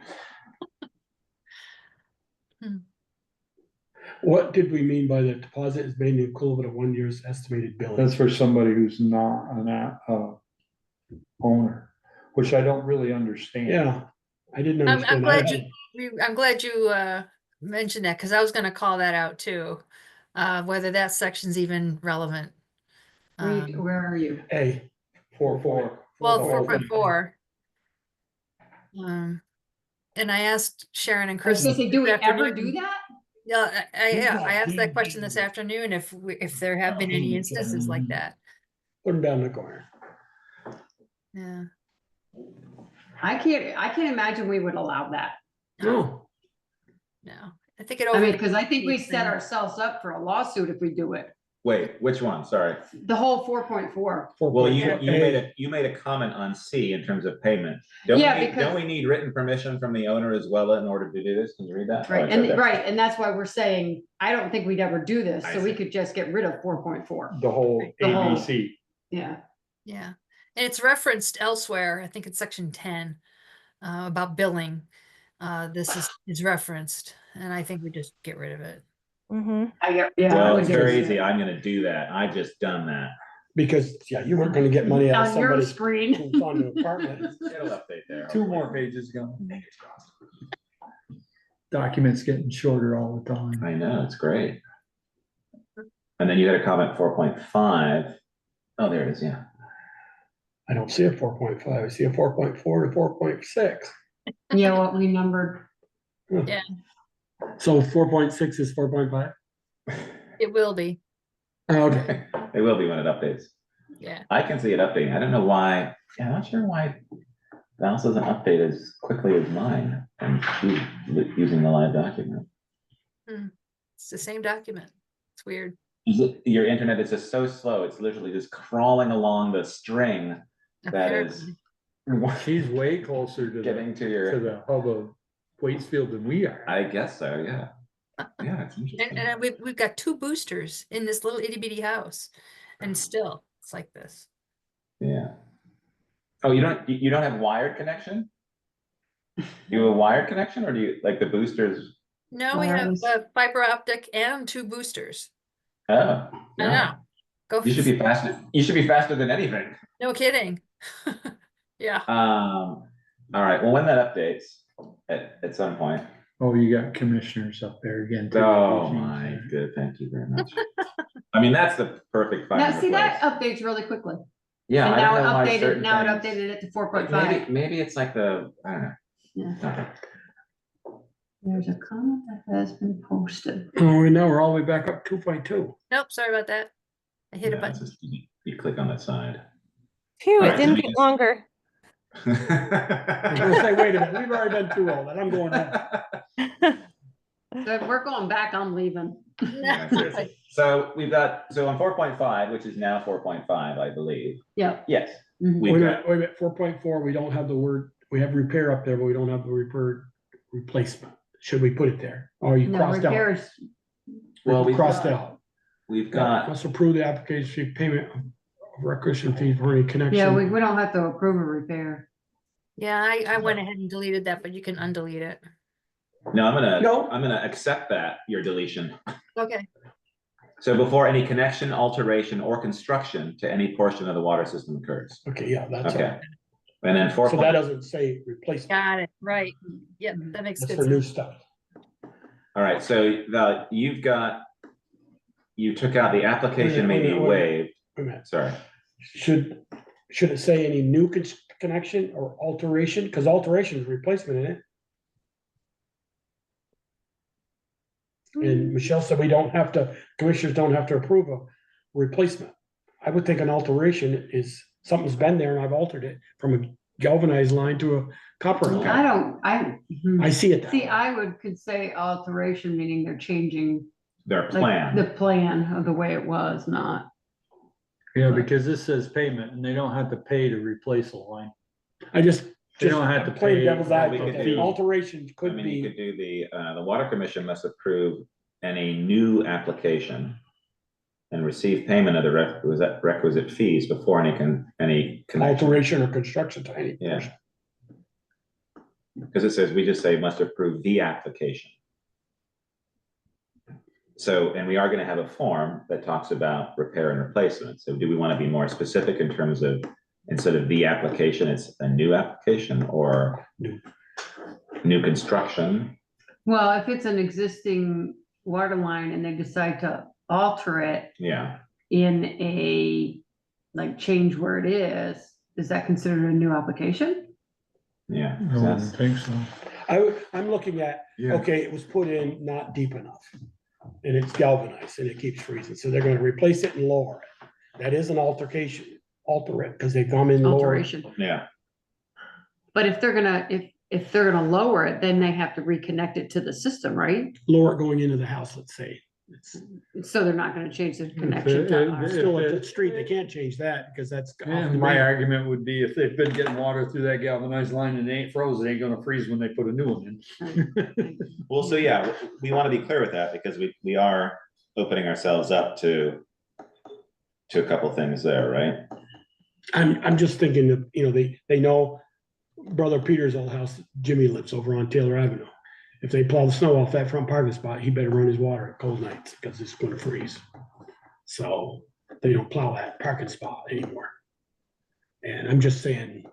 What did we mean by the deposit is made in equivalent of 1 year's estimated billing? That's for somebody who's not an owner, which I don't really understand. Yeah, I didn't I'm understand. glad I- I'm glad you mentioned that because I was going to call that out too, whether that section's even relevant. Where are you? A, 4.4. Well, 4.4. 4.4. And I asked Sharon and I was Chris. gonna say, do we this ever afternoon- do that? Yeah, I asked that question this afternoon, if there have been any instances like that. Put them down in the corner. Yeah. I can't imagine we would allow that. No, No, I think it I mean, over, because I think we Makes set sense. ourselves up for a lawsuit if we do it. Wait, which one? Sorry. The whole 4.4. Well, you 4.4A. made a comment on C in terms of payment. Don't Yeah, we, because- don't we need written permission from the owner as well in order to do this? Can you read that? Oh, Right, it's and okay. right, and that's why we're saying, I don't think we'd ever do this, I so we see. could just get rid of 4.4. The whole The whole- ABC. Yeah, yeah. And it's referenced elsewhere. I think it's section 10. about billing, is referenced, and I think we just get rid of it. Mm-hmm. Yeah. I Well, would it's get very it. easy. I'm gonna do that. I just done that. Because, yeah, you weren't gonna get money out of On your somebody screen. who's on the apartment. It'll update there. Two more pages going. Documents getting shorter all the time. I know, it's great. And then you had a comment 4.5. Oh, there it is, yeah. I don't see a 4.5, I see a 4.4 to 4.6. Yeah, what we numbered. Yeah. So 4.6 is 4.5? It will be, Okay. It will be when it updates. yeah. I can see it updating. I don't know why. Yeah, I'm not sure why Val's doesn't update as quickly as mine. And she's using the live document. It's the same document. It's weird. Your internet is just so slow. It's literally just crawling along the string that is Apparently. She's way closer to getting to to your. the hub of Waitsfield than we are. I guess so, yeah. Yeah, it's interesting. And we've got 2 boosters in this little itty bitty house, and still it's like this. Yeah. Oh, you don't have wired connection? You have a wired connection, or do you like the boosters? No, we have Wireless. fiber optic and 2 boosters. Oh, I yeah. know. Go. You should be faster. You should be faster than anything. No kidding. Yeah. All right. Well, when that updates at some point. Oh, you got commissioners up there again. too. Oh my good. Thank you very much. I mean, that's the perfect. Now, see, that place. updates really quickly. Yeah. And I now don't it know why updated, certain now it things- updated it to 4.5. Maybe it's like the, I don't know. Yeah. There's a comment that has been posted. Oh, we know, we're all the way back up 2.2. Nope. Sorry about that. I hit a Yeah, it's button. just- you click on that side. Phew, All it right, didn't so take we- longer. I was gonna say, wait a minute, we've already been through all that, I'm going home. So if we're going back, I'm leaving. Yeah, seriously. So we've got, so on 4.5, which is now 4.5, I believe. Yep. Yes, Mhm. we've got, Wait a minute, 4.4, we don't have the word, we have repair up there, but we don't have the repair replacement. Should we put it there? Or you No, crossed out? repairs, well, we've Crossed got, out. we've got, Must approve the application fee payment of requisition fee for any connection. yeah, we don't have to approve a repair. Yeah, I went ahead and deleted that, but you can undelete it. no, No. I'm gonna accept that, your deletion. Okay. So before any connection, alteration, or construction to any portion of the water system occurs. Okay, yeah, that's Okay. it. And then So that doesn't say replacement, Got it. Right. Yep. That makes that's good for new sense. stuff. All right, so Val, you took out the application may be Wait a minute. waived, Wait a minute, sorry. should it say any new connection or alteration? Because alteration is replacement in it. And Michelle said we don't have to, commissioners don't have to approve a replacement. I would think an alteration is, something's been there and I've altered it from a galvanized line to a copper line. I see it. that See, way. I could say alteration, meaning they're changing Their like, plan. the plan of the way it was, not. Yeah, because this says payment and they don't have to pay to replace a line. I just. They don't have to Plain pay. devil's Well, we advocate, could do- alteration I could mean, you be, could do the water commission must approve any new application and receive payment of the requisite fees before any connection. alteration or construction to any Yeah. portion. Because it says, we just say must approve the application. So, and we are gonna have a form that talks about repair and replacement. So do we wanna be more specific in terms of, instead of the application, it's a new application or new construction? Well, if it's an existing water line and they decide to alter it Yeah, in a, like, change where it is that considered a new application? yeah. I wouldn't think so. I'm looking at, Yeah. okay, it was put in not deep enough. And it's galvanized and it keeps freezing, so they're gonna replace it and lower it. That is an altercation, alter it, because they come in lower. Alteration. Yeah, But if they're gonna, if they're gonna lower it, then they have to reconnect it to the system, right? Lower it going into the house, let's say. It's So they're not gonna change the connection to our. still at the street, they can't change that because that's. off Yeah, the my main. argument would be if they've been getting water through that galvanized line and they ain't frozen, it ain't gonna freeze when they put a new one in. well, so yeah, we wanna be clear with that because we are opening ourselves up to a couple things there, right? I'm just thinking that, they know brother Peter's old house, Jimmy lives over on Taylor Avenue. If they plow the snow off that front parking spot, he better run his water at cold nights because it's gonna freeze. So they don't plow that parking spot anymore. And I'm just saying,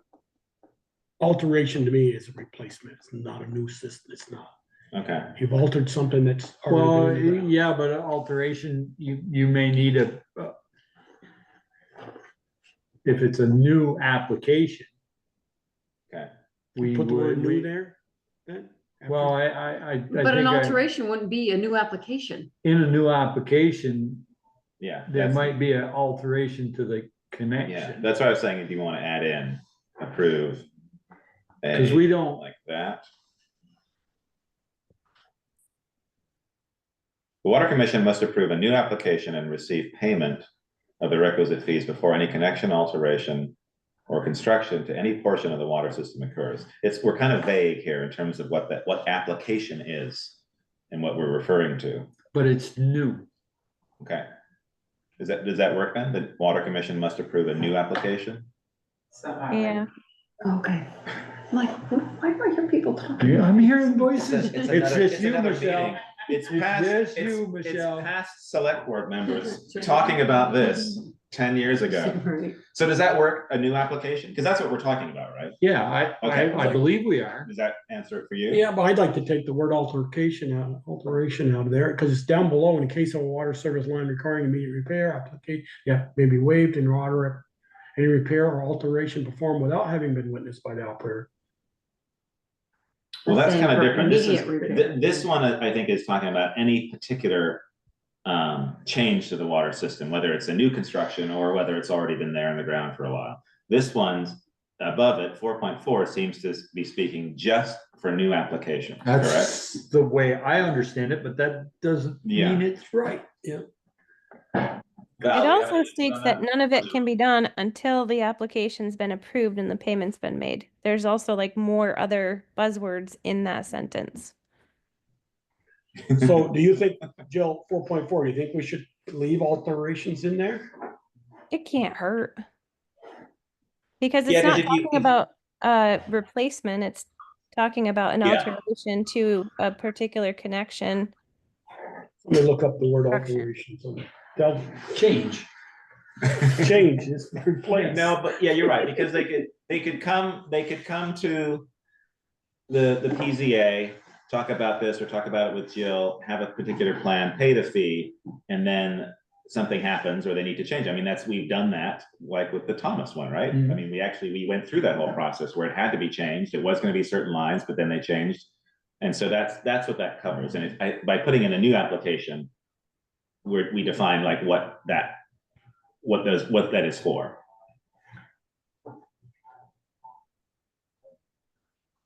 alteration to me is a replacement. It's not a new system. It's not. Okay, You've altered something that's Well, already been in the ground. yeah, but alteration, you may need if it's a new application. okay. We Put the word would, new there, then? well, I But an think alteration wouldn't be a new application. in a new application, Yeah. there that's- might be an alteration to the Yeah, connection. that's what I was saying, if you wanna add in, approve. Cause a- we don't, Like that. The Water Commission must approve a new application and receive payment of the requisite fees before any connection, alteration, or construction to any portion of the water system occurs. We're kind of vague here in terms of what application is and what we're referring to. but it's new. Okay. Does that work then? The Water Commission must approve a new application? So, Yeah. Okay. I'm like, why do I hear people talking? Yeah, I'm hearing voices. It's It's another- just you, another Michelle. meeting. It's It's past, just it's, you, Michelle. it's past select board members talking about this 10 years ago. Right. So does that work, a new application? Because that's what we're talking about, right? Yeah, Okay. I believe we are. Does that answer it for you? Yeah, but I'd like to take the word alteration out of there, because it's down below, in case of a water service line requiring immediate repair, application, yeah, may be waived in order, any repair or alteration performed without having been witnessed by the operator. Well, that's Saying kind of for different. immediate repair. This one, I think, is talking about any particular change to the water system, whether it's a new construction or whether it's already been there in the ground for a while. This one's above it, 4.4, seems to be speaking just for new applications, correct? That's the way I understand it, but that doesn't Yeah. mean it's right. Yeah. It also states that none of it can be done until the application's been approved and the payment's been made. There's also like more other buzzwords in that sentence. So do you think, Jill, 4.4, do you think we should leave alterations in there? It can't hurt. Because Yeah, it's 'cause not if you- talking about replacement, it's talking about an Yeah. alteration to a particular connection. Let me look up the word Correction. alterations. They'll Change. change, it's replace. No, but yeah, you're right, because they could come to the PZA, talk about this or talk about it with Jill, have a particular plan, pay the fee, and then something happens or they need to change. I mean, we've done that, like with the Thomas one, right? I Mhm. mean, we went through that whole process where it had to be changed. It was gonna be certain lines, but then they changed. And so that's what that covers. And by putting in a new application, we define like what that is for.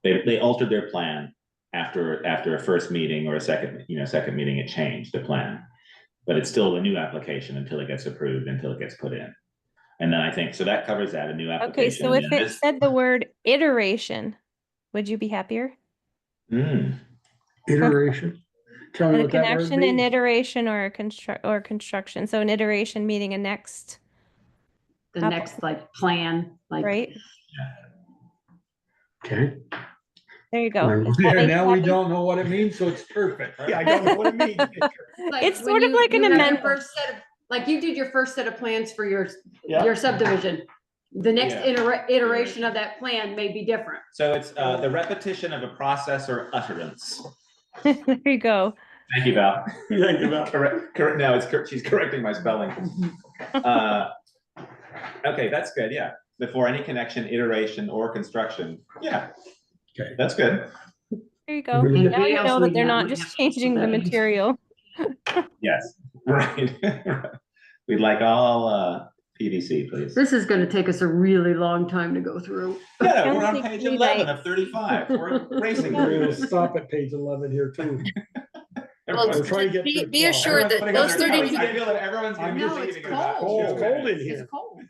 They altered their plan after a first meeting or a second meeting, it changed the plan. But it's still a new application until it gets approved, until it gets put in. And then I think, so that covers that, a new Okay, application. so and if then it said the word iteration, would you be happier? Iteration. Tell me A what that word connection, an means. iteration, or a construction. So an iteration meaning a next, The next like plan, like. right? Okay. There you go. Is that Yeah, make you now we happy? don't know what it means, so it's perfect. Yeah, I don't know what it means. It's when sort of like an you have your amendment. first set of- Like you did your first set of plans for your Yeah. subdivision. The next Yeah. iteration of that plan may be different. So it's the repetition of a process or utterance. There you go. Thank you, Val. Thank you, Val. Correct, no, she's correcting my spelling. Okay, that's good, yeah. Before any connection, iteration, or construction, yeah. Okay. That's good, There you go. Really? And Now if you else know we that they're have, not we just have to changing the that means. material. yes, right. We'd like all PVC, please. This is gonna take us a really long time to go through. Yeah, Don't we're on take page 3 11 nights. of 35, we're racing We're through gonna this. stop at page 11 here too. Well, We're trying to get be, through be 12. assured that Everyone's those putting up their 32, nose. I feel that everyone's gonna be No, it's leaving in about cold. 2 Cold in minutes. here. It's cold.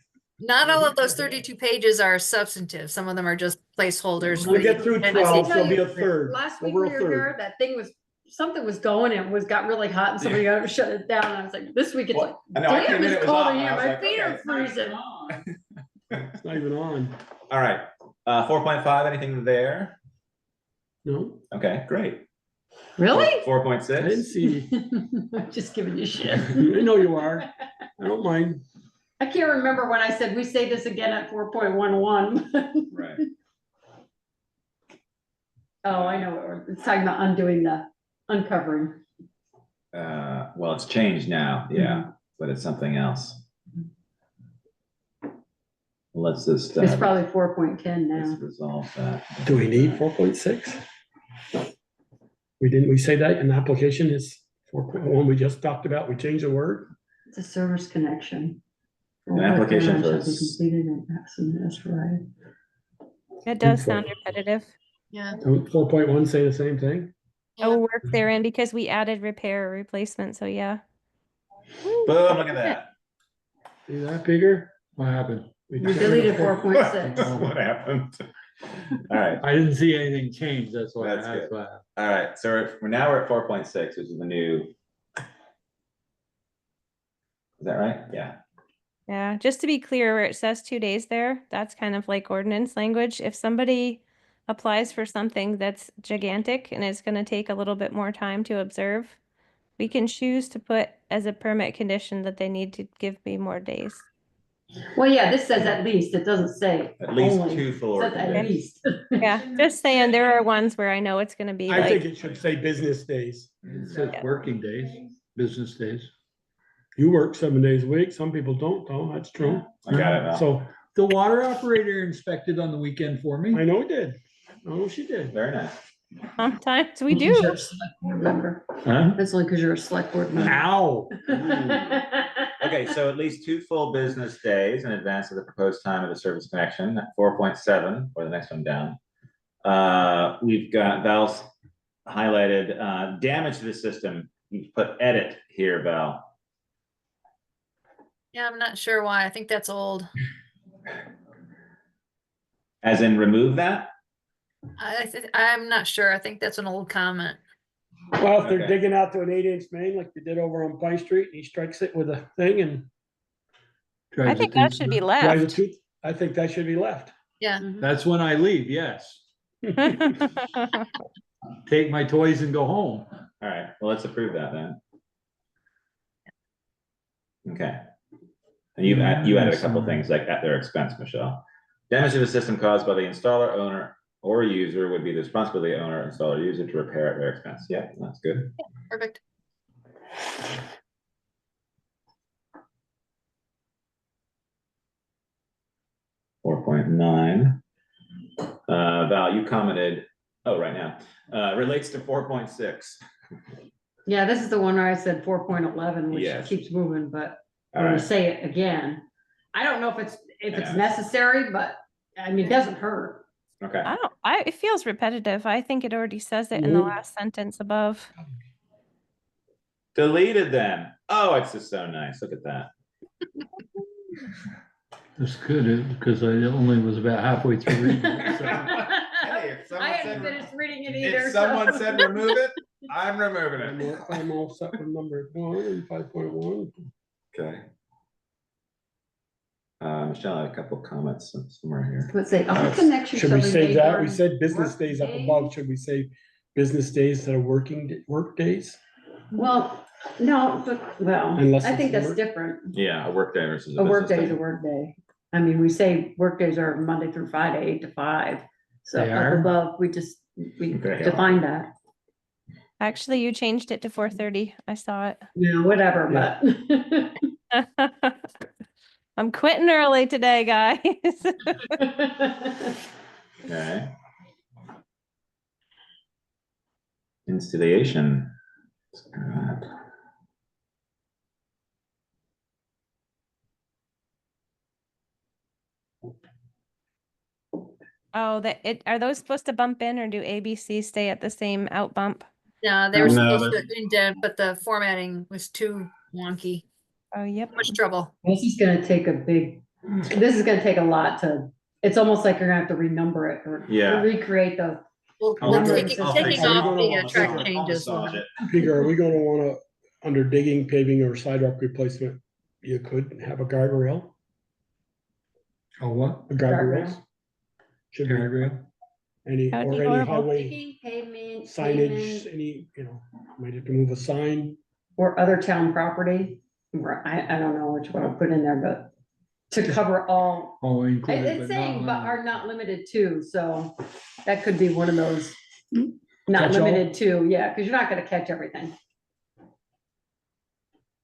not all of those 32 pages are substantive. Some of them are just placeholders. We'll get through And I 12, see- so it'll be a third. Last week Over we a were third. here, that thing was, something was going and got really hot and somebody got to shut it down. And I was like, this week it's like, I know, I damn, came in, it's it was cold off, in and I here. was My like, feet okay, are it's not even freezing. on. It's not even on. All right, 4.5, anything there? No, Okay, great. Really? 4.6? I didn't see. I'm just giving you shit. I know you are. I don't mind. I can't remember when I said we say this again at 4.11. Right. Oh, I know, it's talking about uncovering. Well, it's changed now, yeah, but it's something else. Let's just. It's probably 4.10 Let's now. resolve that. Do we need 4.6? We say that in the application is 4.1, we just talked about, we changed the word. It's a service connection. An application for Shall be completed and that's right. It does sound repetitive. Yeah. Don't 4.1 say the same thing? Yeah. Oh, work therein because we added repair or replacement, so yeah. Boom, look at that. See that, Peter? What happened? We We deleted four- 4.6. What happened? All right, I didn't see anything change, that's why. That's good. all right, so we're at 4.6, which is the new. Is that right? Yeah. Yeah, just to be clear, where it says 2 days there, that's kind of like ordinance language. If somebody applies for something that's gigantic and it's going to take a little bit more time to observe, we can choose to put as a permit condition that they need to give me more days. Well, yeah, this says at least, it doesn't say At least only. 2 full It work says at days. least. Yeah, just saying there are ones where I know it's going to be I think like, it should say business days. It says working days, business days. You work 7 days a week, some people don't though, that's true. I got it now. So, The water operator inspected on the weekend for me. I know it did. Oh, she did. Very nice. sometimes we Because do. you're a select board member. Huh? That's only because you're a select board member. Ow. Okay, so at least 2 full business days in advance of the proposed time of the service connection, at 4.7, or the next one down. We've got Val's highlighted, damage to the system. You put edit here, Val. Yeah, I'm not sure why. I think that's old. As in remove that? I'm not sure. I think that's an old comment. Well, if they're Okay. digging out to an 8-inch main like they did over on Pine Street, and he strikes it with a thing and I Drives think it that to- should be drives a left. tooth, I think that should be left. Yeah. That's when I leave, yes. Take my toys and go home. All right, well, let's approve that then. Okay. And you added a couple things like at their expense, Michelle. Damage to the system caused by the installer, owner, or user would be the responsibility of the owner, installer, user to repair at their expense. Yeah, that's good. Perfect. .9. Val, you commented, oh, right now, relates to 4.6. Yeah, this is the one where I said 4.11, which Yes. keeps moving, but All when you right, say it again, I don't know if it's Yeah. necessary, but I mean, it doesn't hurt. okay. It feels repetitive. I think it already says it in the Mhm. last sentence above. Deleted them. Oh, it's just so nice. Look at that. That's good, because I only was about halfway through reading it, so. Hey, if someone I hadn't said- finished reading it If either. someone so- said remove it, I'm removing I'm it. I'm all set with number 1 and 5.1. Okay. Michelle had a couple of comments somewhere here. Let's say, all connections. Should we shall be say made that? We during said business work days up days? above. Should we say business days instead of work days? Well, no, but, well, Unless I think it's that's work. different. Yeah, a work day versus A work business day is a work day. I mean, we say work days are Monday through Friday, 8 to 5. So They up are? above, we They are. define that. Actually, you changed it to 4:30. I saw it. Yeah, whatever, but. I'm quitting early today, guys. Okay. Installation. Oh, are those supposed to bump in or do ABC stay at the same out bump? No, they were No, supposed to indent, but the formatting was too wonky. Oh, yep. Much trouble. This is gonna take a lot it's almost like you're gonna have to renumber it or Yeah. recreate the. Well, I'll we're fix it. taking I'll taking fix it. off the I'll track massage- changes. Peter, are we gonna wanna, under digging, paving or sidewalk replacement, you could have a guardrail, Oh, what? a guardrails? Should be Guardrail. any, That would be or any horrible. highway Paving, pavement, signage, pavement, any, might have to move a sign. or other town property, or I don't know which one I'll put in there, but to cover all. Oh, included, It's but saying, but not. are not limited to, so that could be one of those. Not Catch all? limited to, yeah, because you're not gonna catch everything.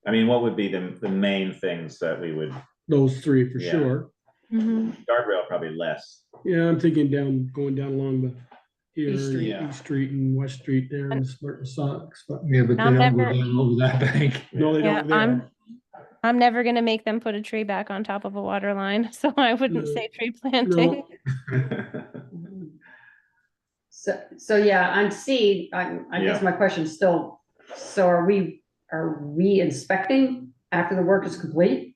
I mean, what would be the main things that we would, Those three for Yeah. sure. Mhm. guardrail probably less. Yeah, I'm thinking going down along the here, East Street. Yeah. East Street and West Street there and Smart Socks, but Yeah, but they I'm don't go never- down over that bank. no, they Yeah, don't there. I'm never gonna make them put a tree back on top of a water line, so I wouldn't No, say tree planting. So yeah, on C, I guess Yeah. my question is still, so are we inspecting after the work is complete?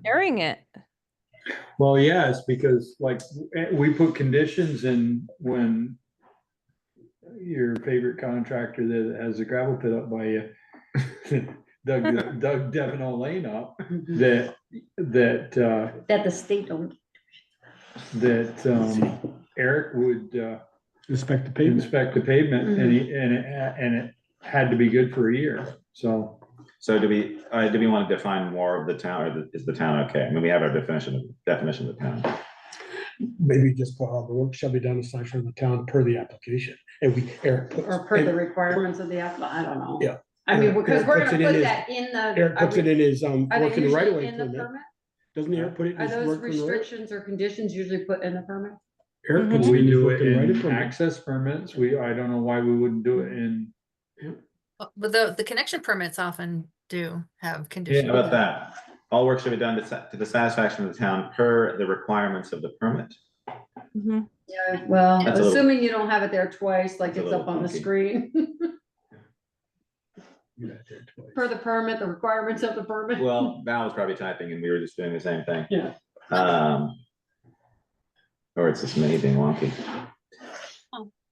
During it. Well, yes, because like we put conditions in when your favorite contractor that has a gravel pit up by you dug Devon Lane up, that That the state don't. Eric would Inspect the pavement. inspect the pavement and it had to be good for a year, so. So do we want to define more of the town, or is the town okay? I mean, we have our definition of the town. Maybe just put the work shall be done aside from the town per the application. And Eric puts. Or per the and requirements of the app, I don't know. Yeah. I mean, Eric because we're puts gonna it in put his- that in the. Eric puts it in his, Are they working the right of usually way in the permit. permit? Doesn't Eric put it in Are his those work from the right? restrictions or conditions usually put in the permit? Eric puts it We in his do working it right of in permit. access permits, I don't know why we wouldn't do it in. But the connection permits often do have How conditions. about that? All work should be done to the satisfaction of the town per the requirements of the permit. Mhm. Yeah, well, That's a little- assuming you don't have it there twice, like That's a it's little up on the funky. screen. Yeah, there twice. Per the permit, the requirements of the permit. Well, Val was probably typing and we were just doing the same thing. Yeah. Or it's just me being wonky.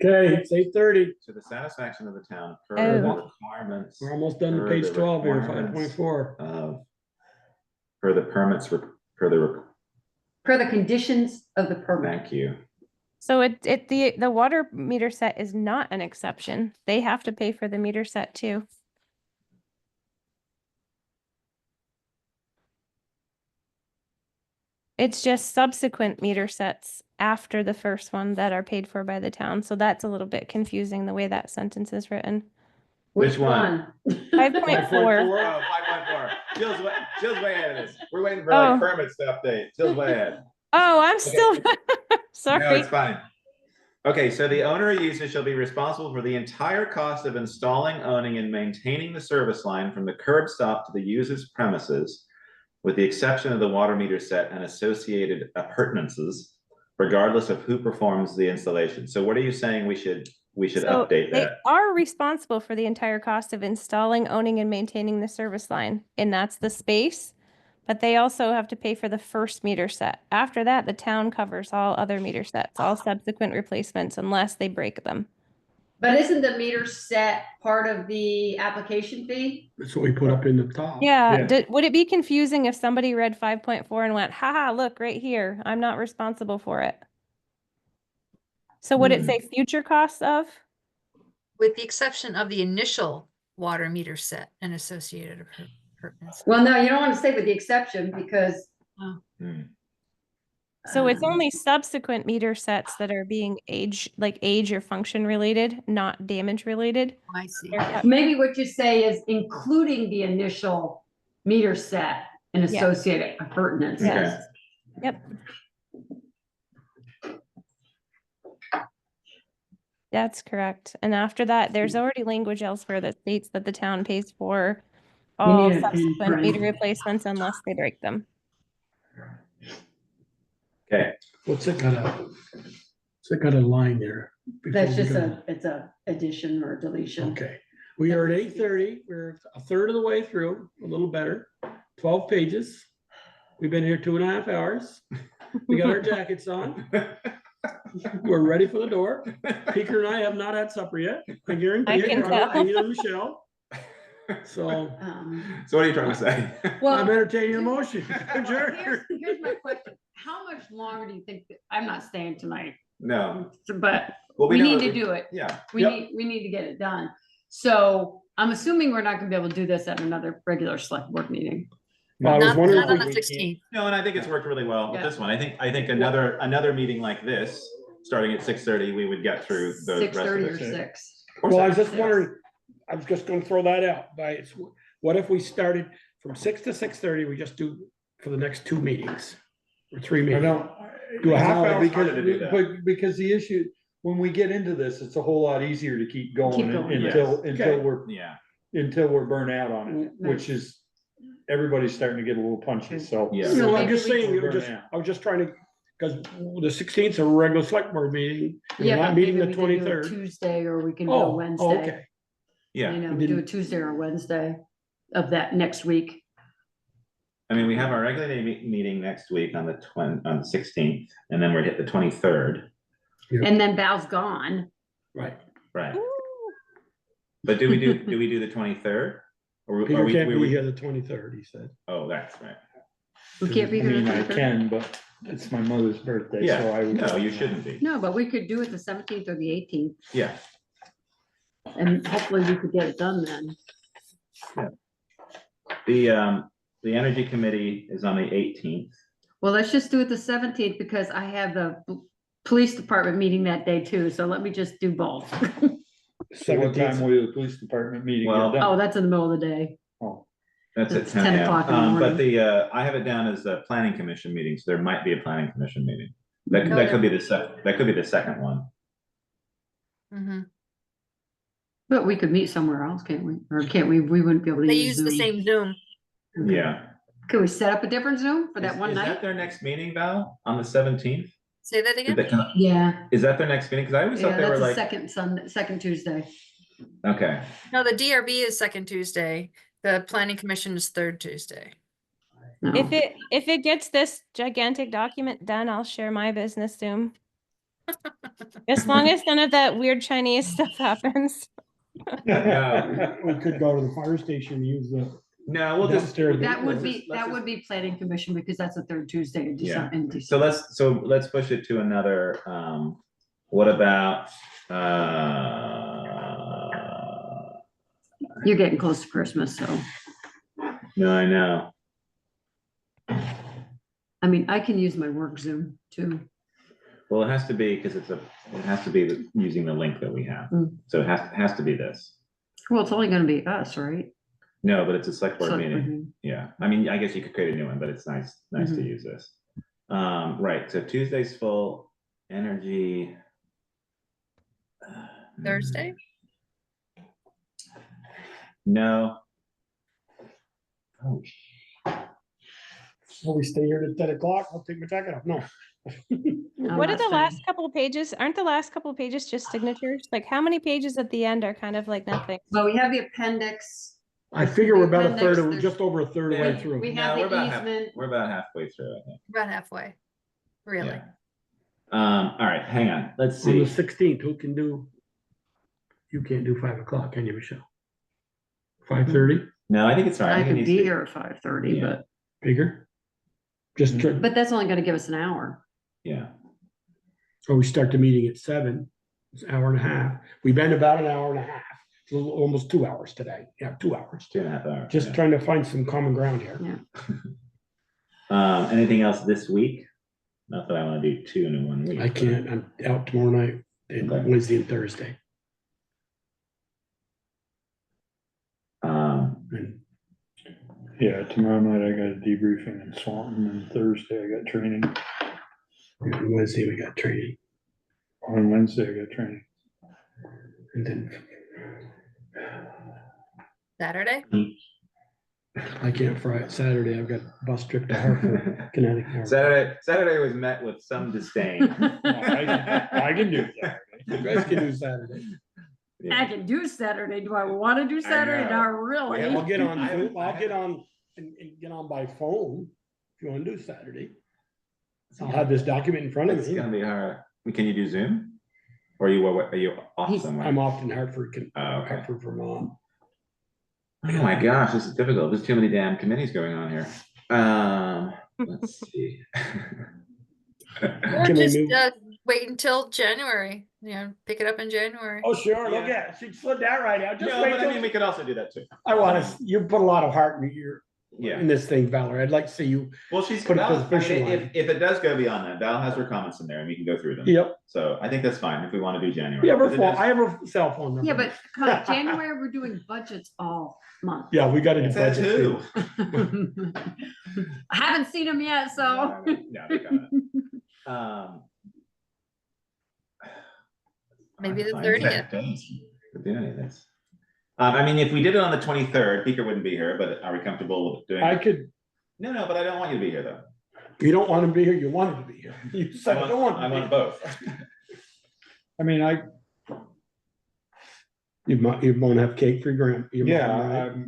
Okay, it's 8:30. To the satisfaction of the town per Oh. the requirements. We're almost done to Per page the 12 here, requirements 5.4. Per the permits, Per the conditions of the permit. thank you. So the water meter set is not an exception. They have to pay for the meter set too. It's just subsequent meter sets after the first one that are paid for by the town. So that's a little bit confusing the way that sentence is written. Which one? 5.4. 5.4. Jill's way ahead of this. We're waiting for like Oh. permits to update. Jill's way ahead. Oh, I'm still No, sorry. it's fine. Okay, so the owner or user shall be responsible for the entire cost of installing, owning, and maintaining the service line from the curb stop to the user's premises, with the exception of the water meter set and associated appurtenances, regardless of who performs the installation. So what are you saying we should So update they that? are responsible for the entire cost of installing, owning, and maintaining the service line, and that's the space. But they also have to pay for the first meter set. After that, the town covers all other meter sets, all subsequent replacements, unless they break them. But isn't the meter set part of the application fee? That's what we put up in the top. Yeah, Yeah. would it be confusing if somebody read 5.4 and went, haha, look right here, I'm not responsible for it? So would it say future costs of? With the exception of the initial water meter set and associated appurtenances. Well, no, you don't want to say with the exception because. Hmm. So it's only subsequent meter sets that are being age or function related, not damage related. I see. Maybe what you say is including the initial meter set and Yeah. associated appurtenances. Okay. Yep. That's correct. And after that, there's already language elsewhere that states that the town pays for all need an subsequent meter in-frame. replacements unless they break them. Okay, What's it got a line there? before That's we just go? it's a addition or deletion. Okay, we are at 8:30. We're a third of the way through, a little better. 12 pages. We've been here 2.5 hours. We got our jackets on. We're ready for the door. Peter and I have not had supper yet. I guarantee I it. can Probably tell. Neither Michelle. So Um, so what are you trying to say? I'm Well, entertaining your motion. here's my question. how much longer do you think, I'm not staying tonight, No. but Well, we know need that to do it. Yeah. Yep. We need to get it done. So I'm assuming we're not gonna be able to do this at another regular select board meeting. I was Not, wondering not if on we the could- 16th. No, and I think it's worked really well with Yeah. this one. I think another meeting like this, starting at 6:30, we would get through the rest of 6:30 or it. 6. Well, I was just Six. wondering, I was just gonna throw that out, but what if we started from 6 to 6:30, we just do for the next 2 meetings? Or 3 I meetings? don't. Do a half no, hour because- harder to do that. But because the issue, when we get into this, it's a whole lot easier to keep going going, until yes. until we're burnt out on it, Mm, which is, everybody's starting to get a little punchy, so. Yeah. So No, I'm maybe just we saying, can- it was just, I was just trying to, because the 16th is a regular select board meeting. We're Yeah, not but meeting maybe the we can do a 23rd. Tuesday, or we can do a Oh, Wednesday. okay. Yeah. You know, We do a didn't- Tuesday or Wednesday of that next week. I mean, we have our regular day meeting next week on the 16th, and then we're hit the 23rd. And then Val's gone. Right. Right. But do we do the 23rd? Or Peter can't we- be here the 23rd, he said. Oh, that's right. We can't be I here. mean, the I 23rd? can, but it's my mother's birthday, so Yeah, I would. no, you shouldn't be. No, but we could do it the 17th or the 18th, Yeah, and hopefully we could get it done then. the energy committee is on the 18th. Well, let's just do it the 17th, because I have the police department meeting that day too, so let me just do both. So what time 17th. will the police department meeting Well- get done? Oh, that's in the middle of the day. Oh, That's at It's 10 10 a.m. o'clock in the But morning. I have it down as the planning commission meeting, so there might be a planning commission meeting. That No, that could be the second one. Mhm. But we could meet somewhere else, can't we? Or can't we? We wouldn't be able to They use use the Zoom. same Zoom. Okay. Yeah. Could we set up a different Zoom for that one Is that night? their next meeting, Val, on the 17th? Say that again? Yeah, Is that their next meeting? Because I always yeah, thought they were that's the like, second Sunday, second Tuesday. okay, No, the DRB is second Tuesday. The planning commission is third Tuesday. No. If it gets this gigantic document done, I'll share my business Zoom. As long as none of that weird Chinese stuff happens. Yeah. We could go to the fire station and use the no, we'll just. downstairs. That would let's be, just- planning commission, because that's the third Tuesday in Yeah. December. So let's push it to another, what about, You're getting close to Christmas, so, no, I know. I mean, I can use my work Zoom too. Well, it has to be, because it has to be using the link that we have. Mm. So it has to be this. Well, it's only gonna be us, right? No, but it's a select board Select board meeting. meeting. Yeah, I mean, I guess you could create a new one, but it's nice to Mhm. use this. Right, so Tuesday's full, energy. Thursday? No. Oh, So we stay here to 10 o'clock, I'll take my jacket off, no. I'm What are not the staying. last couple of pages? Aren't the last couple of pages just signatures? Like how many pages at the end are kind of like nothing? Well, we have the appendix. I figure we're about a Appendix, third, there's- just over a third of the way Yeah, through. We No, have we're the about easement. we're about halfway through, I think. About halfway. Really? Yeah. All right, hang on, let's On the see. 16th, who can do? You can't do 5 o'clock, can you, Michelle? 5:30, No, I think it's fine. I think it could needs be to here at 5:30, Yeah. but, bigger? Just, but that's only gonna give us an hour. Yeah, or we start the meeting at 7, it's an hour and a half. We've been about an hour and a half, it's a little, almost 2 hours today, yeah, 2 hours. 2.5 hours. Just yeah. trying to find some common ground here. Yeah. Anything else this week? Not that I want to do 2 in 1 week. I can't, I'm out tomorrow night, and Okay. Wednesday and Thursday. And yeah, tomorrow night I got a debriefing in Swanton, and Thursday I got training. Wednesday we got training, On Wednesday I got training. and then Saturday? I can't Friday, Saturday, I've got bus trip to Hartford, Connecticut. Saturday was met with some disdain. I can do Saturday. You guys can do Saturday. I can do Saturday. Do I wanna do Saturday? know. Not really. Yeah, I'll get on, I haven't- Zoom. I'll get on and get on by phone, if you wanna do Saturday. I'll have this document in front of It's me. gonna be hard. Can you do Zoom? Or are you off He's- somewhere? I'm off in Hartford, Oh, okay. Hartford, Vermont. Oh my gosh, this is difficult. There's too many damn committees going on here. Let's see. Or Can we just move- wait until January, pick it up in January. Oh, sure, look Yeah. at, she slid that right out, just No, wait but I mean, we till, could also do that too. I wanna, you put a lot of heart Yeah. in this thing, Valerie, I'd like to see you, Well, she's, Put it to Val, the I mean, fishing line. if it does go beyond that, Val has her comments in there and we can go through them. yep, So I think that's fine if we want to do January. you have her 'cause it phone, is- I have her cell phone number. Yeah, but come on, January, we're doing budgets all month. Yeah, we gotta do Says budget who? too. I haven't seen them yet, so. No, they got it. Maybe the Fine, 30th. Could do any of this. I mean, if we did it on the 23rd, Beaker wouldn't be here, but are we comfortable with doing? I could, No, but I don't want you to be here though. you don't want him to be here, you want him to be here. You said I don't want I him to want be here. both. I mean, You won't have cake for your grand. your mom, yeah, right?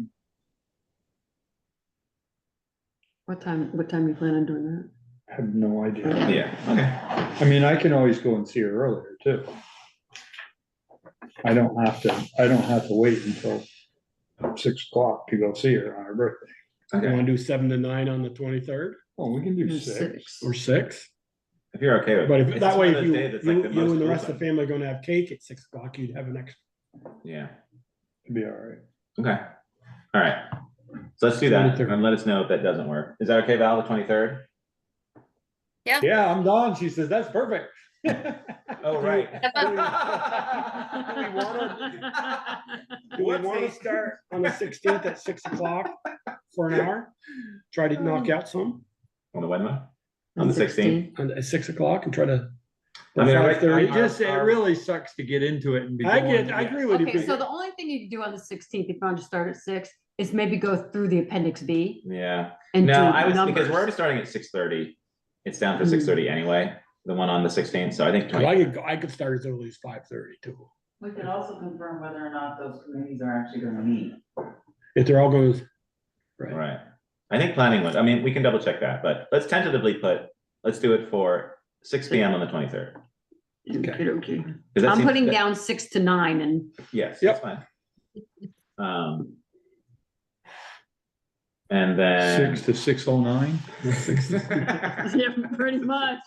What time you plan on doing that? I have no idea. Yeah, okay. I mean, I can always go and see her earlier too. I don't have to wait until 6 o'clock to go see her on her birthday. You Okay. wanna do 7 to 9 on the 23rd Oh, we can do 6. or 6? If you're okay with. But it's if, just that one way, of if those you, days that's like you the and most the rest of the open. family are gonna have cake at 6 o'clock, you'd have an extra. Yeah, It'd be all right. okay. All right. So let's do that 23rd. and let us know if that doesn't work. Is that okay, Val, the 23rd? Yeah, I'm done, she says, that's perfect. Oh, right. Do we wanna start on the 16th at 6 o'clock for an hour? Try to knock out some On the Wednesday? On the 16th? at 6 o'clock and try to. I mean, I- 5:30. It just, it really sucks to get into it and be. I going- agree with you. Okay, so the only thing you can do on the 16th, if you want to start at 6, is maybe go through the appendix B Yeah. and do No, I was, because numbers. we're already starting at 6:30. It's down for Mm. 6:30 anyway, the one on the 16th, so I think Well, 20. I could start as early as 5:30 too. We could also confirm whether or not those committees are actually gonna meet. If they're all going, right, Right. I think planning was, I mean, we can double check that, but let's tentatively let's do it for 6 PM on the 23rd. Okay. 'Cause that I'm seems- putting that- down 6 to 9 and Yes, Yep. that's fine. And then. 6 to 6:09. yeah, pretty much.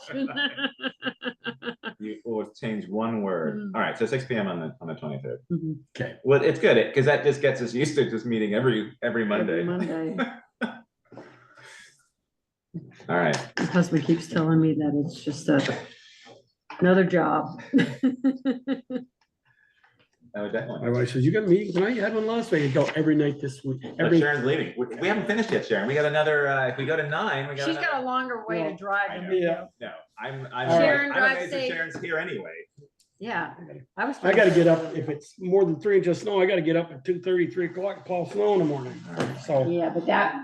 You will change one word. Mm. All right, so 6 PM on the 23rd. Mhm. okay. Well, it's good, because that just gets us used to just meeting every Monday. Monday. All right, My husband keeps telling me that it's just another job. I would definitely. My wife says, you got a meeting tonight? You had one last week. You go every night this week. But Every, Sharon's leaving. We haven't finished yet, Sharon. We got another, if we go to 9, we got She's another. got a longer way to drive I than know. me. Yeah. No, I'm Sharon, I'm drive amazed that safe. Sharon's here anyway. Yeah, I was. I gotta get up, if it's more than 3 inches of snow, I gotta get up at 2:30, 3 o'clock and plow snow in the morning. So, Yeah, but that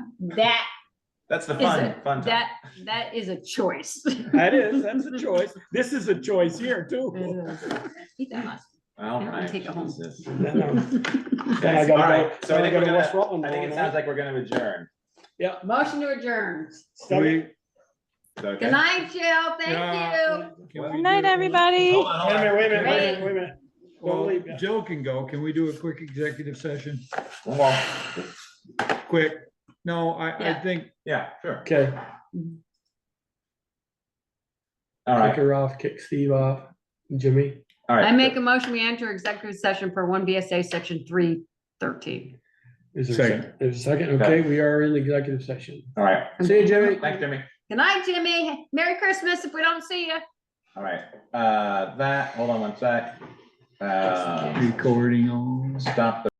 That's the is fun time. that is a choice. that's a choice. This is a choice here too. It is. Eat that last. All Yeah, right. take it home. Jesus. No, no. Then I All gotta right, go, so I then I think we're gotta West gonna, Rutland. I think it tomorrow sounds like we're gonna adjourn. Yeah. Motion to adjourn. Second. Is that okay? Good night, Jill. Thank Yeah. you. Can we Good night, do- everybody. Hold on, hold Wait a on. minute, wait a minute, wait a Wait. minute, wait a minute. Don't Well, leave yet. Jill can go. Can we do a quick executive session? One more. Quick. No, I Yeah. think, Yeah, sure. Okay, All kick right, her off, kick Steve off, Jimmy. all right. I make a motion, we enter executive session per 1 VSA section 313. Is there a Second. second? There's a second, okay, we are in the executive session. All right. See you, Jimmy. Thanks, Jimmy. Good night, Jimmy. Merry Christmas if we don't see you. All right, hold on one sec. recording on. Stop the